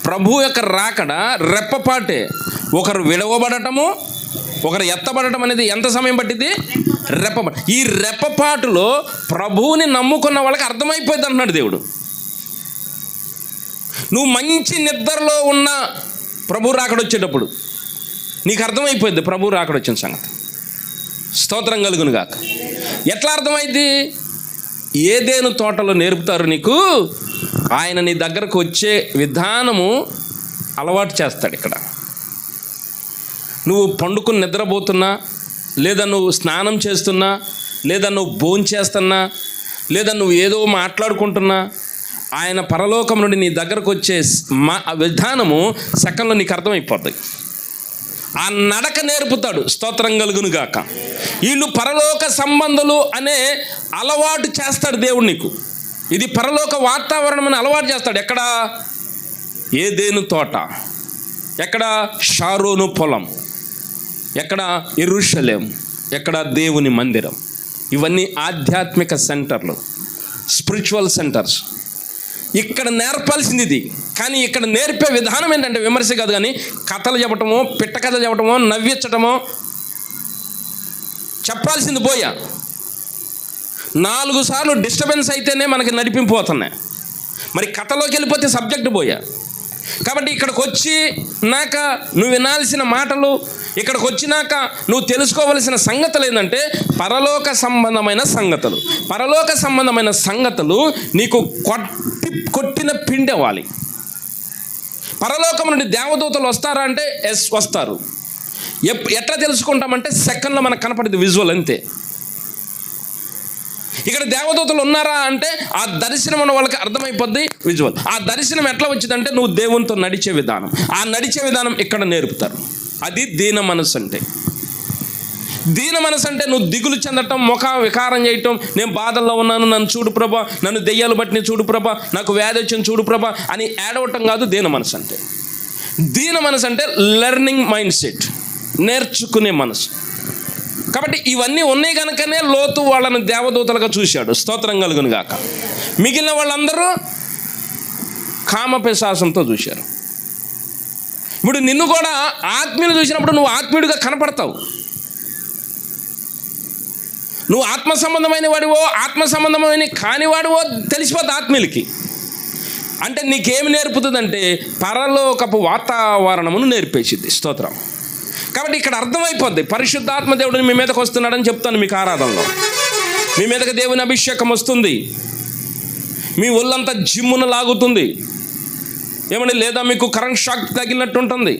ప్రభు యొక్క రాకడ రెప్పపాటే. ఒకరు విడవబడటము, ఒకరు ఎత్తబడటం అనేది ఎంత సమయం పట్టింది? రెప్పపాటు. ఈ రెప్పపాటులో ప్రభువుని నమ్ముకున్న వాళ్ళకి అర్థమైపోయింది అంటున్నాడు దేవుడు. నువ్వు మంచి నిద్రలో ఉన్న ప్రభు రాకడ వచ్చేటప్పుడు నీకు అర్థమైపోయింది ప్రభు రాకడ వచ్చిన సంగతి. స్తోత్రం కలుగును గాక. ఎట్లా అర్థమైంది? ఏదేను తోటలో నేర్పుతారు నీకు. ఆయన నీ దగ్గరకు వచ్చే విధానము అలవాటు చేస్తాడు. ఇక్కడ నువ్వు పండుకుని నిద్రపోతున్నా, లేదా నువ్వు స్నానం చేస్తున్నా, లేదా నువ్వు భోంచేస్తున్నా, లేదా నువ్వు ఏదో మాట్లాడుకుంటున్నా, ఆయన పరలోకం నుండి నీ దగ్గరకు వచ్చే విధానము సెకండ్లో నీకు అర్థమైపోతుంది. ఆ నడక నేర్పుతాడు. స్తోత్రం కలుగును గాక. వీళ్ళు పరలోక సంబంధులు అనే అలవాటు చేస్తాడు దేవుడు నీకు. ఇది పరలోక వాతావరణం అని అలవాటు చేస్తాడు. ఎక్కడ? ఏదేను తోట, ఎక్కడ? షారోను పొలం, ఎక్కడ? యెరూషలేం, ఎక్కడ? దేవుని మందిరం. ఇవన్నీ ఆధ్యాత్మిక సెంటర్లు, స్పిరిచువల్ సెంటర్స్. ఇక్కడ నేర్పాల్సింది ఇది. కానీ ఇక్కడ నేర్పే విధానం ఏంటంటే విమర్శ కాదు, కానీ కథలు చెప్పటమో, పిట్ట కథలు చెప్పటమో, నవ్వించటమో చెప్పాల్సింది పోయా. 4 సార్లు డిస్టర్బెన్స్ అయితేనే మనకి నడిపింపోతున్నాయి. మరి కథలోకి వెళ్ళిపోతే సబ్జెక్ట్ పోయా. కాబట్టి ఇక్కడికి వచ్చినాక నువ్వు వినాల్సిన మాటలు, ఇక్కడికి వచ్చినాక నువ్వు తెలుసుకోవలసిన సంగతులు ఏంటంటే పరలోక సంబంధమైన సంగతులు. పరలోక సంబంధమైన సంగతులు నీకు కొట్టిన పిండి అవ్వాలి. పరలోకం నుండి దేవదూతలు వస్తారా అంటే ఎస్ వస్తారు. ఎట్లా తెలుసుకుంటామంటే సెకండ్లో మనకు కనపడేది విజువల్ అంతే. ఇక్కడ దేవదూతలు ఉన్నారా అంటే ఆ దర్శనం ఉన్న వాళ్ళకి అర్థమైపోద్ది విజువల్. ఆ దర్శనం ఎట్లా వచ్చిందంటే నువ్వు దేవునితో నడిచే విధానం, ఆ నడిచే విధానం ఇక్కడ నేర్పుతారు. అది దీన మనసు అంటే. దీన మనసు అంటే నువ్వు దిగులు చెందటం, ముఖ వికారం చేయటం, నేను బాధల్లో ఉన్నాను, నన్ను చూడు ప్రభా, నన్ను దెయ్యాలు బట్టి చూడు ప్రభా, నాకు వ్యాధి వచ్చింది చూడు ప్రభా అని ఏడవటం కాదు దీన మనసు అంటే. దీన మనసు అంటే లెర్నింగ్ మైండ్ సెట్, నేర్చుకునే మనసు. కాబట్టి ఇవన్నీ ఉన్నాయి కనుకనే లోతు వాళ్ళని దేవదూతలుగా చూశాడు. స్తోత్రం కలుగును గాక. మిగిలిన వాళ్ళందరూ కామపిశాసంతో చూశారు. ఇప్పుడు నిన్ను కూడా ఆత్మీయులు చూసినప్పుడు నువ్వు ఆత్మీయుడిగా కనపడతావు. నువ్వు ఆత్మ సంబంధమైన వాడివో, ఆత్మ సంబంధమైన కానివాడివో తెలిసిపోతుంది ఆత్మీయులకి. అంటే నీకేమి నేర్పుతుందంటే పరలోకపు వాతావరణమును నేర్పేసింది. స్తోత్రం. కాబట్టి ఇక్కడ అర్థమైపోద్ది పరిశుద్ధాత్మ దేవుడిని మీ మీదకి వస్తున్నాడని చెప్తాను. మీకు ఆరాధనలో మీ మీదకి దేవుని అభిషేకం వస్తుంది, మీ ఒళ్ళంతా జిమ్మున లాగుతుంది ఏమండి, లేదా మీకు కరెంట్ షాక్ తగిలినట్టు ఉంటుంది,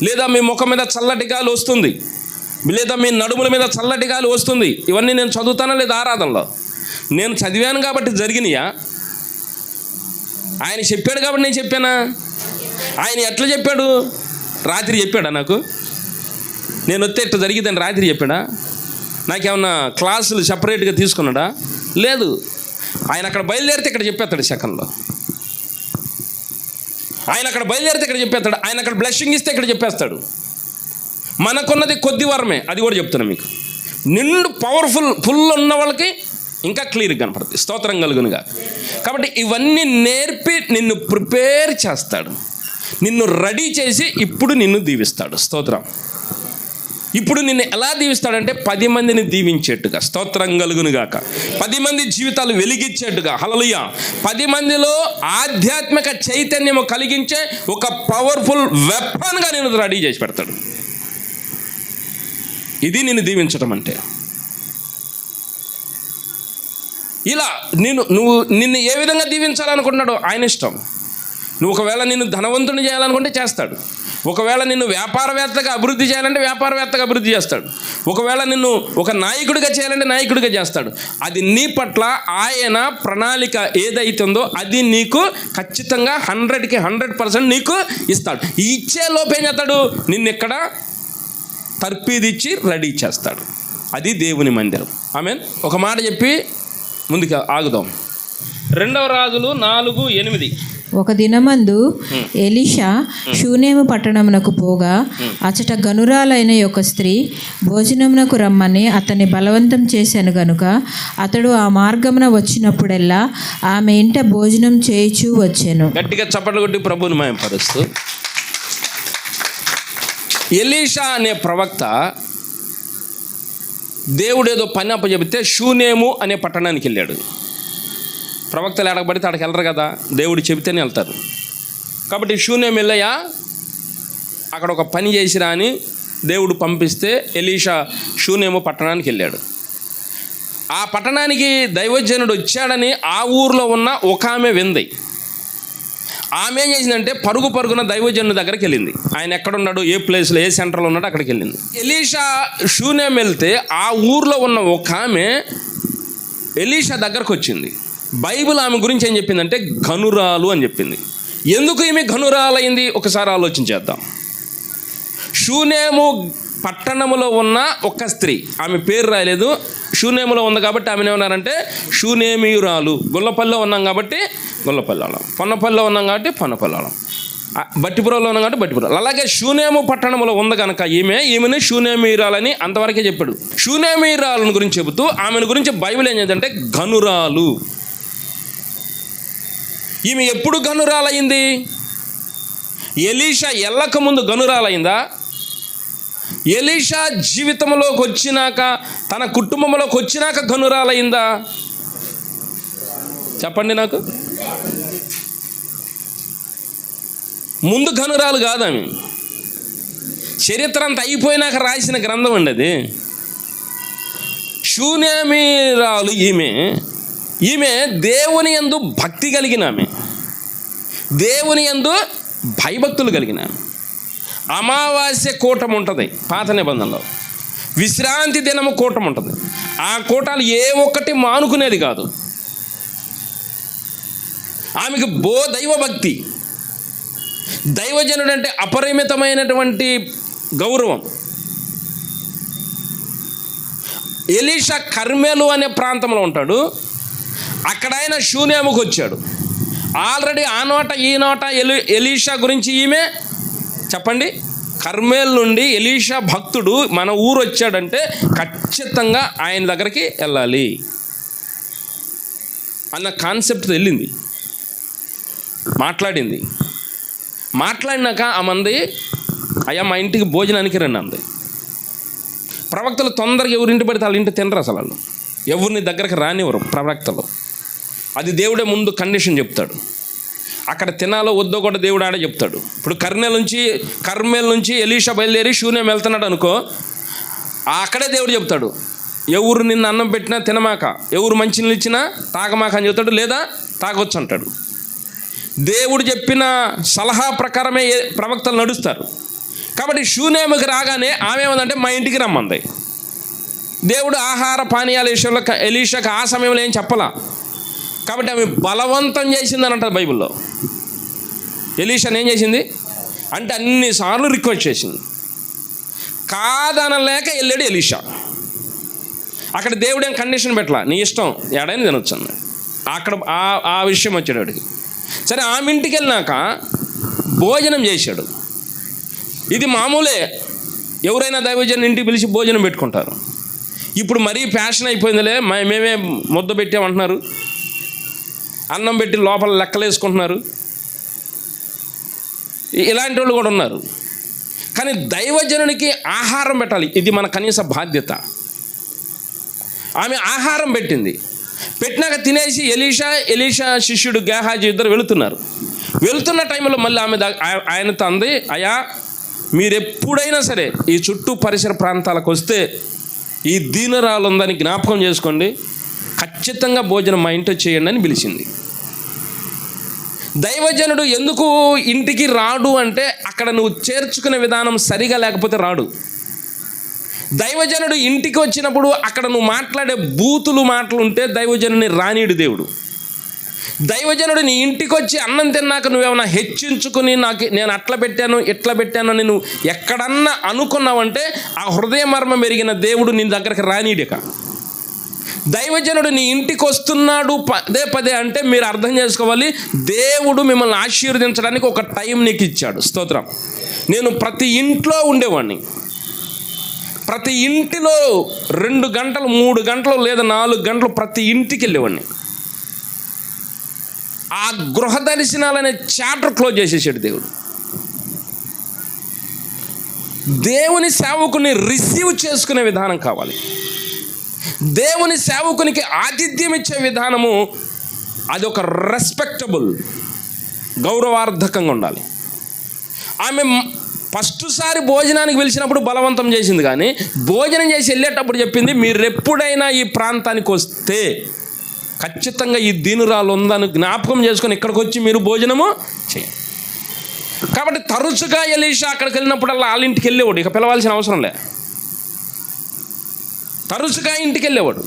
లేదా మీ ముఖం మీద చల్లటి గాలి వస్తుంది, లేదా మీ నడుముల మీద చల్లటి గాలి వస్తుంది. ఇవన్నీ నేను చదువుతానా లేదా ఆరాధనలో? నేను చదివాను కాబట్టి జరిగినాయా? ఆయన చెప్పాడు కాబట్టి నేను చెప్పానా? ఆయన ఎట్లా చెప్పాడు? రాత్రి చెప్పాడా నాకు? నేను వస్తే ఇట్లా జరిగిద్దని రాత్రి చెప్పాడా? నాకేమన్నా క్లాసులు సపరేట్గా తీసుకున్నాడా? లేదు. ఆయన అక్కడ బయలుదేరితే ఇక్కడ చెప్పేస్తాడు సెకండ్లో. ఆయన అక్కడ బయలుదేరితే ఇక్కడ చెప్పేస్తాడు. ఆయన అక్కడ బ్లెస్సింగ్ ఇస్తే ఇక్కడ చెప్పేస్తాడు. మనకున్నది కొద్ది వరమే, అది కూడా చెప్తున్నా మీకు. నిండు పవర్ఫుల్ ఫుల్ ఉన్న వాళ్ళకి ఇంకా క్లియర్గా కనపడుతుంది. స్తోత్రం కలుగునుగా. కాబట్టి ఇవన్నీ నేర్పి నిన్ను ప్రిపేర్ చేస్తాడు, నిన్ను రెడీ చేసి ఇప్పుడు నిన్ను దీవిస్తాడు. స్తోత్రం. ఇప్పుడు నిన్ను ఎలా దీవిస్తాడంటే 10 మందిని దీవించేట్టుగా, స్తోత్రం కలుగునుగాక, 10 మంది జీవితాలు వెలిగించేట్టుగా, హల్లెలూయా, 10 మందిలో ఆధ్యాత్మిక చైతన్యము కలిగించే ఒక పవర్ఫుల్ వెపన్గా నేను రెడీ చేసి పెడతాడు. ఇది నిన్ను దీవించడం అంటే. ఇలా నిన్ను ఏ విధంగా దీవించాలనుకుంటున్నాడో ఆయన ఇష్టం. నువ్వు ఒకవేళ నిన్ను ధనవంతుని చేయాలనుకుంటే చేస్తాడు. ఒకవేళ నిన్ను వ్యాపారవేత్తగా అభివృద్ధి చేయాలంటే వ్యాపారవేత్తగా అభివృద్ధి చేస్తాడు. ఒకవేళ నిన్ను ఒక నాయకుడిగా చేయాలంటే నాయకుడిగా చేస్తాడు. అది నీ పట్ల ఆయన ప్రణాళిక ఏదైతుందో అది నీకు ఖచ్చితంగా 100కి 100% నీకు ఇస్తాడు. ఇచ్చే లోపేం చేస్తాడు, నిన్ను తర్పీదిచ్చి రెడీ చేస్తాడు. అది దేవుని మందిరం. ఆమేన్. ఒక మాట చెప్పి ముందుకు ఆగుదాం. 2 రాజులు 4:8.
ఒక దినమందు ఎలీషా షూనేము పట్టణమునకు పోగా అచట గనురాలైన ఒక స్త్రీ భోజనమునకు రమ్మని అతన్ని బలవంతం చేశాను గనుక అతడు ఆ మార్గమున వచ్చినప్పుడెల్లా ఆమె ఇంట భోజనం చేయుచూ వచ్చాను.
గట్టిగా చప్పట్లు కొట్టి ప్రభువుని మహిమపరుస్తూ, ఎలీషా అనే ప్రవక్త దేవుడు ఏదో పని అప్పచెబితే షూనేము అనే పట్టణానికి వెళ్ళాడు. ప్రవక్తలు ఎడకబడితే అక్కడికి వెళ్ళరు కదా, దేవుడు చెబితేనే వెళ్తారు. కాబట్టి షూనేము వెళ్ళయ్యా, అక్కడ ఒక పని చేసిరా అని దేవుడు పంపిస్తే ఎలీషా షూనేము పట్టణానికి వెళ్ళాడు. ఆ పట్టణానికి దైవజనుడు వచ్చాడని ఆ ఊర్లో ఉన్న ఒక ఆమె వింది. ఆమె ఏం చేసిందంటే పరుగున దైవజనుడి దగ్గరికి వెళ్ళింది. ఆయన ఎక్కడున్నాడు, ఏ ప్లేస్లో, ఏ సెంటర్లో ఉన్నాడో అక్కడికి వెళ్ళింది. ఎలీషా షూనేము వెళ్తే ఆ ఊర్లో ఉన్న ఒక ఆమె ఎలీషా దగ్గరకు వచ్చింది. బైబిల్ ఆమె గురించి ఏం చెప్పిందంటే ఘనురాలు అని చెప్పింది. ఎందుకు ఈమె ఘనురాలైంది ఒకసారి ఆలోచించేద్దాం. షూనేము పట్టణములో ఉన్న ఒక స్త్రీ, ఆమె పేరు రాయలేదు, షూనేములో ఉంది కాబట్టి ఆమెను ఏమన్నారంటే షూనేమీయురాలు. గొల్లపల్లిలో ఉన్నాం కాబట్టి గొల్లపల్లాళం, పొన్నపల్లిలో ఉన్నాం కాబట్టి పొన్నపల్లాళం, బట్టిపురంలో ఉన్నాం కాబట్టి బట్టిపురం. అలాగే షూనేము పట్టణంలో ఉంది కనుక ఈమెను షూనేమీయురాలని అంతవరకే చెప్పాడు. షూనేమీయురాలను గురించి చెబుతూ ఆమెను గురించి బైబిల్ ఏం చేద్దంటే ఘనురాలు. ఈమె ఎప్పుడు గనురాలయ్యింది? ఎలీషా ఎల్లక ముందు గనురాలయ్యిందా? ఎలీషా జీవితంలోకి వచ్చినాక, తన కుటుంబంలోకి వచ్చినాక గనురాలయ్యిందా? చెప్పండి నాకు. ముందు గనురాలు కాదు ఆమె. చరిత్ర అంతా అయిపోయినాక రాసిన గ్రంథం అండి అది. షూనేమీయురాలు ఈమె దేవుని యందు భక్తి కలిగిన ఆమె, దేవుని యందు భయభక్తులు కలిగిన ఆమె. అమావాస్య కూటం ఉంటుంది పాత నిబంధనలో, విశ్రాంతి దినము కూటం ఉంటుంది. ఆ కూటాలు ఏ ఒక్కటి మానుకునేది కాదు. ఆమెకు దైవభక్తి, దైవజనుడు అంటే అపరిమితమైనటువంటి గౌరవం. ఎలీషా కర్మెలు అనే ప్రాంతంలో ఉంటాడు. అక్కడ ఆయన షూనేముకు వచ్చాడు. ఆల్రెడీ ఆ నోట ఈ నోట ఎలీషా గురించి ఈమె చెప్పండి. కర్మేల్ నుండి ఎలీషా భక్తుడు మన ఊరు వచ్చాడంటే ఖచ్చితంగా ఆయన దగ్గరికి వెళ్ళాలి అన్న కాన్సెప్ట్ వెళ్ళింది. మాట్లాడినాక ఆ మంది అయ్యా మా ఇంటికి భోజనానికి రండి అంది. ప్రవక్తలు తొందరగా ఎవరింటి పడితే వాళ్ళ ఇంటి తినరు, అసలు వాళ్ళు ఎవరిని దగ్గరికి రానివ్వరు ప్రవక్తలు. అది దేవుడే ముందు కండిషన్ చెప్తాడు. అక్కడ తినాలో వద్దో కూడా దేవుడు ఆడే చెప్తాడు. ఇప్పుడు కర్మేల్ నుంచి ఎలీషా బయలుదేరి షూనేం వెళ్తున్నాడు అనుకో, అక్కడే దేవుడు చెప్తాడు ఎవరు నిన్ను అన్నం పెట్టినా తినమాక, ఎవరు మంచినీళ్ళు ఇచ్చినా తాగమాక అని చెప్తాడు, లేదా తాగొచ్చు అంటాడు. దేవుడు చెప్పిన సలహా ప్రకారమే ప్రవక్తలు నడుస్తారు. కాబట్టి షూనేముకి రాగానే ఆమె ఏమందంటే మా ఇంటికి రమ్మంది. దేవుడు ఆహార పానీయాల విషయంలో ఎలీషాకి ఆ సమయంలో ఏం చెప్పలా. కాబట్టి ఆమె బలవంతం చేసిందని అంటారు బైబిల్లో. ఎలీషాని ఏం చేసింది అంటే అన్నిసార్లు రిక్వెస్ట్ చేసింది. కాదనలేక వెళ్ళాడు ఎలీషా. అక్కడ దేవుడు ఏం కండిషన్ పెట్టలా, నీ ఇష్టం ఏడైనా తినొచ్చు అన్నాడు. అక్కడ ఆ విషయం వచ్చాడు వాడికి. సరే ఆమె ఇంటికి వెళ్ళినాక భోజనం చేశాడు. ఇది మామూలే, ఎవరైనా దైవజన్ ఇంటికి పిలిచి భోజనం పెట్టుకుంటారు. ఇప్పుడు మరీ ఫ్యాషన్ అయిపోయిందిలే, మేమే ముద్ద పెట్టామంటున్నారు, అన్నం పెట్టి లోపల లెక్కలేసుకుంటున్నారు. ఇలాంటి వాళ్ళు కూడా ఉన్నారు. కానీ దైవజనునికి ఆహారం పెట్టాలి, ఇది మన కనీస బాధ్యత. ఆమె ఆహారం పెట్టింది. పెట్టినాక తినేసి ఎలీషా శిష్యుడు గేహాజీ ఇద్దరు వెళుతున్న టైంలో మళ్ళీ ఆయనతో అంది, అయ్యా మీరు ఎప్పుడైనా సరే ఈ చుట్టూ పరిసర ప్రాంతాలకు వస్తే ఈ దీనురాలు ఉందని జ్ఞాపకం చేసుకోండి, ఖచ్చితంగా భోజనం మా ఇంట్లో చేయండి అని పిలిచింది. దైవజనుడు ఎందుకు ఇంటికి రాడు అంటే అక్కడ నువ్వు చేర్చుకునే విధానం సరిగా లేకపోతే రాడు. దైవజనుడు ఇంటికి వచ్చినప్పుడు అక్కడ నువ్వు మాట్లాడే బూతులు మాటలు ఉంటే దైవజనుని రానీడు దేవుడు. దైవజనుడు నీ ఇంటికి వచ్చి అన్నం తిన్నాక నువ్వేమన్నా హెచ్చించుకుని నేను అట్లా పెట్టాను ఇట్లా పెట్టాను అని నువ్వు ఎక్కడన్నా అనుకున్నావంటే ఆ హృదయ మర్మం ఎరిగిన దేవుడు నీ దగ్గరికి రానీడిక. దైవజనుడు నీ ఇంటికి వస్తున్నాడు పదే అంటే మీరు అర్థం చేసుకోవాలి, దేవుడు మిమ్మల్ని ఆశీర్వదించడానికి ఒక టైం నీకు ఇచ్చాడు. స్తోత్రం. నేను ప్రతి ఇంట్లో ఉండేవాడిని. ప్రతి ఇంటిలో 2 గంటలు 3 గంటలు లేదా 4 గంటలు ప్రతి ఇంటికి వెళ్ళేవాడిని. ఆ గృహ దర్శనాలనే చాప్టర్ క్లోజ్ చేసేసాడు దేవుడు. దేవుని సేవకుని రిసీవ్ చేసుకునే విధానం కావాలి. దేవుని సేవకునికి ఆతిథ్యం ఇచ్చే విధానము అది ఒక రెస్పెక్టబుల్, గౌరవార్థకంగా ఉండాలి. ఆమె ఫస్ట్ సారి భోజనానికి పిలిచినప్పుడు బలవంతం చేసింది, కానీ భోజనం చేసి వెళ్ళేటప్పుడు చెప్పింది, మీరు ఎప్పుడైనా ఈ ప్రాంతానికి వస్తే ఖచ్చితంగా ఈ దీనురాలు ఉందని జ్ఞాపకం చేసుకొని ఇక్కడికి వచ్చి మీరు భోజనము చేయండి. కాబట్టి తరచుగా ఎలీషా అక్కడికి వెళ్ళినప్పుడల్లా వాళ్ళ ఇంటికి వెళ్ళేవాడు, ఇక పిలవాల్సిన అవసరం లే. తరచుగా ఇంటికి వెళ్ళేవాడు.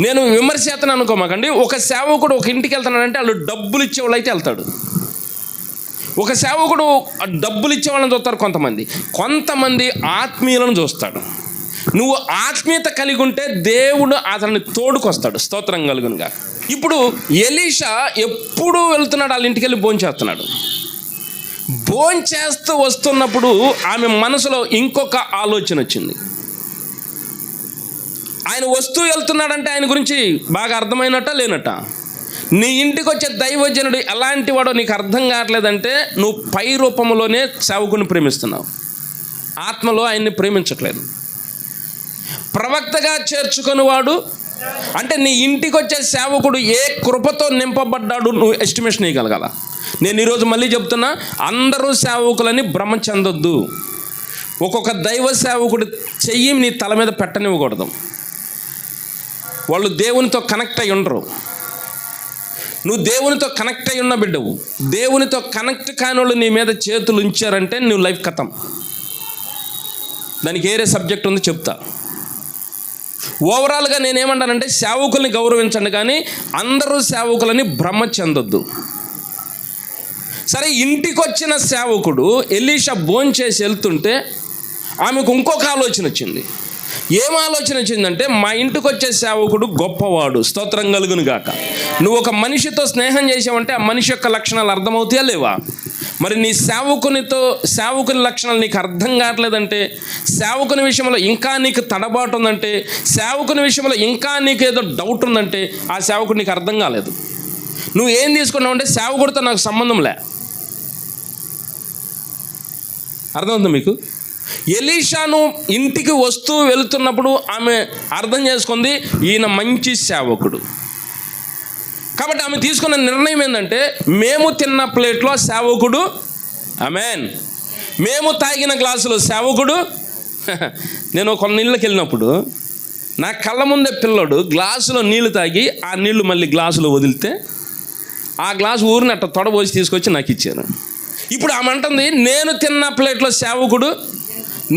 నేను విమర్శేతను అనుకోమాకండి. ఒక సేవకుడు ఒక ఇంటికి వెళ్తున్నాడంటే వాళ్ళు డబ్బులు ఇచ్చేవాళ్ళు అయితే వెళ్తాడు. ఒక సేవకుడు డబ్బులు ఇచ్చేవాళ్ళని చూస్తారు కొంతమంది ఆత్మీయులను చూస్తాడు. నువ్వు ఆత్మీయత కలిగి ఉంటే దేవుడు అతన్ని తోడుకొస్తాడు. స్తోత్రం కలుగునుగా. ఇప్పుడు ఎలీషా ఎప్పుడు వెళ్తున్నాడు, వాళ్ళ ఇంటికి వెళ్ళి భోంచేస్తున్నాడు. భోంచేస్తూ వస్తున్నప్పుడు ఆమె మనసులో ఇంకొక ఆలోచన వచ్చింది. ఆయన వస్తూ వెళ్తున్నాడంటే ఆయన గురించి బాగా అర్థమైనట్ట లేనట్ట. నీ ఇంటికి వచ్చే దైవజనుడు ఎలాంటి వాడో నీకు అర్థం కావట్లేదంటే నువ్వు పై రూపంలోనే సేవకుని ప్రేమిస్తున్నావు, ఆత్మలో ఆయన్ని ప్రేమించట్లేదు. ప్రవక్తగా చేర్చుకొని వాడు అంటే నీ ఇంటికి వచ్చే సేవకుడు ఏ కృపతో నింపబడ్డాడు నువ్వు ఎస్టిమేషన్ వేయగలగాల. నేను ఈరోజు మళ్ళీ చెప్తున్నా, అందరూ సేవకులని భ్రమ చెందొద్దు. ఒక్కొక్క దైవ సేవకుడు చెయ్యి నీ తల మీద పెట్టనివ్వకూడదు. వాళ్ళు దేవునితో కనెక్ట్ అయి ఉండరు. నువ్వు దేవునితో కనెక్ట్ అయి ఉన్న బిడ్డవు. దేవునితో కనెక్ట్ కాని వాళ్ళు నీ మీద చేతులు ఉంచారంటే నువ్వు లైఫ్ కథం. దానికి ఏరే సబ్జెక్ట్ ఉంది చెప్తా. ఓవరాల్గా నేనేమంటానంటే సేవకుల్ని గౌరవించండి, కానీ అందరూ సేవకులని భ్రమ చెందొద్దు. సరే, ఇంటికి వచ్చిన సేవకుడు ఎలీషా భోంచేసి వెళ్తుంటే ఆమెకు ఇంకొక ఆలోచన వచ్చింది. ఏం ఆలోచన వచ్చిందంటే, మా ఇంటికి వచ్చే సేవకుడు గొప్పవాడు, స్తోత్రం కలుగును గాక. నువ్వు ఒక మనిషితో స్నేహం చేసావంటే ఆ మనిషి యొక్క లక్షణాలు అర్థమవుతాయా లేవా? మరి నీ సేవకుని లక్షణాలు నీకు అర్థం కావట్లేదంటే, సేవకుని విషయంలో ఇంకా నీకు తడబాటు ఉందంటే, సేవకుని విషయంలో ఇంకా నీకు ఏదో డౌట్ ఉందంటే ఆ సేవకుడు నీకు అర్థం కాలేదు. నువ్వు ఏం తీసుకున్నావు అంటే సేవకుడితో నాకు సంబంధం లే. అర్థమవుతుంది మీకు? ఎలీషాను ఇంటికి వస్తూ వెళుతున్నప్పుడు ఆమె అర్థం చేసుకుంది, ఈయన మంచి సేవకుడు. కాబట్టి ఆమె తీసుకున్న నిర్ణయం ఏంటంటే, మేము తిన్న ప్లేట్లో సేవకుడు, ఆమేన్, మేము తాగిన గ్లాసులో సేవకుడు. నేను కొన్ని ఇళ్ళకి వెళ్ళినప్పుడు నా కళ్ళ ముందే పిల్లడు గ్లాసులో నీళ్లు తాగి ఆ నీళ్లు మళ్ళీ గ్లాసులో వదిలితే ఆ గ్లాసు ఊరిని అట్ట తొడబోసి తీసుకొచ్చి నాకు ఇచ్చాను. ఇప్పుడు ఆమె అంటుంది, నేను తిన్న ప్లేట్లో సేవకుడు,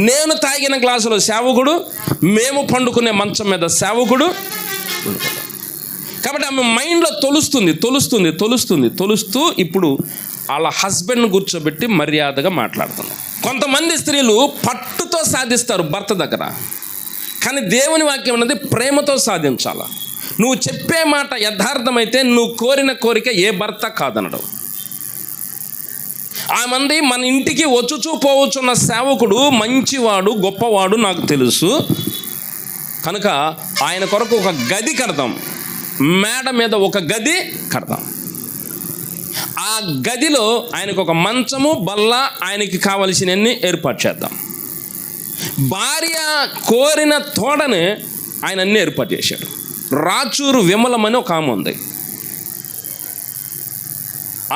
నేను తాగిన గ్లాసులో సేవకుడు, మేము పండుకునే మంచం మీద సేవకుడు. కాబట్టి ఆమె మైండ్లో తొలుస్తూ ఇప్పుడు వాళ్ళ హస్బెండ్ను కూర్చోబెట్టి మర్యాదగా మాట్లాడుతుంది. కొంతమంది స్త్రీలు పట్టుతో సాధిస్తారు భర్త దగ్గర, కానీ దేవుని వాక్యం అన్నది ప్రేమతో సాధించాల. నువ్వు చెప్పే మాట యథార్థమైతే నువ్వు కోరిన కోరిక ఏ భర్త కాదనడు. ఆ మంది మన ఇంటికి వచ్చుచూ పోవచ్చున్న సేవకుడు మంచివాడు, గొప్పవాడు నాకు తెలుసు, కనుక ఆయన కొరకు ఒక గది కడదాం, మేడ మీద ఒక గది కడదాం. ఆ గదిలో ఆయనకు ఒక మంచము, బల్ల, ఆయనకి కావలసినవన్నీ ఏర్పాటు చేద్దాం. భార్య కోరిన తోడని ఆయన అన్నీ ఏర్పాటు చేశాడు. రాచూరు విమలమని ఒక ఆమె ఉంది.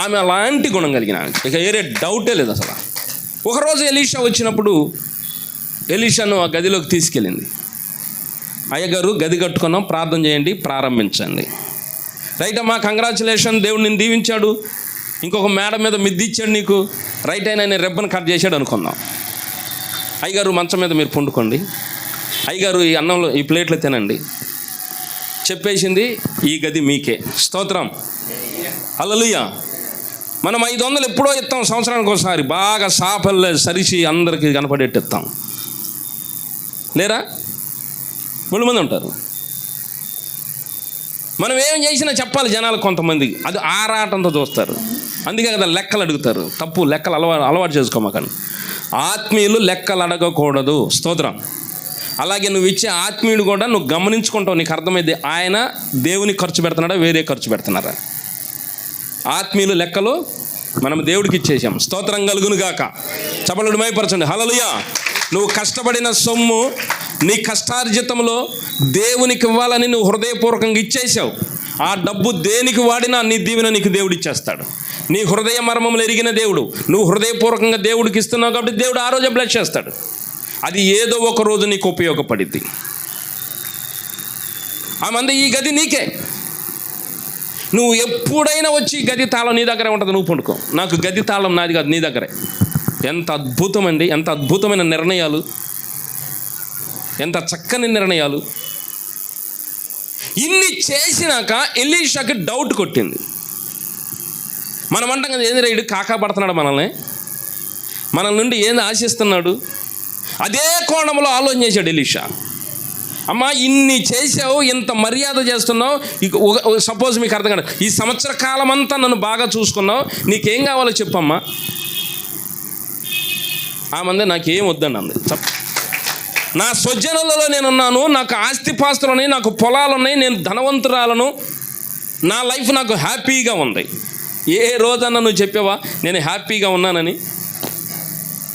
ఆమె అలాంటి గుణం కలిగిన ఆమె, ఇక వేరే డౌటే లేదు అసలు. ఒకరోజు ఎలీషా వచ్చినప్పుడు ఎలీషాను ఆ గదిలోకి తీసుకెళ్ళింది. అయ్యగారు గది కట్టుకున్నాం, ప్రార్థన చేయండి, ప్రారంభించండి. రైట్ అమ్మా, కంగ్రాచులేషన్, దేవుడు నిన్ను దీవించాడు, ఇంకొక మేడ మీద మిద్ది ఇచ్చాడు నీకు, రైట్ అయినా నేను రెబ్బను కట్ చేశాడు అనుకుందాం. అయ్యగారు మంచం మీద మీరు పండుకోండి, అయ్యగారు ఈ అన్నంలో ఈ ప్లేట్లో తినండి చెప్పేసింది. ఈ గది మీకే. స్తోత్రం, హల్లెలూయా. మనం 500 ఎప్పుడో ఇస్తాం, సంవత్సరానికి ఒకసారి బాగా సాపల్లే సరిచి అందరికీ కనపడేట్టు ఇస్తాం. లేరా? మూడు మంది ఉంటారు. మనం ఏం చేసినా చెప్పాలి జనాలు, కొంతమందికి అది ఆరాటంతో చూస్తారు. అందుకే కదా లెక్కలు అడుగుతారు. తప్పు, లెక్కలు అలవాటు చేసుకోమాకండి. ఆత్మీయులు లెక్కలు అడగకూడదు. స్తోత్రం. అలాగే నువ్వు ఇచ్చే ఆత్మీయుడు కూడా నువ్వు గమనించుకుంటావు, నీకు అర్థమైంది ఆయన దేవునికి ఖర్చు పెడుతున్నాడా, వేరే ఖర్చు పెడుతున్నారా. ఆత్మీయులు లెక్కలు మనం దేవుడికి ఇచ్చేసాం. స్తోత్రం కలుగును గాక. చపలుడు మైపరచండి, హల్లెలూయా. నువ్వు కష్టపడిన సొమ్ము నీ కష్టార్జితంలో దేవునికి ఇవ్వాలని నువ్వు హృదయపూర్వకంగా ఇచ్చేసావు. ఆ డబ్బు దేనికి వాడినా నీ దీవెన నీకు దేవుడు ఇచ్చేస్తాడు. నీ హృదయ మర్మములు ఎరిగిన దేవుడు, నువ్వు హృదయపూర్వకంగా దేవుడికి ఇస్తున్నావు కాబట్టి దేవుడు ఆ రోజు బ్లెస్ చేస్తాడు. అది ఏదో ఒక రోజు నీకు ఉపయోగపడిద్ది. ఆ మంది ఈ గది నీకే. నువ్వు ఎప్పుడైనా వచ్చి గది తాళం నీ దగ్గరే ఉంటుంది, నువ్వు పండుకో. నాకు గది తాళం నాది కాదు, నీ దగ్గరే. ఎంత అద్భుతమండి, ఎంత అద్భుతమైన నిర్ణయాలు, ఎంత చక్కని నిర్ణయాలు. ఇన్ని చేసినాక ఎలీషాకి డౌట్ కొట్టింది. మనం అంటాం కదా, ఏంది రైడు కాకా పడుతున్నాడు మనల్ని, మన నుండి ఏంది ఆశిస్తున్నాడు. అదే కోణంలో ఆలోచన చేశాడు ఎలీషా. అమ్మా ఇన్ని చేసావు, ఇంత మర్యాద చేస్తున్నావు, ఇక సపోజ్ మీకు అర్థం కాదు, ఈ సంవత్సర కాలం అంతా నన్ను బాగా చూసుకున్నావు, నీకేం కావాలో చెప్పమ్మా. ఆ మంది నాకేం వద్దండి అంది. నా స్వజనులలో నేనున్నాను, నాకు ఆస్తిపాస్తులు ఉన్నాయి, నాకు పొలాలు ఉన్నాయి, నేను ధనవంతురాలను, నా లైఫ్ నాకు హ్యాపీగా ఉంది. ఏ రోజన్నా నువ్వు చెప్పావా నేను హ్యాపీగా ఉన్నానని?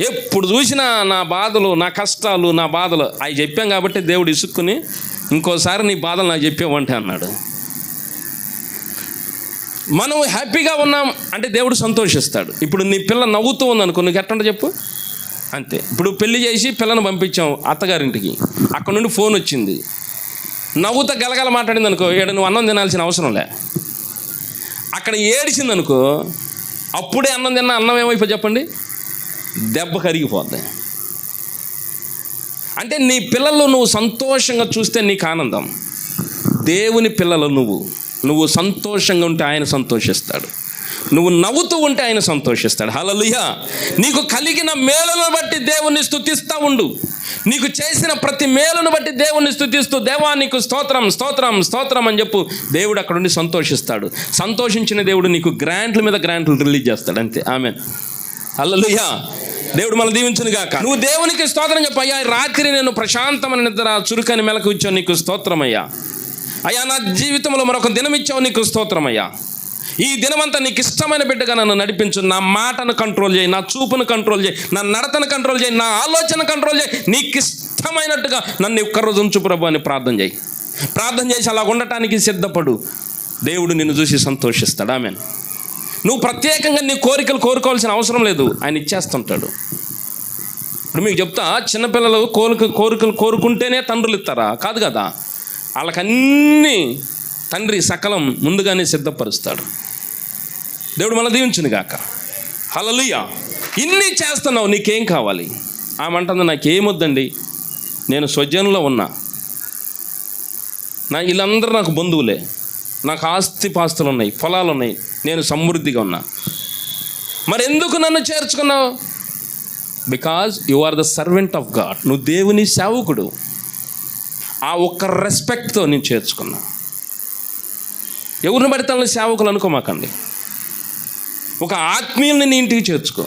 ఎప్పుడు చూసినా నా బాధలు, నా కష్టాలు, నా బాధలు అవి చెప్పాం కాబట్టి దేవుడు ఇసుక్కుని ఇంకోసారి నీ బాధలు నాకు చెప్పావంటే అన్నాడు. మనం హ్యాపీగా ఉన్నాం అంటే దేవుడు సంతోషిస్తాడు. ఇప్పుడు నీ పిల్ల నవ్వుతూ ఉందనుకో, నీకు ఎట్లా చెప్పు అంతే. ఇప్పుడు పెళ్లి చేసి పిల్లను పంపించాం అత్తగారింటికి, అక్కడ నుండి ఫోన్ వచ్చింది, నవ్వుతా గలగల మాట్లాడింది అనుకో, నువ్వు అన్నం తినాల్సిన అవసరం లే. అక్కడ ఏడిచింది అనుకో, అప్పుడే అన్నం తిన్నా, అన్నం ఏమైపోయి చెప్పండి, దెబ్బ కరిగిపోద్ది. అంటే నీ పిల్లలు నువ్వు సంతోషంగా చూస్తే నీకు ఆనందం. దేవుని పిల్లలు నువ్వు సంతోషంగా ఉంటే ఆయన సంతోషిస్తాడు, నువ్వు నవ్వుతూ ఉంటే ఆయన సంతోషిస్తాడు. హల్లెలూయా. నీకు కలిగిన మేలును బట్టి దేవుణ్ణి స్తుతిస్తూ ఉండు. నీకు చేసిన ప్రతి మేలును బట్టి దేవుణ్ణి స్తుతిస్తూ, దేవా నీకు స్తోత్రం స్తోత్రం స్తోత్రం అని చెప్పు. దేవుడు అక్కడ నుండి సంతోషిస్తాడు. సంతోషించిన దేవుడు నీకు గ్రాంట్ల మీద గ్రాంట్లు రిలీజ్ చేస్తాడు. అంతే. ఆమేన్. హల్లెలూయా. దేవుడు మనం దీవించును గాక. నువ్వు దేవునికి స్తోత్రం చెప్పు. అయ్యా రాత్రి నేను ప్రశాంతమైన నిద్ర చురుకని మెలకు ఇచ్చావు, నీకు స్తోత్రం అయ్యా. అయ్యా నా జీవితంలో మరొక దినం ఇచ్చావు, నీకు స్తోత్రం అయ్యా. ఈ దినమంతా నీకు ఇష్టమైన బిడ్డగా నన్ను నడిపించు. నా మాటను కంట్రోల్ చేయి, నా చూపును కంట్రోల్ చేయి, నా నడతను కంట్రోల్ చేయి, నా ఆలోచన కంట్రోల్ చేయి. నీకు ఇష్టమైనట్టుగా నన్ను ఒక్కరోజు ఉంచు ప్రభు అని ప్రార్థన చేయి. ప్రార్థన చేసి అలా ఉండటానికి సిద్ధపడు. దేవుడు నిన్ను చూసి సంతోషిస్తాడు. ఆమేన్. నువ్వు ప్రత్యేకంగా నీ కోరికలు కోరుకోవాల్సిన అవసరం లేదు, ఆయన ఇచ్చేస్తుంటాడు. ఇప్పుడు మీకు చెప్తా, చిన్నపిల్లలు కోరికలు కోరుకుంటేనే తండ్రులు ఇస్తారా? కాదు కదా. వాళ్ళకన్నీ తండ్రి సకలం ముందుగానే సిద్ధపరుస్తాడు. దేవుడు మన దీవించును గాక. హల్లెలూయా. ఇన్ని చేస్తున్నావు, నీకేం కావాలి? ఆమంటుంది నాకేమొద్దండి, నేను స్వజనంలో ఉన్నా, వీళ్ళందరూ నాకు బంధువులే, నాకు ఆస్తిపాస్తులు ఉన్నాయి, పొలాలు ఉన్నాయి, నేను సమృద్ధిగా ఉన్నా. మరి ఎందుకు నన్ను చేర్చుకున్నావు? Because you are the servant of God. నువ్వు దేవుని సేవకుడు. ఆ ఒక్క రెస్పెక్ట్తో నేను చేర్చుకున్నా. ఎవరిని పడితే వాళ్ళని సేవకులు అనుకోమాకండి. ఒక ఆత్మీయుల్ని నీ ఇంటికి చేర్చుకో.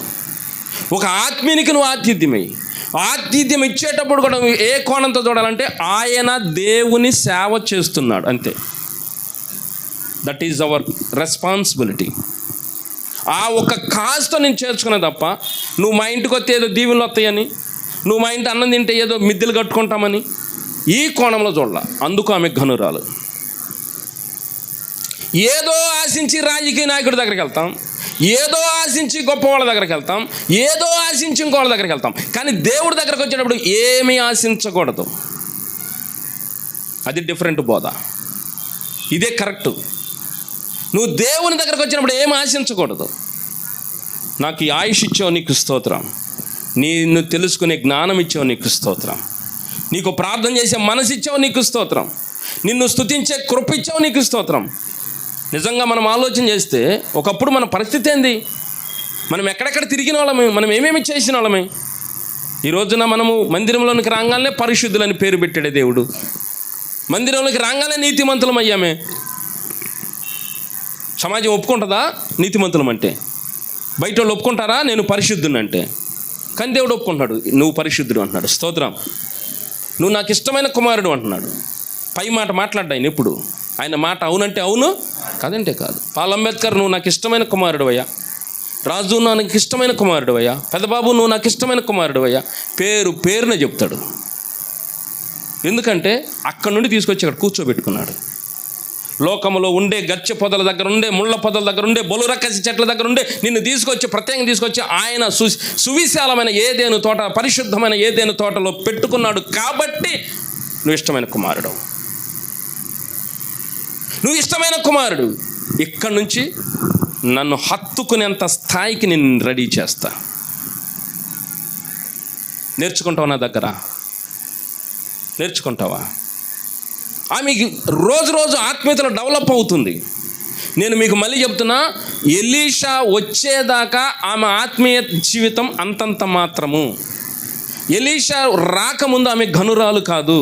ఒక ఆత్మీయునికి నువ్వు ఆతిథ్యమై, ఆతిథ్యం ఇచ్చేటప్పుడు కూడా ఏ కోణంతో చూడాలంటే ఆయన దేవుని సేవ చేస్తున్నాడు అంతే. That is our responsibility. ఆ ఒక కాస్తో నేను చేర్చుకునే తప్ప నువ్వు మా ఇంటికి వస్తే ఏదో దీవెనలు వస్తాయని, నువ్వు మా ఇంటి అన్నం తింటే ఏదో మిద్దెలు కట్టుకుంటామని ఈ కోణంలో చూడాల. అందుకు ఆమె ఘనురాలు. ఏదో ఆశించి రాజకీయ నాయకుడి దగ్గరికి వెళ్తాం, ఏదో ఆశించి గొప్ప వాళ్ళ దగ్గరికి వెళ్తాం, ఏదో ఆశించి ఇంకోళ్ళ దగ్గరికి వెళ్తాం, కానీ దేవుడి దగ్గరకు వచ్చేటప్పుడు ఏమీ ఆశించకూడదు. అది డిఫరెంట్ బోధ. ఇదే కరెక్టు. నువ్వు దేవుని దగ్గరకు వచ్చినప్పుడు ఏం ఆశించకూడదు. నాకు ఈ ఆయుష్ ఇచ్చావు నీకు స్తోత్రం, నిన్ను తెలుసుకునే జ్ఞానం ఇచ్చావు నీకు స్తోత్రం, నీకు ప్రార్థన చేసే మనసు ఇచ్చావు నీకు స్తోత్రం, నిన్ను స్తుతించే కృప ఇచ్చావు నీకు స్తోత్రం. నిజంగా మనం ఆలోచన చేస్తే ఒకప్పుడు మన పరిస్థితి ఏంది? మనం ఎక్కడెక్కడ తిరిగిన వాళ్ళమే, మనం ఏమేమి చేసిన వాళ్ళమే. ఈ రోజున మనము మందిరంలోనికి రాగానే పరిశుద్ధులని పేరు పెట్టాడే దేవుడు. మందిరంలోకి రాగానే నీతిమంతులం అయ్యామే. సమాజం ఒప్పుకుంటుందా నీతిమంతులం అంటే? బయట వాళ్ళు ఒప్పుకుంటారా నేను పరిశుద్ధుని అంటే? కానీ దేవుడు ఒప్పుకుంటాడు, నువ్వు పరిశుద్ధుడు అంటున్నాడు. స్తోత్రం. నువ్వు నాకు ఇష్టమైన కుమారుడు అంటున్నాడు. పై మాట మాట్లాడ్డా ఆయన ఎప్పుడు? ఆయన మాట అవునంటే అవును, కాదంటే కాదు. పాల్ అంబేద్కర్ నువ్వు నాకు ఇష్టమైన కుమారుడు అయ్యా, రాజు నాకు ఇష్టమైన కుమారుడు అయ్యా, పెద్దబాబు నువ్వు నాకు ఇష్టమైన కుమారుడు అయ్యా, పేరున చెప్తాడు. ఎందుకంటే అక్కడి నుండి తీసుకొచ్చి అక్కడ కూర్చోబెట్టుకున్నాడు. లోకంలో ఉండే గచ్చ పొదల దగ్గర ఉండే, ముళ్ళ పొదల దగ్గర ఉండే, బొలురకసి చెట్ల దగ్గర ఉండే నిన్ను తీసుకొచ్చి ప్రత్యేకంగా తీసుకొచ్చి ఆయన సువిశాలమైన ఏదేను తోట, పరిశుద్ధమైన ఏదేను తోటలో పెట్టుకున్నాడు. కాబట్టి నువ్వు ఇష్టమైన కుమారుడు, నువ్వు ఇష్టమైన కుమారుడు. ఇక్కడి నుంచి నన్ను హత్తుకునేంత స్థాయికి నేను రెడీ చేస్తా. నేర్చుకుంటావా? నా దగ్గర నేర్చుకుంటావా? ఆమెకి రోజు రోజు ఆత్మీయతలో డెవలప్ అవుతుంది. నేను మీకు మళ్ళీ చెప్తున్నా, ఎలీషా వచ్చేదాకా ఆమె ఆత్మీయ జీవితం అంతంత మాత్రము. ఎలీషా రాకముందు ఆమె ఘనురాలు కాదు.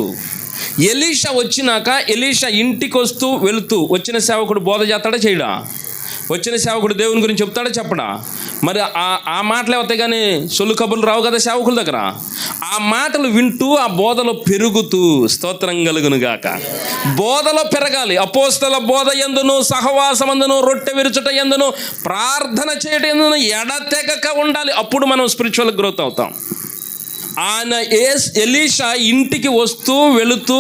ఎలీషా వచ్చినాక, ఎలీషా ఇంటికి వస్తూ వెళుతూ వచ్చిన సేవకుడు బోధ చేస్తాడా చేయడా? వచ్చిన సేవకుడు దేవుని గురించి చెప్తాడా చెప్పడా? మరి ఆ మాటలు అవుతాయి కానీ సొల్లు కబుర్లు రావు కదా సేవకుల దగ్గర. ఆ మాటలు వింటూ ఆ బోధలో పెరుగుతూ, స్తోత్రం కలుగునుగాక, బోధలో పెరగాలి. అపోస్తల బోధ యందును, సహవాసమందును, రొట్టె విరుచుట యందును, ప్రార్థన చేయటం యందును ఎడతెగక ఉండాలి. అప్పుడు మనం స్పిరిచువల్ గ్రోత్ అవుతాం. ఆయన ఎలీషా ఇంటికి వస్తూ వెళుతూ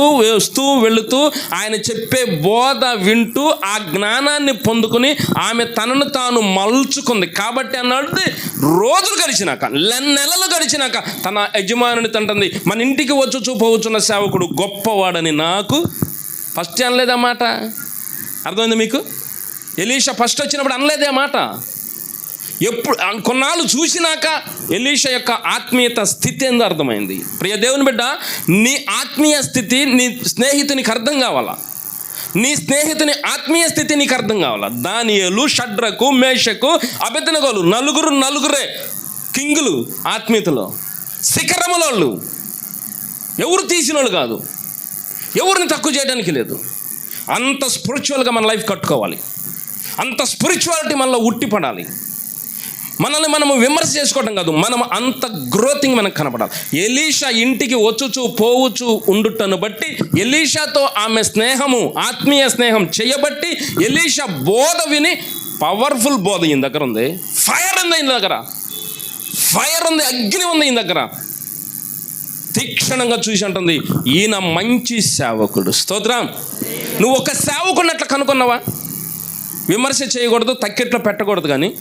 ఆయన చెప్పే బోధ వింటూ ఆ జ్ఞానాన్ని పొందుకుని ఆమె తనను తాను మలుచుకుంది. కాబట్టి అన్నాడు, రోజులు గడిచినాక, నెలలు గడిచినాక తన యజమానుని తంటుంది, మన ఇంటికి పోవచ్చున్న సేవకుడు గొప్పవాడని నాకు ఫస్ట్ అనలేదా మాట? అర్థమైంది మీకు? ఎలీషా ఫస్ట్ వచ్చినప్పుడు అనలేదే మాట. ఎప్పుడు కొన్నాళ్ళు చూసినాక ఎలీషా యొక్క ఆత్మీయత స్థితి ఏందో అర్థమైంది. ప్రియ దేవుని బిడ్డ, నీ ఆత్మీయ స్థితి నీ స్నేహితునికి అర్థం కావాలా? నీ స్నేహితుని ఆత్మీయ స్థితి నీకు అర్థం కావాలా? దానియేలు, షడ్రకు, మేషకు, అబేద్నెగోలు నలుగురే కింగులు ఆత్మీయతలో, శిఖరములోళ్ళు. ఎవరు తీసిన వాళ్ళు కాదు, ఎవరిని తక్కువ చేయడానికి లేదు. అంత స్పిరిచువల్గా మన లైఫ్ కట్టుకోవాలి, అంత స్పిరిచువాలిటీ మనలో ఉట్టిపడాలి. మనల్ని మనము విమర్శ చేసుకోవడం కాదు, మనం అంత గ్రోతింగ్ మనకు కనపడాలి. ఎలీషా ఇంటికి పోవచ్చు ఉండుటను బట్టి, ఎలీషాతో ఆమె స్నేహము, ఆత్మీయ స్నేహం చేయబట్టి, ఎలీషా బోధ విని, పవర్ఫుల్ బోధ ఈయన దగ్గర ఉంది, ఫైర్ ఉంది ఈయన దగ్గర, ఫైర్ ఉంది, అగ్ని ఉంది ఈయన దగ్గర. తీక్షణంగా చూసి అంటుంది, ఈయన మంచి సేవకుడు. స్తోత్రం. నువ్వు ఒక సేవకుడిని అట్లా కనుక్కున్నావా? విమర్శ చేయకూడదు, తక్కెట్లో పెట్టకూడదు, కానీ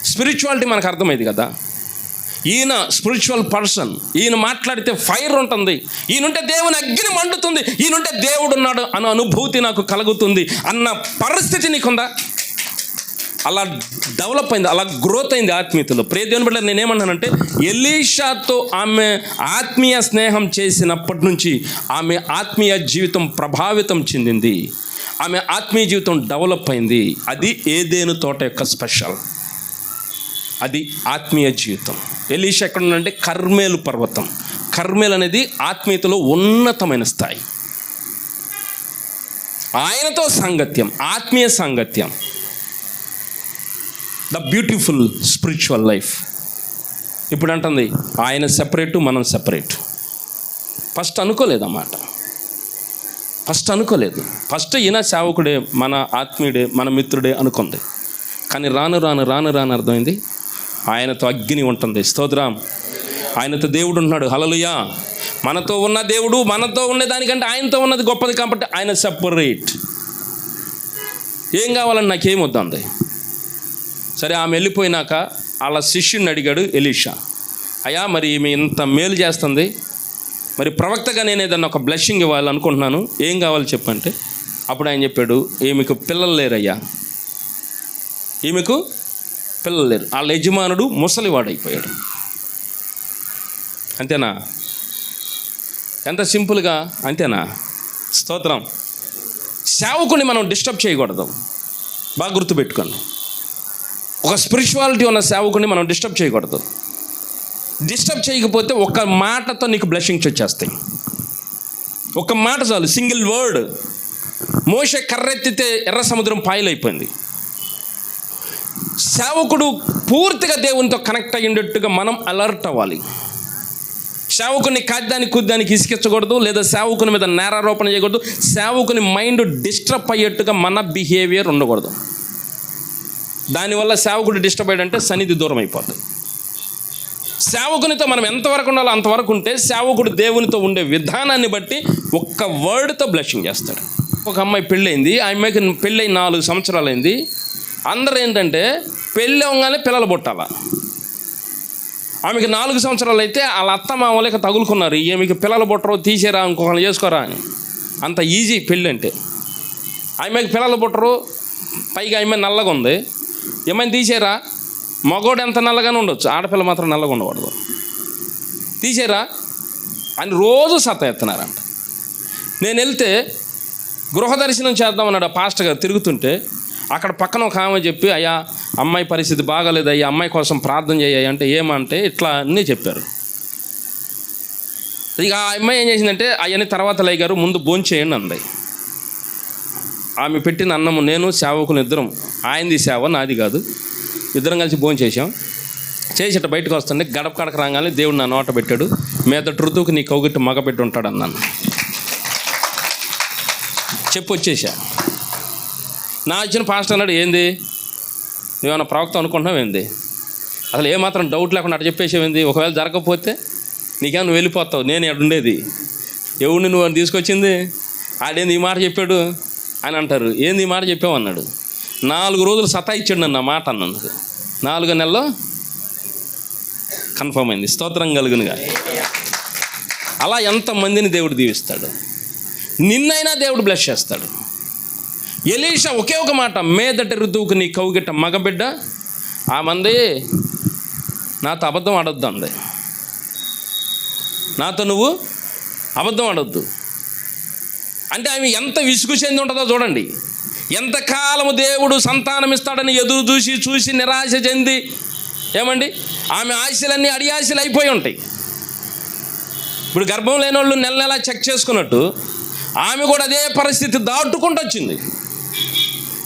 స్పిరిచువాలిటీ మనకు అర్థమైంది కదా. ఈయన స్పిరిచువల్ పర్సన్, ఈయన మాట్లాడితే ఫైర్ ఉంటుంది, ఈయనుంటే దేవుని అగ్ని మండుతుంది, ఈయనుంటే దేవుడు ఉన్నాడు అన్న అనుభూతి నాకు కలుగుతుంది అన్న పరిస్థితి నీకుందా? అలా డెవలప్ అయింది, అలా గ్రోత్ అయింది ఆత్మీయతలో. ప్రియ దేవుని బిడ్డ, నేనేమన్నానంటే, ఎలీషాతో ఆమె ఆత్మీయ స్నేహం చేసినప్పటి నుంచి ఆమె ఆత్మీయ జీవితం ప్రభావితం చెందింది, ఆమె ఆత్మీయ జీవితం డెవలప్ అయింది. అది ఏదేను తోట యొక్క స్పెషల్, అది ఆత్మీయ జీవితం. ఎలీషా ఎక్కడ ఉందంటే కర్మేలు పర్వతం. కర్మేలు అనేది ఆత్మీయతలో ఉన్నతమైన స్థాయి. ఆయనతో సాంగత్యం, ఆత్మీయ సాంగత్యం, ద బ్యూటిఫుల్ స్పిరిచువల్ లైఫ్. ఇప్పుడు అంటుంది ఆయన సెపరేటు, మనం సెపరేట్. ఫస్ట్ అనుకోలేదన్నమాట. ఫస్ట్ ఈయన సేవకుడే, మన ఆత్మీయుడే, మన మిత్రుడే అనుకుంది. కానీ రాను అర్థమైంది ఆయనతో అగ్ని ఉంటుంది. స్తోత్రం. ఆయనతో దేవుడు ఉంటున్నాడు. హల్లెలూయా. మనతో ఉన్న దేవుడు మనతో ఉండేదానికంటే ఆయనతో ఉన్నది గొప్పది కాబట్టి ఆయన సెపరేట్. ఏం కావాలని నాకేం వద్దంది. సరే, ఆమె వెళ్ళిపోయినాక వాళ్ళ శిష్యుని అడిగాడు ఎలీషా, అయ్యా మరి ఈమె ఇంత మేలు చేస్తుంది, మరి ప్రవక్తగా నేను ఏదన్నా ఒక బ్లెస్సింగ్ ఇవ్వాలనుకుంటున్నాను, ఏం కావాలి చెప్పంటే అప్పుడు ఆయన చెప్పాడు, ఈమెకు పిల్లలు లేరయ్యా, ఈమెకు పిల్లలు లేరు. వాళ్ళ యజమానుడు ముసలివాడైపోయాడు. అంతేనా? ఎంత సింపుల్గా, అంతేనా? స్తోత్రం. సేవకుని మనం డిస్టర్బ్ చేయకూడదు. బాగా గుర్తుపెట్టుకోండి. ఒక స్పిరిచువాలిటీ ఉన్న సేవకుని మనం డిస్టర్బ్ చేయకూడదు. డిస్టర్బ్ చేయకపోతే ఒక్క మాటతో నీకు బ్లెస్సింగ్స్ వచ్చేస్తాయి. ఒక మాట చాలు, సింగిల్ వర్డ్. మోషే కర్రెత్తితే ఎర్ర సముద్రం పాయలైపోయింది. సేవకుడు పూర్తిగా దేవునితో కనెక్ట్ అయ్యేటట్టుగా మనం అలర్ట్ అవ్వాలి. సేవకుని కాద్యానికి కుద్దానికి ఇసుకించకూడదు, లేదా సేవకుని మీద నేరారోపణ చేయకూడదు. సేవకుని మైండ్ డిస్టర్బ్ అయ్యేట్టుగా మన బిహేవియర్ ఉండకూడదు. దానివల్ల సేవకుడు డిస్టర్బ్ అయ్యాడంటే సన్నిధి దూరం అయిపోతుంది. సేవకునితో మనం ఎంతవరకు ఉండాలో అంతవరకు ఉంటే సేవకుడు దేవునితో ఉండే విధానాన్ని బట్టి ఒక్క వర్డ్తో బ్లెస్సింగ్ చేస్తాడు. ఒక అమ్మాయి పెళ్ళయింది. ఆ అమ్మాయికి పెళ్ళి 4 సంవత్సరాలు అయింది. అందరూ ఏంటంటే పెళ్ళి అవగానే పిల్లలు పుట్టాల. ఆమెకి 4 సంవత్సరాలు అయితే వాళ్ళ అత్త మామూలుగా తగులుకున్నారు, ఈమెకి పిల్లలు పుట్టరు, తీసేరా, ఇంకొకరు చేసుకోరా అని. అంత ఈజీ పెళ్ళి అంటే. ఆమెకి పిల్లలు పుట్టరు, పైగా ఆమె నల్లగా ఉంది, ఏమైనా తీసేరా. మగోడు ఎంత నల్లగానే ఉండొచ్చు, ఆడపిల్ల మాత్రం నల్లగా ఉండకూడదు. తీసేరా అని రోజు సతాయిస్తున్నారంట. నేను వెళ్తే గృహ దర్శనం చేద్దామన్నాడు ఆ పాస్టర్ గారు. తిరుగుతుంటే అక్కడ పక్కన ఒక ఆమె చెప్పి, అయ్యా అమ్మాయి పరిస్థితి బాగాలేదు అయ్యా, అమ్మాయి కోసం ప్రార్థన చేయాలి అంటే ఏమంటే ఇట్లా అన్నీ చెప్పారు. ఇక ఆ అమ్మాయి ఏం చేసిందంటే, అవన్నీ తర్వాత లై గారు ముందు భోంచేయండి అంది. ఆమె పెట్టిన అన్నము నేను సేవకుని ఇద్దరం, ఆయనది సేవ నాది కాదు, ఇద్దరం కలిసి భోంచేసాం. చేసేట బయటకు వస్తుంటే గడప కడక రాగానే దేవుడు నా నోట పెట్టాడు, మీదటి ఋతువుకి నీ కౌగిట్టు మగబెట్టి ఉంటాడు అన్నాను. చెప్పి వచ్చేసా. నా వచ్చిన పాస్టర్ అన్నాడు, ఏంది నువ్వేమన్నా ప్రవక్త అనుకుంటున్నావు ఏంది, అసలు ఏమాత్రం డౌట్ లేకుండా అటు చెప్పేసేవింది, ఒకవేళ జరగకపోతే నీకేమో నువ్వు వెళ్ళిపోతావు, నేను ఇక్కడ ఉండేది, ఎవడిని నువ్వు తీసుకొచ్చింది, ఆడేంది ఈ మాట చెప్పాడు అని అంటారు. ఏంది ఈ మాట చెప్పామన్నాడు. 4 రోజులు సతాయిచ్చాడు నన్ను ఆ మాట అన్నందుకు. 4వ నెలలో కన్ఫర్మ్ అయింది. స్తోత్రం కలుగునుగా. అలా ఎంతమందిని దేవుడు దీవిస్తాడు. నిన్నైనా దేవుడు బ్లెస్ చేస్తాడు. ఎలీషా ఒకే ఒక మాట, మీదటి ఋతువుకు నీ కౌగిట మగబిడ్డ. ఆ మంది నాతో అబద్ధం ఆడొద్దు అంది. నాతో నువ్వు అబద్ధం ఆడొద్దు అంటే ఆమె ఎంత విసుగు చెంది ఉంటుందో చూడండి. ఎంతకాలము దేవుడు సంతానం ఇస్తాడని ఎదురు చూసి నిరాశ చెంది, ఏమండి ఆమె ఆశలన్నీ అడియాశలు అయిపోయి ఉంటాయి. ఇప్పుడు గర్భం లేని వాళ్ళు నెల చెక్ చేసుకున్నట్టు ఆమె కూడా అదే పరిస్థితి దాటుకుంటూ వచ్చింది.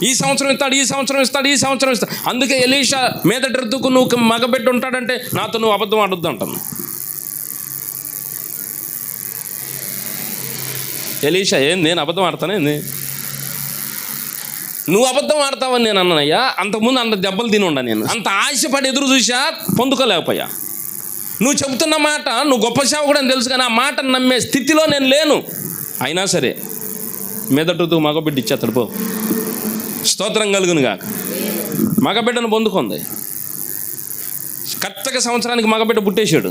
ఈ సంవత్సరం ఇస్తాడు, ఈ సంవత్సరం ఇస్తాడు, ఈ సంవత్సరం ఇస్తాడు. అందుకే ఎలీషా మీదటి ఋతువుకు నువ్వు మగబిడ్డ ఉంటాడంటే నాతో నువ్వు అబద్ధం ఆడొద్దు అంటాను. ఎలీషా నేను అబద్ధం ఆడతానేంది, నువ్వు అబద్ధం ఆడతావని నేను అన్నానయ్యా. అంతకుముందు అంత దెబ్బలు తిని ఉండా, నేను అంత ఆశపడి ఎదురు చూసా, పొందుకోలేకపోయా. నువ్వు చెబుతున్న మాట నువ్వు గొప్ప సేవకుడు అని తెలుసు, కానీ ఆ మాట నమ్మే స్థితిలో నేను లేను. అయినా సరే మీదటితో మగబిడ్డ ఇచ్చేస్తాడు పో. స్తోత్రం కలుగునుగా. మగబిడ్డను పొందుకుంది. కరెక్ట్గా సంవత్సరానికి మగబిడ్డ పుట్టేశాడు.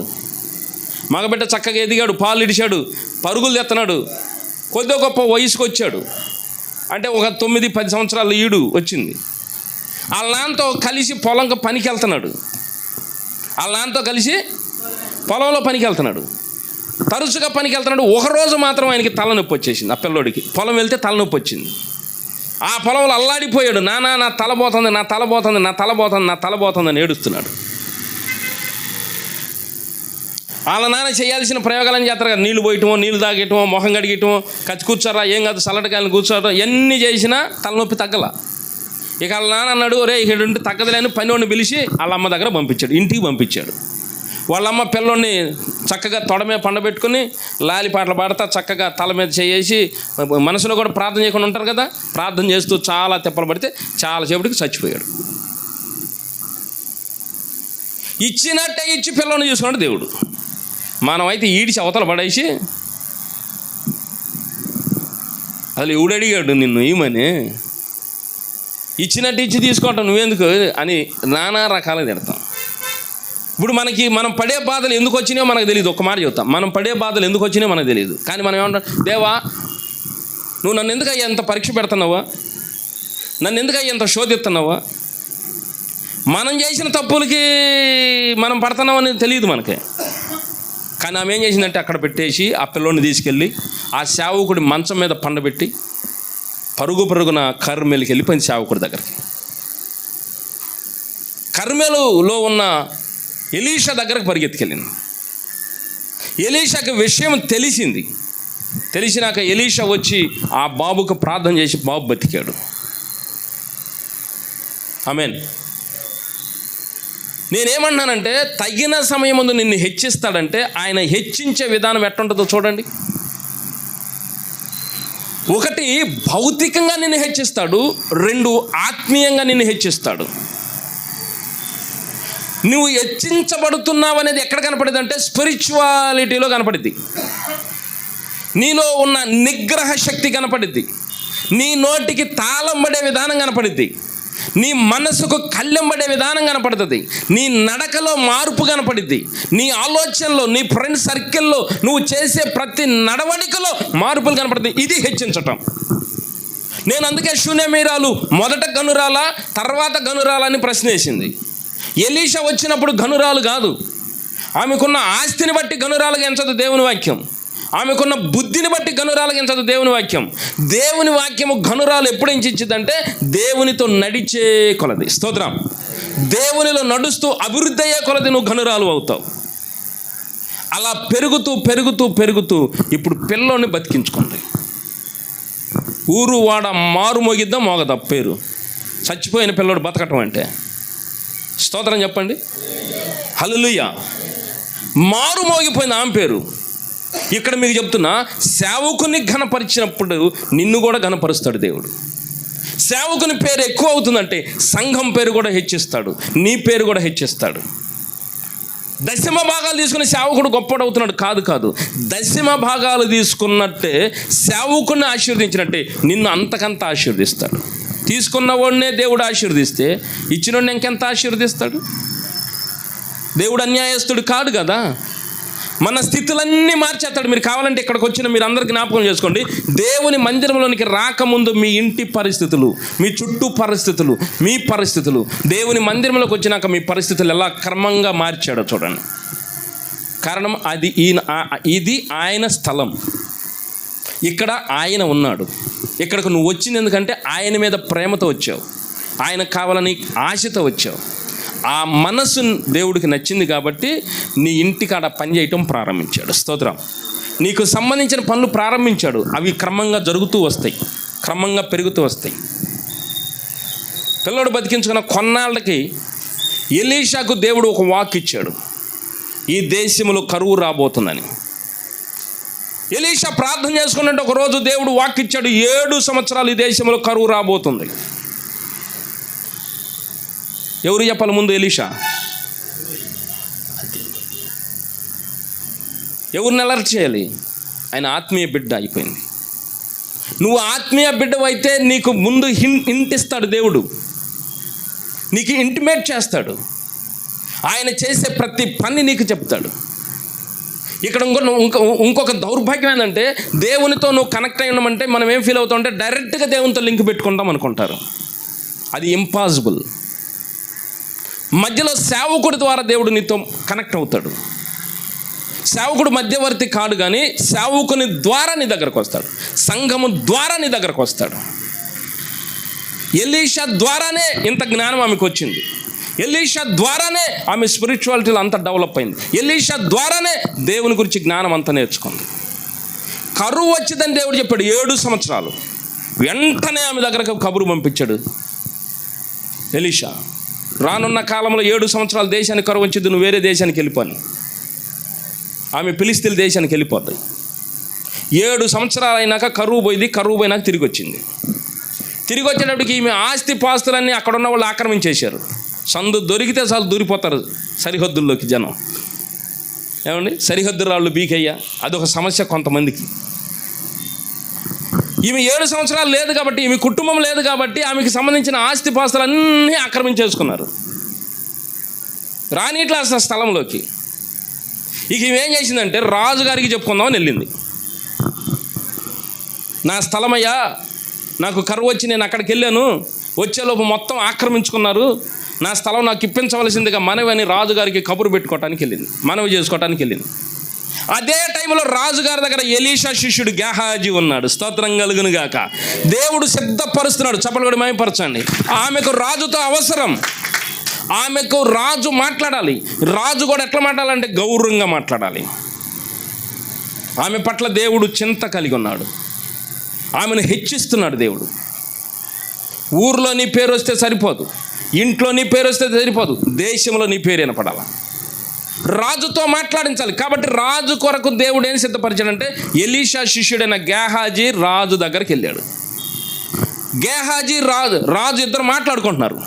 మగబిడ్డ చక్కగా ఎదిగాడు, పాలు ఇడిచాడు, పరుగులు తెస్తున్నాడు. కొద్దిగా గొప్ప వయసుకు వచ్చాడు. అంటే ఒక 9-10 సంవత్సరాల ఈడు వచ్చింది. వాళ్ళ నాన్నతో కలిసి పొలంకి పనికి వెళ్తున్నాడు. వాళ్ళ నాన్నతో కలిసి పొలంలో పనికి వెళ్తున్నాడు. తరచుగా పనికి వెళ్తున్నాడు. ఒకరోజు మాత్రం ఆయనకి తలనొప్పి వచ్చేసింది. ఆ పిల్లోడికి పొలం వెళ్తే తలనొప్పి వచ్చింది. ఆ పొలంలో అల్లాడిపోయాడు. నా తలబోతుంది, నా తలబోతుంది, నా తలబోతుంది, నా తలబోతుంది అని ఏడుస్తున్నాడు. వాళ్ళ నాన్న చేయాల్సిన ప్రయోగాలని చేస్తారు కదా, నీళ్ళు పోయటమో, నీళ్ళు తాగటమో, మొహం కడిగటమో, కచ్చి కూర్చోరా, ఏం కాదు సల్లటకాయలను కూర్చోవడం, ఎన్ని చేసినా తలనొప్పి తగ్గల. ఇక వాళ్ళ నాన్న అన్నాడు, రే ఇక్కడ ఉంటే తగ్గదులేని పనివాడిని పిలిచి వాళ్ళ అమ్మ దగ్గర పంపించాడు, ఇంటికి పంపించాడు. వాళ్ళమ్మ పిల్లోని చక్కగా తొడమే పండబెట్టుకుని లాలి పాటలు పాడతా చక్కగా తల మీద చేసి మనసులో కూడా ప్రార్థన చేయకుండా ఉంటారు కదా, ప్రార్థన చేస్తూ చాలా తిప్పలు పడితే చాలాసేపటికి చచ్చిపోయాడు. ఇచ్చినట్టే ఇచ్చి పిల్లని చూసుకున్నాడు దేవుడు. మనమైతే ఈడిచి అవతల పడేసి అసలు ఎవడు అడిగాడు నిన్ను ఏమని, ఇచ్చినట్టు ఇచ్చి తీసుకోవటం నువ్వెందుకు అని నానా రకాలుగా తిడతాం. ఇప్పుడు మనం పడే బాధలు ఎందుకు వచ్చినాయో మనకు తెలియదు. ఒక మాట చెప్తాం, మనం పడే బాధలు ఎందుకు వచ్చినాయో మనకు తెలియదు. కానీ మనం ఏమంటాం, దేవా నువ్వు నన్ను ఎందుకు అయ్యా ఎంత పరీక్ష పెడుతున్నావా, నన్ను ఎందుకు అయ్యా ఎంత శోధిస్తున్నావా, మనం చేసిన తప్పులకి మనం పడుతున్నామని తెలియదు మనకి. కానీ ఆమె ఏం చేసిందంటే అక్కడ పెట్టేసి ఆ పిల్లోని తీసుకెళ్ళి ఆ సేవకుడి మంచం మీద పండబెట్టి పరుగున కర్మేలుకి వెళ్ళిపోయింది సేవకుడి దగ్గరికి. కర్మేలులో ఉన్న ఎలీషా దగ్గరకు పరిగెత్తుకెళ్ళింది. ఎలీషాకి విషయం తెలిసినాక ఎలీషా వచ్చి ఆ బాబుకు ప్రార్థన చేసి బాబు బతికాడు. ఆమేన్. నేనేమన్నానంటే తగిన సమయం ముందు నిన్ను హెచ్చిస్తాడంటే ఆయన హెచ్చించే విధానం ఎట్టుంటుందో చూడండి. ఒకటి భౌతికంగా నిన్ను హెచ్చిస్తాడు, రెండు ఆత్మీయంగా నిన్ను హెచ్చిస్తాడు. నువ్వు హెచ్చించబడుతున్నావు అనేది ఎక్కడ కనపడింది అంటే స్పిరిచువాలిటీలో కనపడిద్ది. నీలో ఉన్న నిగ్రహ శక్తి కనపడిద్ది, నీ నోటికి తాళం పడే విధానం కనపడిద్ది, నీ మనసుకు కళ్ళెం పడే విధానం కనపడుతుంది, నీ నడకలో మార్పు కనపడిద్ది, నీ ఆలోచనలో, నీ ఫ్రెండ్ సర్కిల్లో నువ్వు చేసే ప్రతి నడవడికలో మార్పులు కనపడుతుంది. ఇది హెచ్చించటం. నేను అందుకే శూన్యమీరాలు మొదట గనురాల తర్వాత గనురాల అని ప్రశ్న వేసింది. ఎలీషా వచ్చినప్పుడు గనురాలు కాదు, ఆమెకున్న ఆస్తిని బట్టి గనురాలుగా ఎంచదు దేవుని వాక్యం, ఆమెకున్న బుద్ధిని బట్టి గనురాలుగా ఎంచదు దేవుని వాక్యం. దేవుని వాక్యము గనురాలు ఎప్పుడు ఎంచిద్దంటే దేవునితో నడిచే కొలది. స్తోత్రం. దేవునిలో నడుస్తూ అభివృద్ధి అయ్యే కొలది నువ్వు గనురాలు అవుతావు. అలా పెరుగుతూ ఇప్పుడు పిల్లోని బతికించుకుంది. ఊరు వాడ మారు మోగిద్దా మోగదా పేరు. చచ్చిపోయిన పిల్లోడు బతకటం అంటే స్తోత్రం చెప్పండి. హల్లెలూయా. మారు మోగిపోయింది ఆమె పేరు. ఇక్కడ మీకు చెప్తున్నా, సేవకుని ఘనపరిచినప్పుడు నిన్ను కూడా ఘనపరుస్తాడు దేవుడు. సేవకుని పేరు ఎక్కువ అవుతుందంటే సంఘం పేరు కూడా హెచ్చిస్తాడు, నీ పేరు కూడా హెచ్చిస్తాడు. దశమ భాగాలు తీసుకుని సేవకుడు గొప్పడవుతున్నాడు కాదు. దశమ భాగాలు తీసుకున్నట్టే సేవకుని ఆశీర్వదించినట్టే నిన్ను అంతకంత ఆశీర్వదిస్తాడు. తీసుకున్నవాడినే దేవుడు ఆశీర్వదిస్తే ఇచ్చినోడిని ఇంకెంత ఆశీర్వదిస్తాడు. దేవుడు అన్యాయస్తుడు కాదు కదా. మన స్థితులన్నీ మార్చేస్తాడు. మీరు కావాలంటే ఇక్కడికి వచ్చిన మీరు అందరు జ్ఞాపకం చేసుకోండి. దేవుని మందిరంలోనికి రాకముందు మీ ఇంటి పరిస్థితులు, మీ చుట్టూ పరిస్థితులు, మీ పరిస్థితులు, దేవుని మందిరంలోకి వచ్చినాక మీ పరిస్థితులు ఎలా క్రమంగా మార్చాడో చూడండి. కారణం ఇది ఆయన స్థలం, ఇక్కడ ఆయన ఉన్నాడు. ఇక్కడికి నువ్వు వచ్చింది ఎందుకంటే ఆయన మీద ప్రేమతో వచ్చావు, ఆయన కావాలని ఆశతో వచ్చావు. ఆ మనసు దేవుడికి నచ్చింది కాబట్టి నీ ఇంటికాడ పని చేయటం ప్రారంభించాడు. స్తోత్రం. నీకు సంబంధించిన పనులు ప్రారంభించాడు. అవి క్రమంగా జరుగుతూ వస్తాయి, క్రమంగా పెరుగుతూ వస్తాయి. పిల్లడు బతికించుకున్న కొన్నాళ్ళకి ఎలీషాకు దేవుడు ఒక వాక్ ఇచ్చాడు, ఈ దేశంలో కరువు రాబోతుందని. ఎలీషా ప్రార్థన చేసుకున్నట్టు ఒకరోజు దేవుడు వాక్ ఇచ్చాడు, 7 సంవత్సరాలు ఈ దేశంలో కరువు రాబోతుంది. ఎవరు చెప్పాలి ముందు? ఎలీషా. ఎవరిని అలర్ట్ చేయాలి? ఆయన ఆత్మీయ బిడ్డ అయిపోయింది. నువ్వు ఆత్మీయ బిడ్డవైతే నీకు ముందు హింట్ ఇస్తాడు దేవుడు, నీకు ఇంటిమేట్ చేస్తాడు. ఆయన చేసే ప్రతి పని నీకు చెప్తాడు. ఇక్కడ ఇంకొక దౌర్భాగ్యం ఏంటంటే దేవునితో నువ్వు కనెక్ట్ అయి ఉన్నామంటే మనం ఏం ఫీల్ అవుతాం అంటే డైరెక్ట్గా దేవునితో లింక్ పెట్టుకుంటాం అనుకుంటారు. అది ఇంపాసిబుల్. మధ్యలో సేవకుడి ద్వారా దేవుడు నీతో కనెక్ట్ అవుతాడు. సేవకుడు మధ్యవర్తి కాడు, కానీ సేవకుని ద్వారా నీ దగ్గరకు వస్తాడు, సంఘము ద్వారా నీ దగ్గరకు వస్తాడు. ఎలీషా ద్వారానే ఇంత జ్ఞానం ఆమెకు వచ్చింది. ఎలీషా ద్వారానే ఆమె స్పిరిచువాలిటీలో అంత డెవలప్ అయింది. ఎలీషా ద్వారానే దేవుని గురించి జ్ఞానం అంతా నేర్చుకుంది. కరువు వచ్చిందని దేవుడు చెప్పాడు 7 సంవత్సరాలు. వెంటనే ఆమె దగ్గరకు కబురు పంపించాడు ఎలీషా, రానున్న కాలంలో 7 సంవత్సరాలు దేశానికి కరువు వచ్చింది, నువ్వు వేరే దేశానికి వెళ్ళిపోను. ఆమె ఫిలిష్తీయుల దేశానికి వెళ్ళిపోద్ది. 7 సంవత్సరాలు అయినాక కరువు పోయినాక తిరిగి వచ్చింది. తిరిగి వచ్చేటప్పటికి ఈమె ఆస్తి పాస్తులన్నీ అక్కడ ఉన్న వాళ్ళు ఆక్రమించేశారు. సందు దొరికితే చాలు దూరిపోతారు సరిహద్దుల్లోకి జనం. ఏమండి, సరిహద్దు రాళ్ళు బీకయ్యా, అదొక సమస్య కొంతమందికి. ఈమె 7 సంవత్సరాలు లేదు కాబట్టి, ఈమె కుటుంబం లేదు కాబట్టి ఆమెకి సంబంధించిన ఆస్తి పాస్తులన్నీ ఆక్రమించేసుకున్నారు. రానిట్లా స్థలంలోకి. ఇక ఈమె ఏం చేసిందంటే రాజుగారికి చెప్పుకుందామని వెళ్ళింది. నా స్థలమయ్యా, నాకు కరువు వచ్చి నేను అక్కడికి వెళ్ళాను, వచ్చేలోపు మొత్తం ఆక్రమించుకున్నారు, నా స్థలం నాకు ఇప్పించవలసిందిగా మనవి అని రాజుగారికి కబురు పెట్టుకోవటానికి వెళ్ళింది, మనవి చేసుకోవటానికి వెళ్ళింది. అదే టైంలో రాజుగారి దగ్గర ఎలీషా శిష్యుడు గేహాజీ ఉన్నాడు. స్తోత్రం కలుగును గాక. దేవుడు సిద్ధపరుస్తున్నాడు. చప్పలు కూడా మహిమపరచండి. ఆమెకు రాజుతో అవసరం. ఆమెకు రాజు మాట్లాడాలి. రాజు కూడా ఎట్లా మాట్లాడాలంటే గౌరవంగా మాట్లాడాలి. ఆమె పట్ల దేవుడు చింత కలిగి ఉన్నాడు. ఆమెను హెచ్చిస్తున్నాడు దేవుడు. ఊర్లో నీ పేరు వస్తే సరిపోదు, ఇంట్లో నీ పేరు వస్తే సరిపోదు, దేశంలో నీ పేరు వినపడాలి. రాజుతో మాట్లాడించాలి. కాబట్టి రాజు కొరకు దేవుడు ఏం సిద్ధపరిచాడంటే ఎలీషా శిష్యుడైన గేహాజీ రాజు దగ్గరికి వెళ్ళాడు. గేహాజీ రాజు ఇద్దరు మాట్లాడుకుంటున్నారు.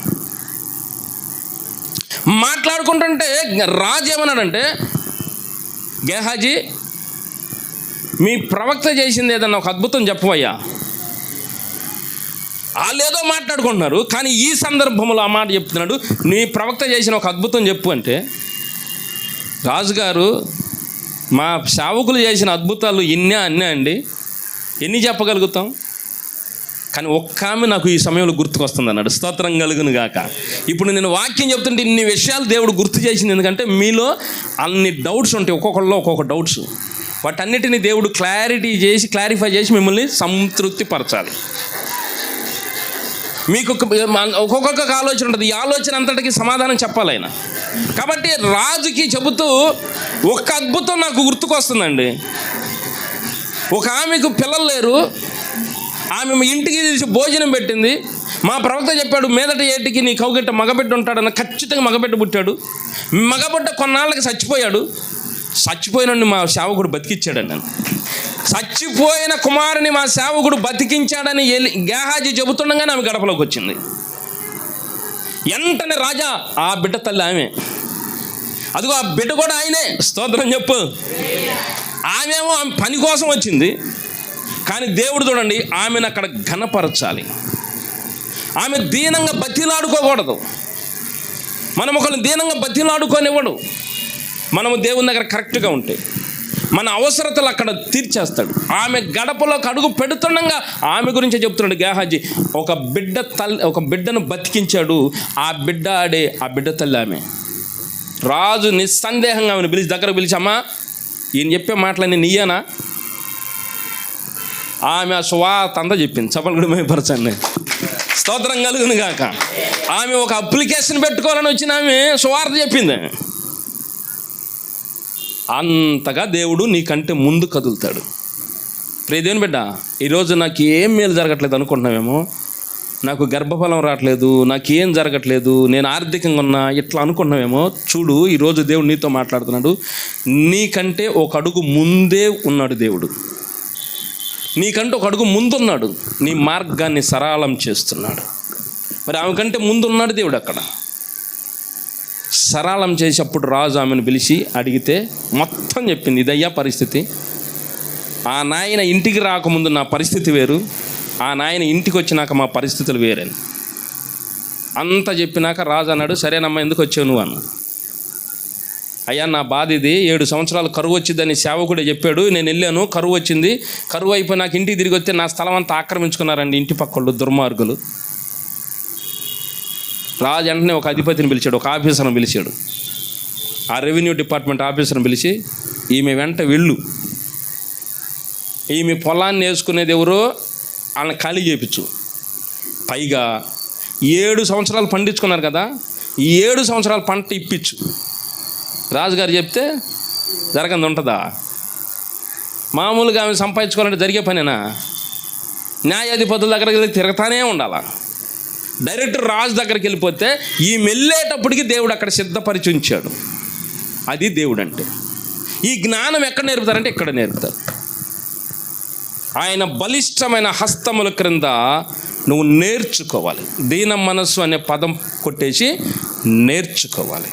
మాట్లాడుకుంటుంటే రాజు ఏమన్నాడంటే, గేహాజీ, మీ ప్రవక్త చేసింది ఏదన్నా ఒక అద్భుతం చెప్పవయ్యా. వాళ్ళు ఏదో మాట్లాడుకుంటున్నారు, కానీ ఈ సందర్భంలో ఆ మాట చెప్తున్నాడు, నీ ప్రవక్త చేసిన ఒక అద్భుతం చెప్పు అంటే, రాజుగారు, మా సేవకులు చేసిన అద్భుతాలు అన్నీ అండి, ఎన్ని చెప్పగలుగుతాం, కానీ ఒక్క ఆమె నాకు ఈ సమయంలో గుర్తుకొస్తుంది అన్నాడు. స్తోత్రం కలుగును గాక. ఇప్పుడు నేను వాక్యం చెప్తుంటే ఇన్ని విషయాలు దేవుడు గుర్తు చేసింది. ఎందుకంటే మీలో అన్ని డౌట్స్ ఉంటాయి, ఒక్కొక్కళ్ళలో ఒక్కొక్క డౌట్స్. వాటన్నిటిని దేవుడు క్లారిఫై చేసి మిమ్మల్ని సంతృప్తిపరచాలి. మీకు ఒక్కొక్క ఆలోచన ఉంటుంది. ఈ ఆలోచన అంతటికి సమాధానం చెప్పాలి ఆయన. కాబట్టి రాజుకి చెబుతూ ఒక్క అద్భుతం నాకు గుర్తుకొస్తుందండి. ఒక ఆమెకు పిల్లలు లేరు, ఆమె ఇంటికి తీసి భోజనం పెట్టింది. మా ప్రవక్త చెప్పాడు, మీదట ఏటికి నీ కౌగిట్ట మగబిడ్డ ఉంటాడన్న. ఖచ్చితంగా మగబిడ్డ పుట్టాడు. మగబిడ్డ కొన్నాళ్ళకి చచ్చిపోయాడు. చచ్చిపోయినండి మా సేవకుడు బతికిచ్చాడండి నన్ను. చచ్చిపోయిన కుమారుని మా సేవకుడు బతికించాడని గేహాజీ చెబుతుండగానే ఆమె గడపలోకి వచ్చింది. వెంటనే రాజా, ఆ బిడ్డ తల్లి ఆమె, అదిగో ఆ బిడ్డ కూడా ఆయనే. స్తోత్రం చెప్పు. ఆమెమో ఆమె పని కోసం వచ్చింది, కానీ దేవుడు చూడండి ఆమెను అక్కడ ఘనపరచాలి. ఆమె దీనంగా బతిలాడుకోకూడదు. మనం ఒకరిని దీనంగా బతిలాడుకోనివ్వడు. మనము దేవుని దగ్గర కరెక్ట్గా ఉంటే మన అవసరతలు అక్కడ తీర్చేస్తాడు. ఆమె గడపలోకి అడుగు పెడుతుండగా ఆమె గురించే చెప్తున్నాడు గేహాజీ. ఒక బిడ్డను బతికించాడు. ఆ బిడ్డ తల్లి ఆమె. రాజు నిస్సందేహంగా ఆమెను దగ్గర పిలిచి, అమ్మా, ఈయన చెప్పే మాటలన్నీ నీయేనా? ఆమె ఆ సువార్త అంతా చెప్పింది. చప్పలు కూడా మేపరచండి. స్తోత్రం కలుగును గాక. ఆమె ఒక అప్లికేషన్ పెట్టుకోవాలని వచ్చిన ఆమె సువార్త చెప్పింది. అంతగా దేవుడు నీకంటే ముందు కదులుతాడు. ప్రియదేవుని బిడ్డ, ఈరోజు నాకు ఏం మేలు జరగట్లేదు అనుకుంటున్నామేమో, నాకు గర్భఫలం రావట్లేదు, నాకేం జరగట్లేదు, నేను ఆర్థికంగా ఉన్నా, ఇట్లా అనుకుంటున్నామేమో. చూడు, ఈరోజు దేవుడు నీతో మాట్లాడుతున్నాడు. నీకంటే ఒక అడుగు ముందే ఉన్నాడు దేవుడు. నీకంటే ఒక అడుగు ముందున్నాడు. నీ మార్గాన్ని సరళం చేస్తున్నాడు. మరి ఆమె కంటే ముందున్నాడు దేవుడు. అక్కడ సరళం చేసేటప్పుడు రాజు ఆమెను పిలిచి అడిగితే మొత్తం చెప్పింది. ఇదయ్యా పరిస్థితి. ఆ నాయన ఇంటికి రాకముందు నా పరిస్థితి వేరు, ఆ నాయన ఇంటికి వచ్చినాక మా పరిస్థితులు వేరని అంతా చెప్పినాక రాజు అన్నాడు, సరేనమ్మా, ఎందుకు వచ్చావు నువ్వు అన్నాడు. అయ్యా, నా బాధ ఇది, 7 సంవత్సరాలు కరువు వచ్చిందని సేవకుడే చెప్పాడు. నేను వెళ్ళాను, కరువు వచ్చింది. కరువు అయిపోయి నాకు ఇంటికి తిరిగి వస్తే నా స్థలం అంతా ఆక్రమించుకున్నారండి ఇంటి పక్కళ్ళు, దుర్మార్గులు. రాజు వెంటనే ఒక అధిపతిని పిలిచాడు, ఒక ఆఫీసర్ని పిలిచాడు. ఆ రెవెన్యూ డిపార్ట్మెంట్ ఆఫీసర్ని పిలిచి, ఈమె వెంట వెళ్ళు, ఈమె పొలాన్ని వేసుకునేది ఎవరో వాళ్ళని ఖాళీ చేయించు. పైగా 7 సంవత్సరాలు పండించుకున్నారు కదా, ఈ 7 సంవత్సరాల పంట ఇప్పించు. రాజుగారు చెప్తే జరగంది ఉంటుందా? మామూలుగా ఆమె సంపాదించుకోవాలంటే జరిగే పనేనా? న్యాయాధిపతుల దగ్గరికి వెళ్ళి తిరగతానే ఉండాలా? డైరెక్ట్ రాజు దగ్గరికి వెళ్ళిపోతే ఈ వెళ్ళేటప్పటికి దేవుడు అక్కడ సిద్ధపరిచి ఉంచాడు. అది దేవుడు అంటే. ఈ జ్ఞానం ఎక్కడ నేర్పుతారంటే ఇక్కడ నేర్పుతారు. ఆయన బలిష్టమైన హస్తముల క్రింద నువ్వు నేర్చుకోవాలి. దీన మనస్సు అనే పదం కొట్టేసి నేర్చుకోవాలి.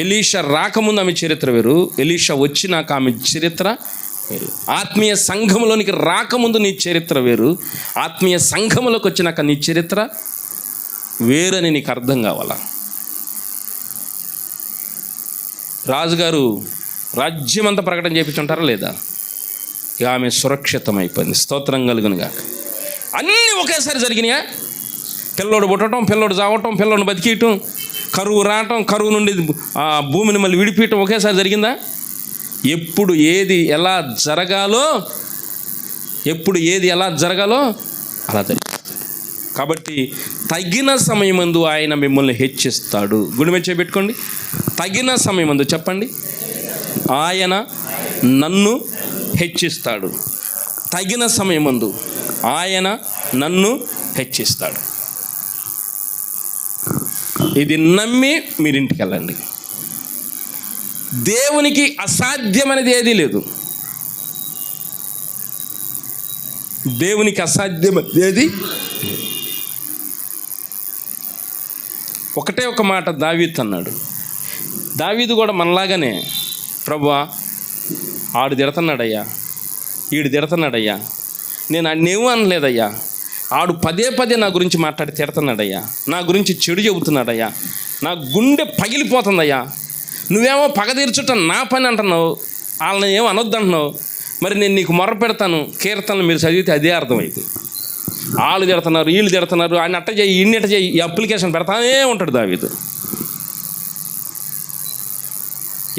ఎలీషా రాకముందు ఆమె చరిత్ర వేరు, ఎలీషా వచ్చినాక ఆమె చరిత్ర వేరు. ఆత్మీయ సంఘములోనికి రాకముందు నీ చరిత్ర వేరు, ఆత్మీయ సంఘములోకి వచ్చినాక నీ చరిత్ర వేరని నీకు అర్థం కావాలా. రాజుగారు రాజ్యం అంతా ప్రకటన చేయించుంటారా లేదా? ఇక ఆమె సురక్షితమైపోయింది. స్తోత్రం కలుగునుగా. అన్నీ ఒకేసారి జరిగినాయా? పిల్లోడు పుట్టడం, పిల్లోడు చావటం, పిల్లోడు బతికియటం, కరువు రావటం, కరువు నుండి భూమిని మళ్ళీ విడిపించటం ఒకేసారి జరిగిందా? ఎప్పుడు ఏది ఎలా జరగాలో అలా జరిగింది. కాబట్టి తగిన సమయమందు ఆయన మిమ్మల్ని హెచ్చిస్తాడు. గుడి మీద చేపెట్టుకోండి. తగిన సమయమందు చెప్పండి, ఆయన నన్ను హెచ్చిస్తాడు. తగిన సమయమందు ఆయన నన్ను హెచ్చిస్తాడు. ఇది నమ్మి మీరింటికి వెళ్ళండి. దేవునికి అసాధ్యమనేది ఏదీ లేదు. దేవునికి అసాధ్యమనేది ఏది. ఒకటే ఒక మాట దావీదు అన్నాడు. దావీదు కూడా మనలాగానే, ప్రభువా ఆడు తిడుతున్నాడయ్యా, ఈడు తిడుతున్నాడయ్యా, నేను ఆడినేమో అనలేదయ్యా, ఆడు పదే పదే నా గురించి మాట్లాడి తిడుతున్నాడయ్యా, నా గురించి చెడు చెబుతున్నాడయ్యా, నా గుండె పగిలిపోతుందయ్యా, నువ్వేమో పగ తీర్చుట నా పని అంటున్నావు, వాళ్ళని ఏమో అనొద్దు అంటున్నావు, మరి నేను నీకు మొర్ర పెడతాను. కీర్తనలు మీరు చదివితే అదే అర్థమైంది. వాళ్ళు తిడుతున్నారు, వీళ్ళు తిడుతున్నారు, ఆయన అట్ట చేయి, ఇన్ని అట్ట చేయి, ఈ అప్లికేషన్ పెడతానే ఉంటాడు దావీదు.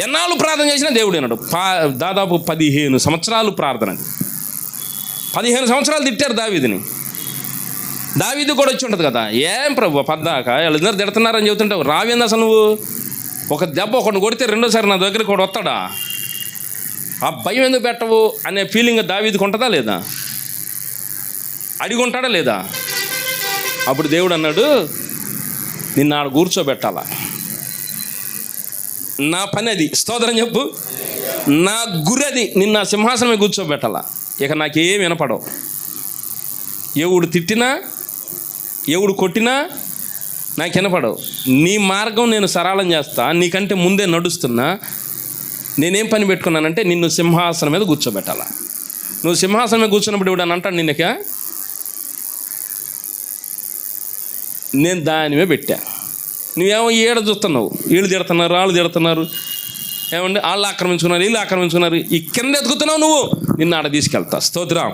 ఎన్నాళ్ళు ప్రార్థన చేసినా దేవుడు అన్నాడు. దాదాపు 15 సంవత్సరాలు ప్రార్థన. 15 సంవత్సరాలు తిట్టారు దావీదుని. దావీదు కూడా వచ్చి ఉంటుంది కదా, ఏం ప్రభు పద్దాక వీళ్ళందరూ తిడుతున్నారని చెబుతుంటావు, రావేంది అసలు నువ్వు? ఒక దెబ్బ ఒకటి కొడితే రెండోసారి నా దగ్గరికి కూడా వస్తాడా? ఆ భయం ఎందుకు పెట్టవు అనే ఫీలింగ్ దావీదుకు ఉంటుందా లేదా? అడిగి ఉంటాడా లేదా? అప్పుడు దేవుడు అన్నాడు, నిన్ను ఆడ కూర్చోబెట్టాలా, నా పని అది. స్తోత్రం చెప్పు. నా గురి అది, నిన్న సింహాసనమే కూర్చోబెట్టాలా. ఇక నాకేం వినపడవు. ఎవడు తిట్టినా, ఎవడు కొట్టినా నాకు వినపడవు. నీ మార్గం నేను సరళం చేస్తా, నీకంటే ముందే నడుస్తున్నా. నేనేం పని పెట్టుకున్నానంటే నిన్ను సింహాసనం మీద కూర్చోబెట్టాలా. నువ్వు సింహాసనం మీద కూర్చున్నప్పుడు ఎవడని అంటాడు నిన్నక, నేను దాని మీద పెట్టా. నువ్వేమో ఏడ చూస్తున్నావు, వీళ్ళు తిడుతున్నారు, వాళ్ళు తిడుతున్నారు, ఏమండి వాళ్ళు ఆక్రమించుకున్నారు, వీళ్ళు ఆక్రమించుకున్నారు, ఈ కింద ఎదుగుతున్నావు నువ్వు, నిన్ను ఆడ తీసుకెళ్తా. స్తోత్రం.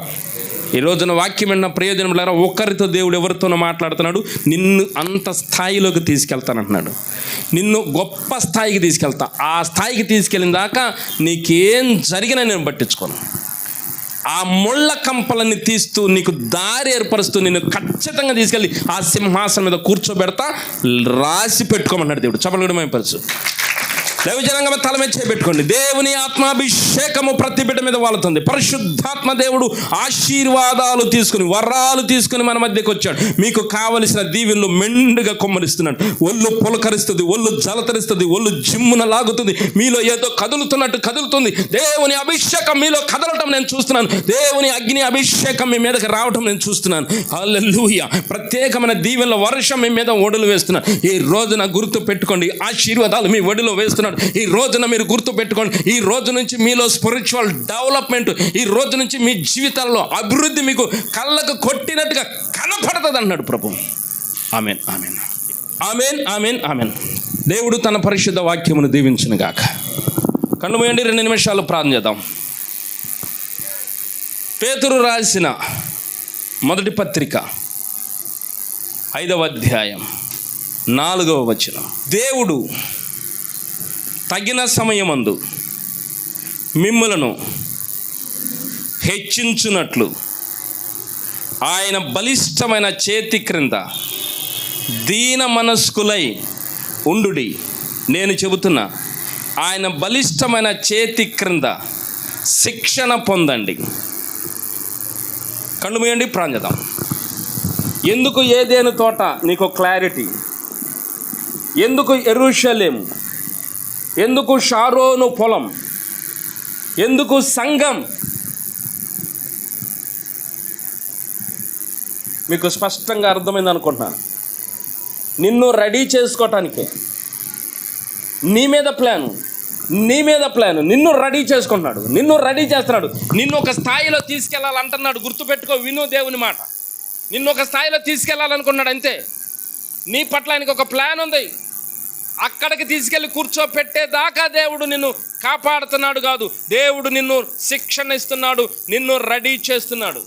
ఈ రోజున వాక్యం విన్న ప్రయోజనం లేరా? ఒక్కరితో దేవుడు ఎవరితోనో మాట్లాడుతున్నాడు, నిన్ను అంత స్థాయిలోకి తీసుకెళ్తానంటున్నాడు. నిన్ను గొప్ప స్థాయికి తీసుకెళ్తా. ఆ స్థాయికి తీసుకెళ్ళిన దాకా నీకేం జరిగినా నేను పట్టించుకోను. ఆ ముళ్ళ కంపలన్నీ తీస్తూ నీకు దారి ఏర్పరుస్తూ నిన్ను ఖచ్చితంగా తీసుకెళ్ళి ఆ సింహాసనం మీద కూర్చోబెడతా, రాసి పెట్టుకోమన్నాడు దేవుడు. చపలుడు మైపరచు. దైవజనంగా తల మీద చేపెట్టుకోండి. దేవుని ఆత్మాభిషేకము ప్రతి బిడ్డ మీద వాళ్తుంది. పరిశుద్ధాత్మ దేవుడు ఆశీర్వాదాలు తీసుకుని, వరాలు తీసుకుని మన మధ్యకి వచ్చాడు. మీకు కావలసిన దీవెనలు మెండుగా కొమ్మరిస్తున్నాడు. ఒళ్ళు పులకరిస్తుంది, ఒళ్ళు జలతరిస్తుంది, ఒళ్ళు జిమ్మున లాగుతుంది, మీలో ఏదో కదులుతున్నట్టు కదులుతుంది. దేవుని అభిషేకం మీలో కదలటం నేను చూస్తున్నాను. దేవుని అగ్ని అభిషేకం మీ మీదకి రావటం నేను చూస్తున్నాను. హల్లెలూయా. ప్రత్యేకమైన దీవెనల వర్షం మీ మీద ఒడులు వేస్తున్నాను. ఈ రోజున గుర్తు పెట్టుకోండి, ఆశీర్వాదాలు మీ ఒడిలో వేస్తున్నాడు. ఈ రోజున మీరు గుర్తు పెట్టుకోండి, ఈ రోజు నుంచి మీలో స్పిరిచువల్ డెవలప్మెంట్, ఈ రోజు నుంచి మీ జీవితాల్లో అభివృద్ధి మీకు కళ్ళకు కొట్టినట్టుగా కనపడుతుంది అన్నాడు ప్రభు. Amen, amen, amen, amen, amen. దేవుడు తన పరిశుద్ధ వాక్యమును దీవించును గాక. కళ్ళు మూయండి, 2 నిమిషాలు ప్రార్థన చేద్దాం. పేతురు రాసిన మొదటి పత్రిక 5వ అధ్యాయం 4వ వచనం. దేవుడు తగిన సమయమందు మిమ్ములను హెచ్చించునట్లు ఆయన బలిష్టమైన చేతి క్రింద దీన మనస్కులై ఉండుడి. నేను చెబుతున్నా, ఆయన బలిష్టమైన చేతి క్రింద శిక్షణ పొందండి. కళ్ళు మూయండి, ప్రార్థన చేద్దాం. ఎందుకు ఏదేను తోట నీకు క్లారిటీ, ఎందుకు యెరూషలేము, ఎందుకు షారోను పొలం? ఎందుకు సంఘం? మీకు స్పష్టంగా అర్థమైంది అనుకుంటున్నాను. నిన్ను రెడీ చేసుకోవటానికే. నీ మీద ప్లాను నిన్ను రెడీ చేసుకుంటున్నాడు, నిన్ను రెడీ చేస్తున్నాడు, నిన్ను ఒక స్థాయిలో తీసుకెళ్ళాలంటున్నాడు. గుర్తుపెట్టుకో, విను దేవుని మాట. నిన్ను ఒక స్థాయిలో తీసుకెళ్ళాలనుకున్నాడు అంతే. నీ పట్ల ఆయనకు ఒక ప్లాన్ ఉంది. అక్కడికి తీసుకెళ్ళి కూర్చోపెట్టేదాకా దేవుడు నిన్ను కాపాడుతున్నాడు కాదు, దేవుడు నిన్ను శిక్షణ ఇస్తున్నాడు, నిన్ను రెడీ చేస్తున్నాడు.